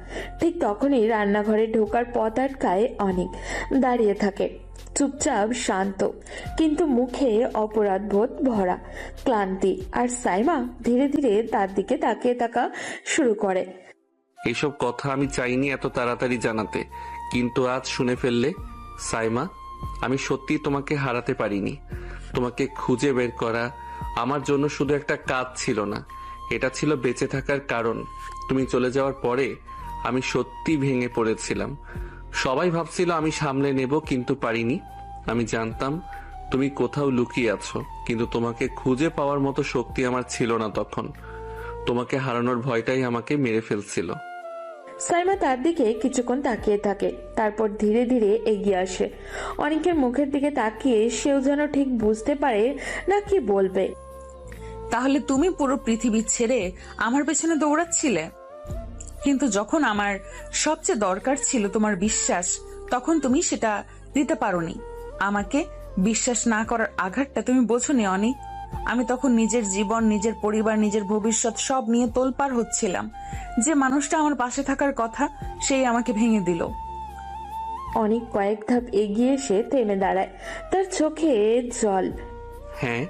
Speaker 4: ঠিক তখনই রান্নাঘরে ঢোকার পথ আটকায় অনেক। দাঁড়িয়ে থাকে চুপচাপ, শান্ত, কিন্তু মুখে অপরাধবোধ ভরা, ক্লান্তি। আর সাইমা ধীরে ধীরে তার দিকে তাকিয়ে থাকা শুরু করে।
Speaker 1: এইসব কথা আমি চাইনি এত তাড়াতাড়ি জানাতে, কিন্তু আজ শুনে ফেললে। সাইমা, আমি সত্যি তোমাকে হারাতে পারিনি। তোমাকে খুঁজে বের করা আমার জন্য শুধু একটা কাজ ছিল না, এটা ছিল বেঁচে থাকার কারণ। তুমি চলে যাওয়ার পরে আমি সত্যি ভেঙে পড়েছিলাম। সবাই ভাবছিল আমি সামলে নেব, কিন্তু পারিনি। আমি জানতাম তুমি কোথাও লুকিয়ে আছো, কিন্তু তোমাকে খুঁজে পাওয়ার মতো শক্তি আমার ছিল না তখন। তোমাকে হারানোর ভয়টাই আমাকে মেরে ফেলছিল।
Speaker 4: সাইমা তার দিকে কিছুক্ষণ তাকিয়ে থাকে, তারপর ধীরে ধীরে এগিয়ে আসে। অনেকের মুখের দিকে তাকিয়ে সেও যেন ঠিক বুঝতে পারে না কি বলবে।
Speaker 2: তাহলে তুমি পুরো পৃথিবী ছেড়ে আমার পেছনে দৌড়াচ্ছিলে। কিন্তু যখন আমার সবচেয়ে দরকার ছিল তোমার বিশ্বাস, তখন তুমি সেটা দিতে পারোনি। আমাকে বিশ্বাস না করার আঘাতটা তুমি বোঝোনি অনি। আমি তখন নিজের জীবন, নিজের পরিবার, নিজের ভবিষ্যৎ সব নিয়ে তোলপাড় হচ্ছিলাম। যে মানুষটা আমার পাশে থাকার কথা, সেই আমাকে ভেঙে দিল।
Speaker 4: অনেক কয়েক ধাপ এগিয়ে এসে থেমে দাঁড়ায়, তার চোখে জল।
Speaker 1: হ্যাঁ,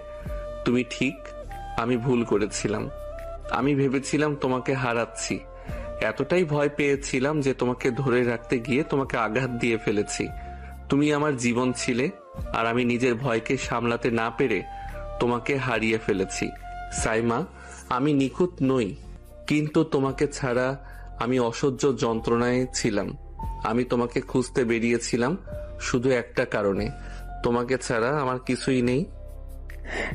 Speaker 1: তুমি ঠিক, আমি ভুল করেছিলাম। আমি ভেবেছিলাম তোমাকে হারাচ্ছি, এতটাই ভয় পেয়েছিলাম যে তোমাকে ধরে রাখতে গিয়ে তোমাকে আঘাত দিয়ে ফেলেছি। তুমি আমার জীবন ছিলে, আর আমি নিজের ভয়কে সামলাতে না পেরে তোমাকে হারিয়ে ফেলেছি। সাইমা, আমি নিখুঁত নই, কিন্তু তোমাকে ছাড়া আমি অসহ্য যন্ত্রণায় ছিলাম। আমি তোমাকে খুঁজতে বেরিয়েছিলাম শুধু একটা কারণে, তোমাকে ছাড়া আমার কিছুই নেই।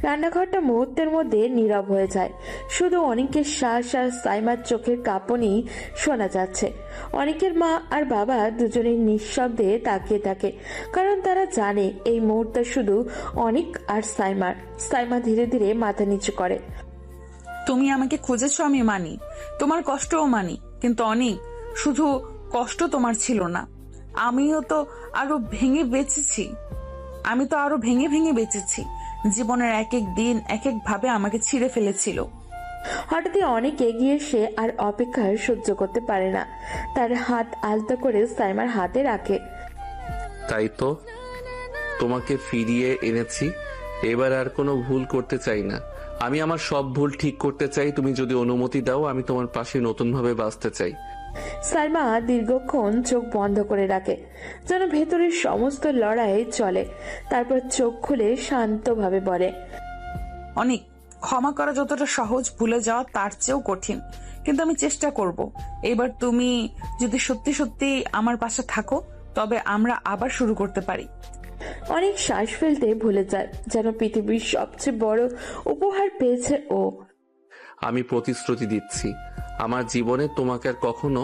Speaker 4: রান্নাঘরটা মুহূর্তের মধ্যে নীরব হয়ে যায়, শুধু অনেকের শ্বাস আর সাইমার চোখের কাঁপনি শোনা যাচ্ছে। অনেকের মা আর বাবা দুজনেই নিঃশব্দে তাকিয়ে থাকে, কারণ তারা জানে এই মুহূর্তে শুধু অনেক আর সাইমার। সাইমা ধীরে ধীরে মাথা নিচু করে।
Speaker 2: তুমি আমাকে খুঁজেছো, আমি মানি, তোমার কষ্টও মানি, কিন্তু অনেক শুধু কষ্ট তোমার ছিল না, আমিও তো আরো ভেঙে বেঁচেছি। আমি তো আরো ভেঙে ভেঙে বেঁচেছি। জীবনের এক এক দিন এক এক ভাবে আমাকে ছিঁড়ে ফেলেছিল।
Speaker 4: হঠাৎই অনেক এগিয়ে এসে আর অপেক্ষার সহ্য করতে পারে না, তার হাত আলতো করে সাইমার হাতে রাখে।
Speaker 1: তাই তো তোমাকে ফিরিয়ে এনেছি, এবার আর কোনো ভুল করতে চাই না। আমি আমার সব ভুল ঠিক করতে চাই। তুমি যদি অনুমতি দাও, আমি তোমার পাশে নতুন ভাবে বাঁচতে চাই।
Speaker 4: সাইমা দীর্ঘক্ষণ চোখ বন্ধ করে রাখে, যেন ভেতরের সমস্ত লড়াই চলে। তারপর চোখ খুলে শান্তভাবে বলে,
Speaker 2: অনেক, ক্ষমা করা যতটা সহজ, ভুলে যাওয়া তার চেয়েও কঠিন। কিন্তু আমি চেষ্টা করব। এবার তুমি যদি সত্যি সত্যি আমার পাশে থাকো, তবে আমরা আবার শুরু করতে পারি।
Speaker 4: অনেক শ্বাস ফেলতে ভুলে যায়, যেন পৃথিবীর সবচেয়ে বড় উপহার পেয়েছে ও।
Speaker 1: আমি প্রতিশ্রুতি দিচ্ছি, আমার জীবনে তোমাকে আর কখনো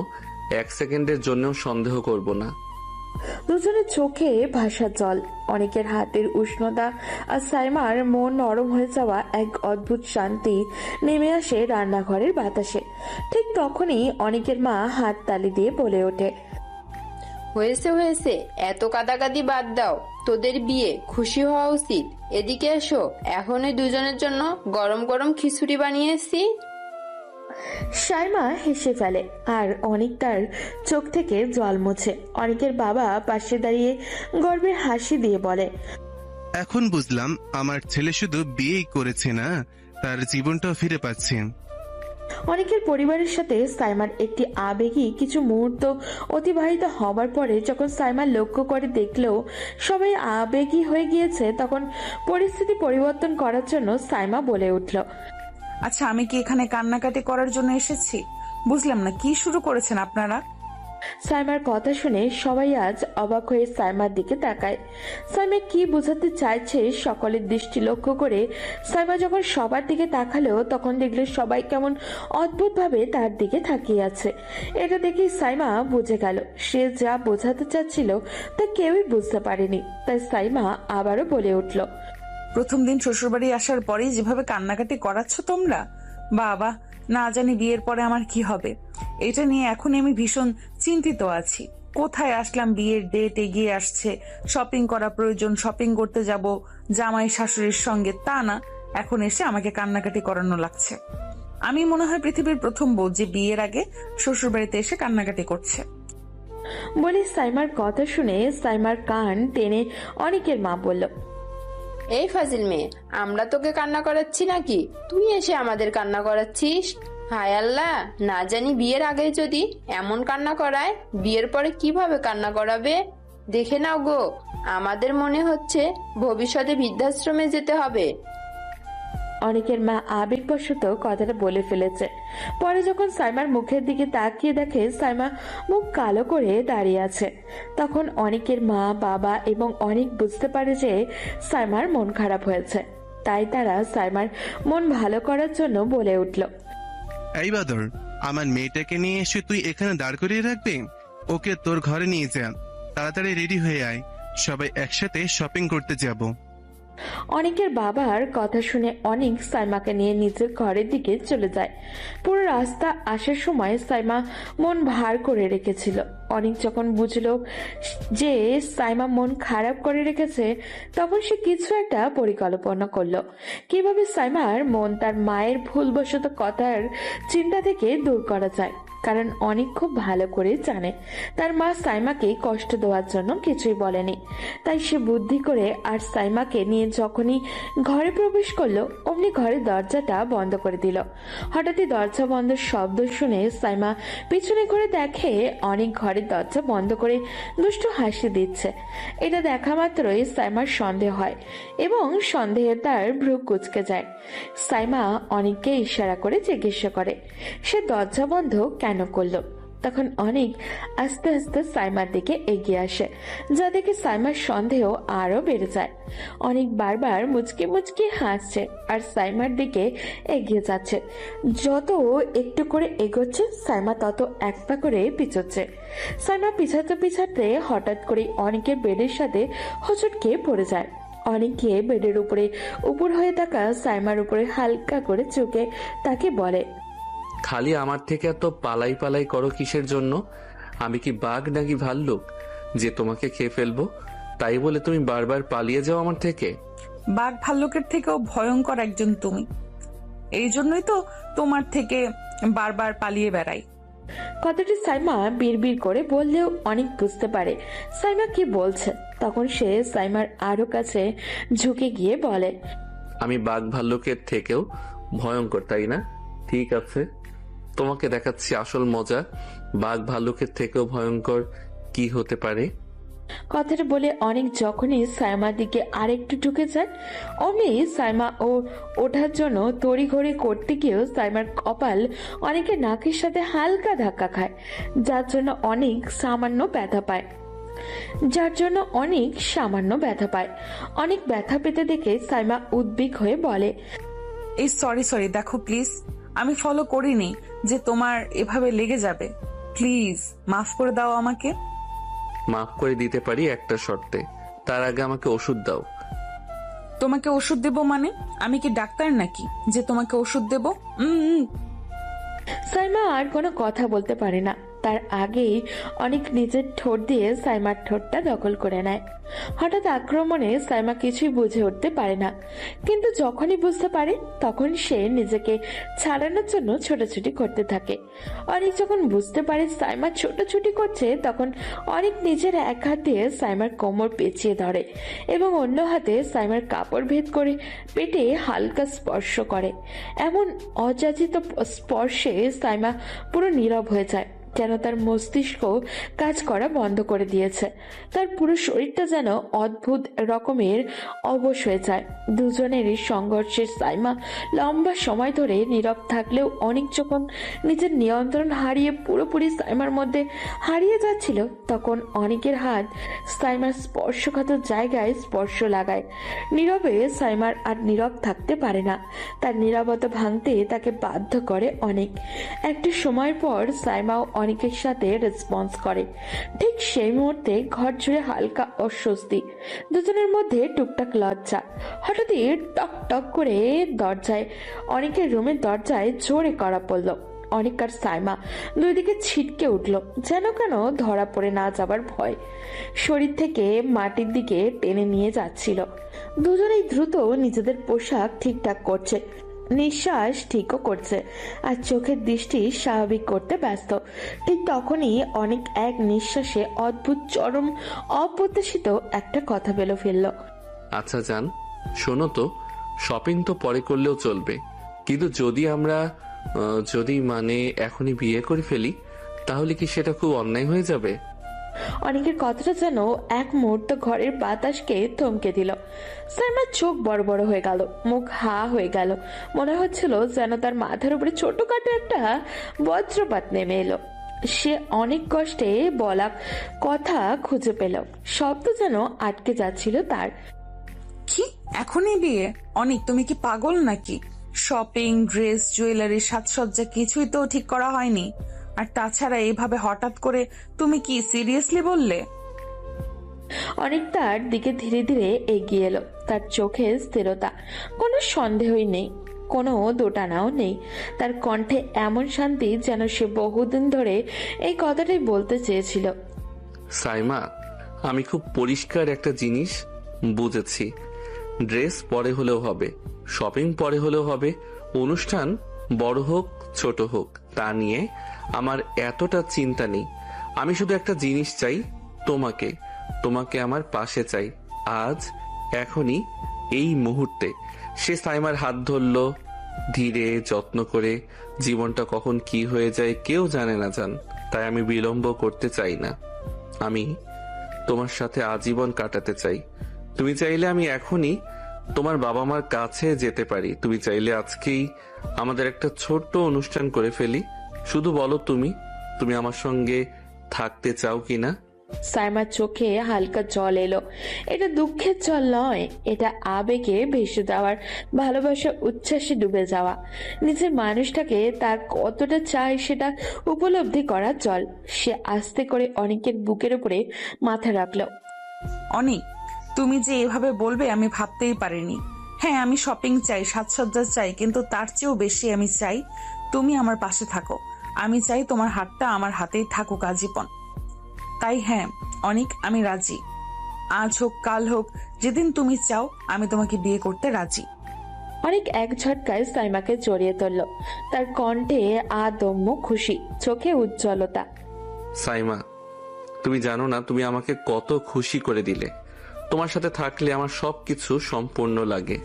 Speaker 1: এক সেকেন্ডের জন্য সন্দেহ করব না।
Speaker 4: দুজনের চোখে ভাষা জল। অনেকের হাতের উষ্ণতা আর সাইমার মন নরম হয়ে যাওয়া এক অদ্ভুত শান্তি নেমে আসে রান্নাঘরের বাতাসে। ঠিক তখনই অনেকের মা হাত তালি দিয়ে বলে ওঠে,
Speaker 10: হয়েছে হয়েছে, এত কাদাকাদি বাদ দাও, তোদের বিয়ে, খুশি হওয়া উচিত। এদিকে এসো, এখনই দুজনের জন্য গরম গরম খিচুড়ি বানিয়েছি।
Speaker 4: সাইমা হেসে ফেলে আর অনেক তার চোখ থেকে জল মোছে। অনেকের বাবা পাশে দাঁড়িয়ে গর্বের হাসি দিয়ে বলে,
Speaker 9: এখন বুঝলাম আমার ছেলে শুধু বিয়েই করেছে না, তার জীবনটাও ফিরে পাচ্ছে।
Speaker 4: অনেকের পরিবারের সাথে সাইমার একটি আবেগী কিছু মুহূর্ত অতিবাহিত হবার পরে যখন সাইমা লক্ষ্য করে দেখলেও সবাই আবেগী হয়ে গিয়েছে, তখন পরিস্থিতি পরিবর্তন করার জন্য সাইমা বলে উঠল,
Speaker 2: আচ্ছা, আমি কি এখানে কান্নাকাটি করার জন্য এসেছি? বুঝলাম না, কি শুরু করেছেন আপনারা?
Speaker 4: সাইমার কথা শুনে সবাই আজ অবাক হয়ে সাইমার দিকে তাকায়। সাইমা কি বোঝাতে চাইছে সকলের দৃষ্টি লক্ষ্য করে সাইমা যখন সবার দিকে তাকালো, তখন দেখলে সবাই কেমন অদ্ভুত ভাবে তার দিকে তাকিয়ে আছে। এটা দেখে সাইমা বুঝে গেল সে যা বোঝাতে চাচ্ছিল তা কেউই বুঝতে পারেনি। তাই সাইমা আবারও বলে উঠল,
Speaker 2: প্রথম দিন শ্বশুরবাড়ি আসার পরেই যেভাবে কান্নাকাটি করাচ্ছ তোমরা, বাবা, না জানি বিয়ের পরে আমার কি হবে। এটা নিয়ে এখন আমি ভীষণ চিন্তিত আছি। কোথায় আসলাম, বিয়ের ডেট এগিয়ে আসছে, শপিং করা প্রয়োজন, শপিং করতে যাব জামাই শাশুড়ির সঙ্গে, তা না এখন এসে আমাকে কান্নাকাটি করানো লাগছে। আমি মনে হয় পৃথিবীর প্রথম বউ যে বিয়ের আগে শ্বশুরবাড়িতে এসে কান্নাকাটি করছে।
Speaker 4: বলে সাইমার কথা শুনে সাইমার কান টেনে অনেকের মা বলল,
Speaker 10: এই ফাজিল মেয়ে, আমরা তোকে কান্না করাচ্ছি নাকি? তুই এসে আমাদের কান্না করাচ্ছিস? হায় আল্লাহ, না জানি বিয়ের আগে যদি এমন কান্না করায়, বিয়ের পরে কিভাবে কান্না করাবে। দেখে নাও গো, আমাদের মনে হচ্ছে ভবিষ্যতে বৃদ্ধাশ্রমে যেতে হবে।
Speaker 4: অনেকের মা আবেগবশত কথাটা বলে ফেলেছে। পরে যখন সাইমার মুখের দিকে তাকিয়ে দেখে সাইমা মুখ কালো করে দাঁড়িয়ে আছে, তখন অনেকের মা, বাবা এবং অনেক বুঝতে পারে যে সাইমার মন খারাপ হয়েছে। তাই তারা সাইমার মন ভালো করার জন্য বলে উঠল,
Speaker 9: এই বাদর, আমার মেয়েটাকে নিয়ে এসে তুই এখানে দাঁড় করিয়ে রাখবি? ওকে তোর ঘরে নিয়ে যা, তাড়াতাড়ি রেডি হয়ে আয়, সবাই একসাথে শপিং করতে যাব।
Speaker 4: অনেকের বাবার কথা শুনে অনেক সাইমাকে নিয়ে নিজের ঘরের দিকে চলে যায়। পুরো রাস্তা আসার সময় সাইমা মন ভার করে রেখেছিল। অনেক যখন বুঝলো যে সাইমা মন খারাপ করে রেখেছে, তখন সে কিছু একটা পরিকল্পনা করলো কিভাবে সাইমার মন তার মায়ের ভুলবশত কথার চিন্তা থেকে দূর করা যায়। কারণ অনেক খুব ভালো করে জানে তার মা সাইমাকে কষ্ট দেওয়ার জন্য কিছুই বলেনি। তাই সে বুদ্ধি করে আর সাইমাকে নিয়ে যখনই ঘরে প্রবেশ করলো, অমনি ঘরের দরজাটা বন্ধ করে দিল। হঠাৎই দরজা বন্ধের শব্দ শুনে সাইমা পিছনে ঘুরে দেখে অনেক ঘরের দরজা বন্ধ করে দুষ্টু হাসি দিচ্ছে। এটা দেখা মাত্রই সাইমার সন্দেহ হয় এবং সন্দেহে তার ভ্রু কুঁচকে যায়। সাইমা অনেককে ইশারা করে জিজ্ঞাসা করে সে দরজা বন্ধ কেন করলো। তখন অনেক আস্তে আস্তে সাইমার দিকে এগিয়ে আসে, যা দেখে সাইমার সন্দেহ আরো বেড়ে যায়। অনেক বারবার মুচকি মুচকি হাসছে আর সাইমার দিকে এগিয়ে যাচ্ছে। যত একটু করে এগোচ্ছে সাইমা তত এক পা করে পিছোচ্ছে। সাইমা পিছাতে পিছাতে হঠাৎ করে অনেকের বেডের সাথে হোঁচট খেয়ে পড়ে যায়। অনেকে বেডের উপরে উপর হয়ে থাকা সাইমার উপরে হালকা করে চোখে তাকে বলে,
Speaker 1: খালি আমার থেকে এত পালাই পালাই করো কিসের জন্য? আমি কি বাঘ নাকি ভাল্লুক যে তোমাকে খেয়ে ফেলবো? তাই বলে তুমি বারবার পালিয়ে যাও আমার থেকে?
Speaker 2: বাঘ ভাল্লুকের থেকেও ভয়ঙ্কর একজন তুমি, এই জন্যই তো তোমার থেকে বারবার পালিয়ে বেড়াই।
Speaker 4: কথাটি সাইমা বিড়বিড় করে বললেও অনেক বুঝতে পারে সাইমা কি বলছে। তখন সে সাইমার আরো কাছে ঝুঁকে গিয়ে বলে,
Speaker 1: আমি বাঘ ভাল্লুকের থেকেও ভয়ঙ্কর, তাই না? ঠিক আছে, তোমাকে দেখাচ্ছি আসল মজা। বাঘ ভাল্লুকের থেকেও ভয়ঙ্কর কি হতে পারে।
Speaker 4: কথাটা বলে অনেক যখনই সাইমার দিকে আরেকটু ঢুকে যায়, অমনি সাইমা ও ওঠার জন্য তড়িঘড়ি করতে গিয়েও সাইমার কপাল অনেকের নাকের সাথে হালকা ধাক্কা খায়, যার জন্য অনেক সামান্য ব্যথা পায়। অনেক ব্যথা পেতে দেখে সাইমা উদ্বিগ হয়ে বলে,
Speaker 2: এই সরি দেখো প্লিজ, আমি ফলো করিনি যে তোমার এভাবে লেগে যাবে। প্লিজ মাফ করে দাও আমাকে।
Speaker 1: মাফ করে দিতে পারি একটা শর্তে। তার আগে আমাকে ওষুধ দাও।
Speaker 2: তোমাকে ওষুধ দেবো মানে? আমি কি ডাক্তার নাকি যে তোমাকে ওষুধ দেবো?
Speaker 4: সাইমা আর কোনো কথা বলতে পারে না। তার আগেই অনেক নিজের ঠোঁট দিয়ে সাইমার ঠোঁটটা দখল করে নেয়। হঠাৎ আক্রমণে সাইমা কিছুই বুঝে উঠতে পারে না, কিন্তু যখনই বুঝতে পারে তখন সে নিজেকে ছাড়ানোর জন্য ছোটাছুটি করতে থাকে। অনেক যখন বুঝতে পারে সাইমা ছোটাছুটি করছে, তখন অনেক নিজের এক হাত দিয়ে সাইমার কোমর পেঁচিয়ে ধরে এবং অন্য হাতে সাইমার কাপড় ভেদ করে পেটে হালকা স্পর্শ করে। এমন অযাচিত স্পর্শে সাইমা পুরো নীরব হয়ে যায়, যেন তার মস্তিষ্ক কাজ করা বন্ধ করে দিয়েছে। তার পুরো শরীরটা যেন অদ্ভুত রকমের অবশ হয়ে যায়। দুজনেরই সংঘর্ষের সাইমা লম্বা সময় ধরে নীরব থাকলেও অনেক যখন নিজের নিয়ন্ত্রণ হারিয়ে পুরোপুরি সাইমার মধ্যে হারিয়ে যাচ্ছিল, তখন অনেকের হাত সাইমার স্পর্শকাতর জায়গায় স্পর্শ লাগায়। নীরবে সাইমার আর নীরব থাকতে পারে না। তার নীরবতা ভাঙতে তাকে বাধ্য করে অনেক। একটা সময় পর সাইমাও অনেকের সাথে রেসপন্স করে। ঠিক সেই মুহূর্তে ঘর জুড়ে হালকা অস্বস্তি, দুজনের মধ্যে টুকটাক লজ্জা। হঠাৎই টক টক করে অনেকের রুমের দরজায় জোরে করা পড়ল। অনেক আর সাইমা দুই দিকে ছিটকে উঠল, যেন কেন ধরা পড়ে না যাবার ভয় শরীর থেকে মাটির দিকে টেনে নিয়ে যাচ্ছিল। দুজনেই দ্রুত নিজেদের পোশাক ঠিকঠাক করছে, নিঃশ্বাস ঠিকও করছে আর চোখের দৃষ্টি স্বাভাবিক করতে ব্যস্ত। ঠিক তখনই অনেক এক নিঃশ্বাসে অদ্ভুত চরম অপ্রত্যাশিত একটা কথা বেলো ফেললো।
Speaker 1: আচ্ছা জান, শোনো তো, শপিং তো পরে করলেও চলবে, কিন্তু যদি মানে এখনই বিয়ে করে ফেলি, তাহলে কি সেটা খুব অন্যায় হয়ে যাবে?
Speaker 4: অনেকের কথাটা যেন এক মুহূর্ত ঘরের বাতাসকে থমকে দিল। সাইমার চোখ বড় বড় হয়ে গেল, মুখ হা হয়ে গেল। মনে হচ্ছিল যেন তার মাথার উপরে ছোটখাটো একটা বজ্রপাত নেমে এলো। সে অনেক কষ্টে বলা কথা খুঁজে পেল, শব্দ যেন আটকে যাচ্ছিল তার।
Speaker 2: কি এখনই বিয়ে? অনেক, তুমি কি পাগল নাকি? শপিং, ড্রেস, জুয়েলারি, সাজসজ্জা কিছুই তো ঠিক করা হয়নি। আর তাছাড়া এইভাবে হঠাৎ করে তুমি কি সিরিয়াসলি বললে?
Speaker 4: অনেক তার দিকে ধীরে ধীরে এগিয়ে এলো। তার চোখে স্থিরতা, কোনো সন্দেহই নেই, কোনো দোটানাও নেই। তার কণ্ঠে এমন শান্তি যেন সে বহুদিন ধরে এই কথাটাই বলতে চেয়েছিল।
Speaker 1: সাইমা, আমি খুব পরিষ্কার একটা জিনিস বুঝেছি। ড্রেস পরে হলেও হবে, শপিং পরে হলেও হবে, অনুষ্ঠান বড় হোক ছোট হোক তা নিয়ে আমার এতটা চিন্তা নেই। আমি শুধু একটা জিনিস চাই, তোমাকে তোমাকে আমার পাশে চাই, আজ, এখনই, এই মুহূর্তে। সে সাইমার হাত ধরলো ধীরে যত্ন করে। জীবনটা কখন কি হয়ে যায় কেউ জানে না জান, তাই আমি বিলম্ব করতে চাই না। আমি তোমার সাথে আজীবন কাটাতে চাই। তুমি চাইলে আমি এখনই তোমার বাবা মার কাছে যেতে পারি। তুমি চাইলে আজকেই আমাদের একটা ছোট্ট অনুষ্ঠান করে ফেলি। শুধু বলো তুমি আমার সঙ্গে থাকতে চাও কিনা?
Speaker 4: সাইমার চোখে হালকা জল এলো। এটা দুঃখের জল নয়, এটা আবেগে ভেসে যাওয়ার, ভালোবাসার উচ্ছ্বাসে ডুবে যাওয়া। নিজের মানুষটাকে তার কতটা চায় সেটা উপলব্ধি করার জল। সে আস্তে করে অনেকের বুকের উপরে মাথা রাখলো।
Speaker 2: অনেক, তুমি যে এভাবে বলবে আমি ভাবতেই পারিনি। হ্যাঁ, আমি শপিং চাই, সাজসজ্জা চাই, কিন্তু তার চেয়েও বেশি আমি চাই তুমি আমার পাশে থাকো। আমি চাই তোমার হাতটা আমার হাতেই থাকুক আজীবন। তাই হ্যাঁ অনেক, আমি রাজি। আজ হোক কাল হোক, যেদিন তুমি চাও আমি তোমাকে বিয়ে করতে রাজি।
Speaker 4: অনেক এক ঝটকায় সাইমাকে জড়িয়ে ধরল। তার কণ্ঠে আদম্য খুশি, চোখে উজ্জ্বলতা।
Speaker 1: সাইমা, তুমি জানো না তুমি আমাকে কত খুশি করে দিলে। তোমার সাথে থাকলে আমার সবকিছু সম্পূর্ণ লাগে।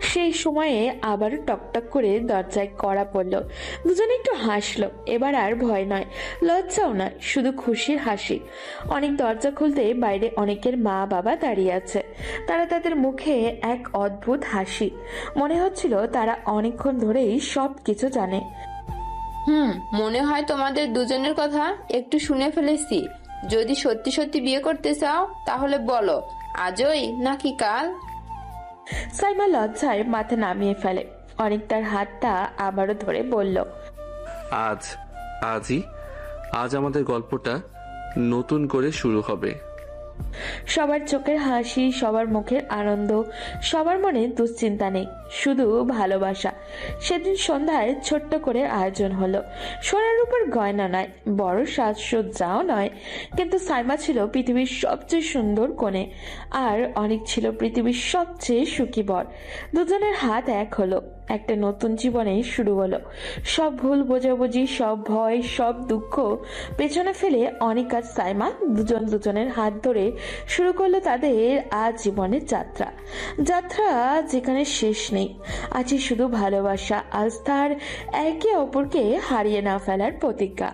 Speaker 4: সেই সময়ে আবার টকটক করে দরজায় কড়া পড়ল। দুজনে একটু হাসলো। এবার আর ভয় নয়, লজ্জাও নয়, শুধু খুশির হাসি। অনেক দরজা খুলতে বাইরে অনেকের মা বাবা দাঁড়িয়ে আছে। তারা তাদের মুখে এক অদ্ভুত হাসি। মনে হচ্ছিল তারা অনেকক্ষণ ধরেই সবকিছু জানে।
Speaker 10: মনে হয় তোমাদের দুজনের কথা একটু শুনে ফেলেছি। যদি সত্যি সত্যি বিয়ে করতে চাও তাহলে বলো, আজই নাকি কাল?
Speaker 4: সাইমা লজ্জায় মাথা নামিয়ে ফেলে। অনেক তার হাতটা আবারও ধরে বলল,
Speaker 1: আজই আমাদের গল্পটা নতুন করে শুরু হবে।
Speaker 4: সবার চোখের হাসি, সবার মুখের আনন্দ, সবার মনে দুশ্চিন্তা নেই, শুধু ভালোবাসা। সেদিন সন্ধ্যায় ছোট্ট করে আয়োজন হলো। সোনার উপর গয়না নয়, বড় সাজসজ্জাও নয়, কিন্তু সাইমা ছিল পৃথিবীর সবচেয়ে সুন্দর কনে, আর অনেক ছিল পৃথিবীর সবচেয়ে সুখী বর। দুজনের হাত এক হলো, একটা নতুন জীবনে শুরু হলো। সব ভুল বোঝাবুঝি, সব ভয়, সব দুঃখ পেছনে ফেলে অনেক আর সাইমা দুজনের হাত ধরে শুরু করলো তাদের আজ জীবনের যাত্রা। যাত্রা যেখানে শেষ নেই, আছে শুধু ভালোবাসা, আস্থার, একে অপরকে হারিয়ে না ফেলার প্রতিজ্ঞা।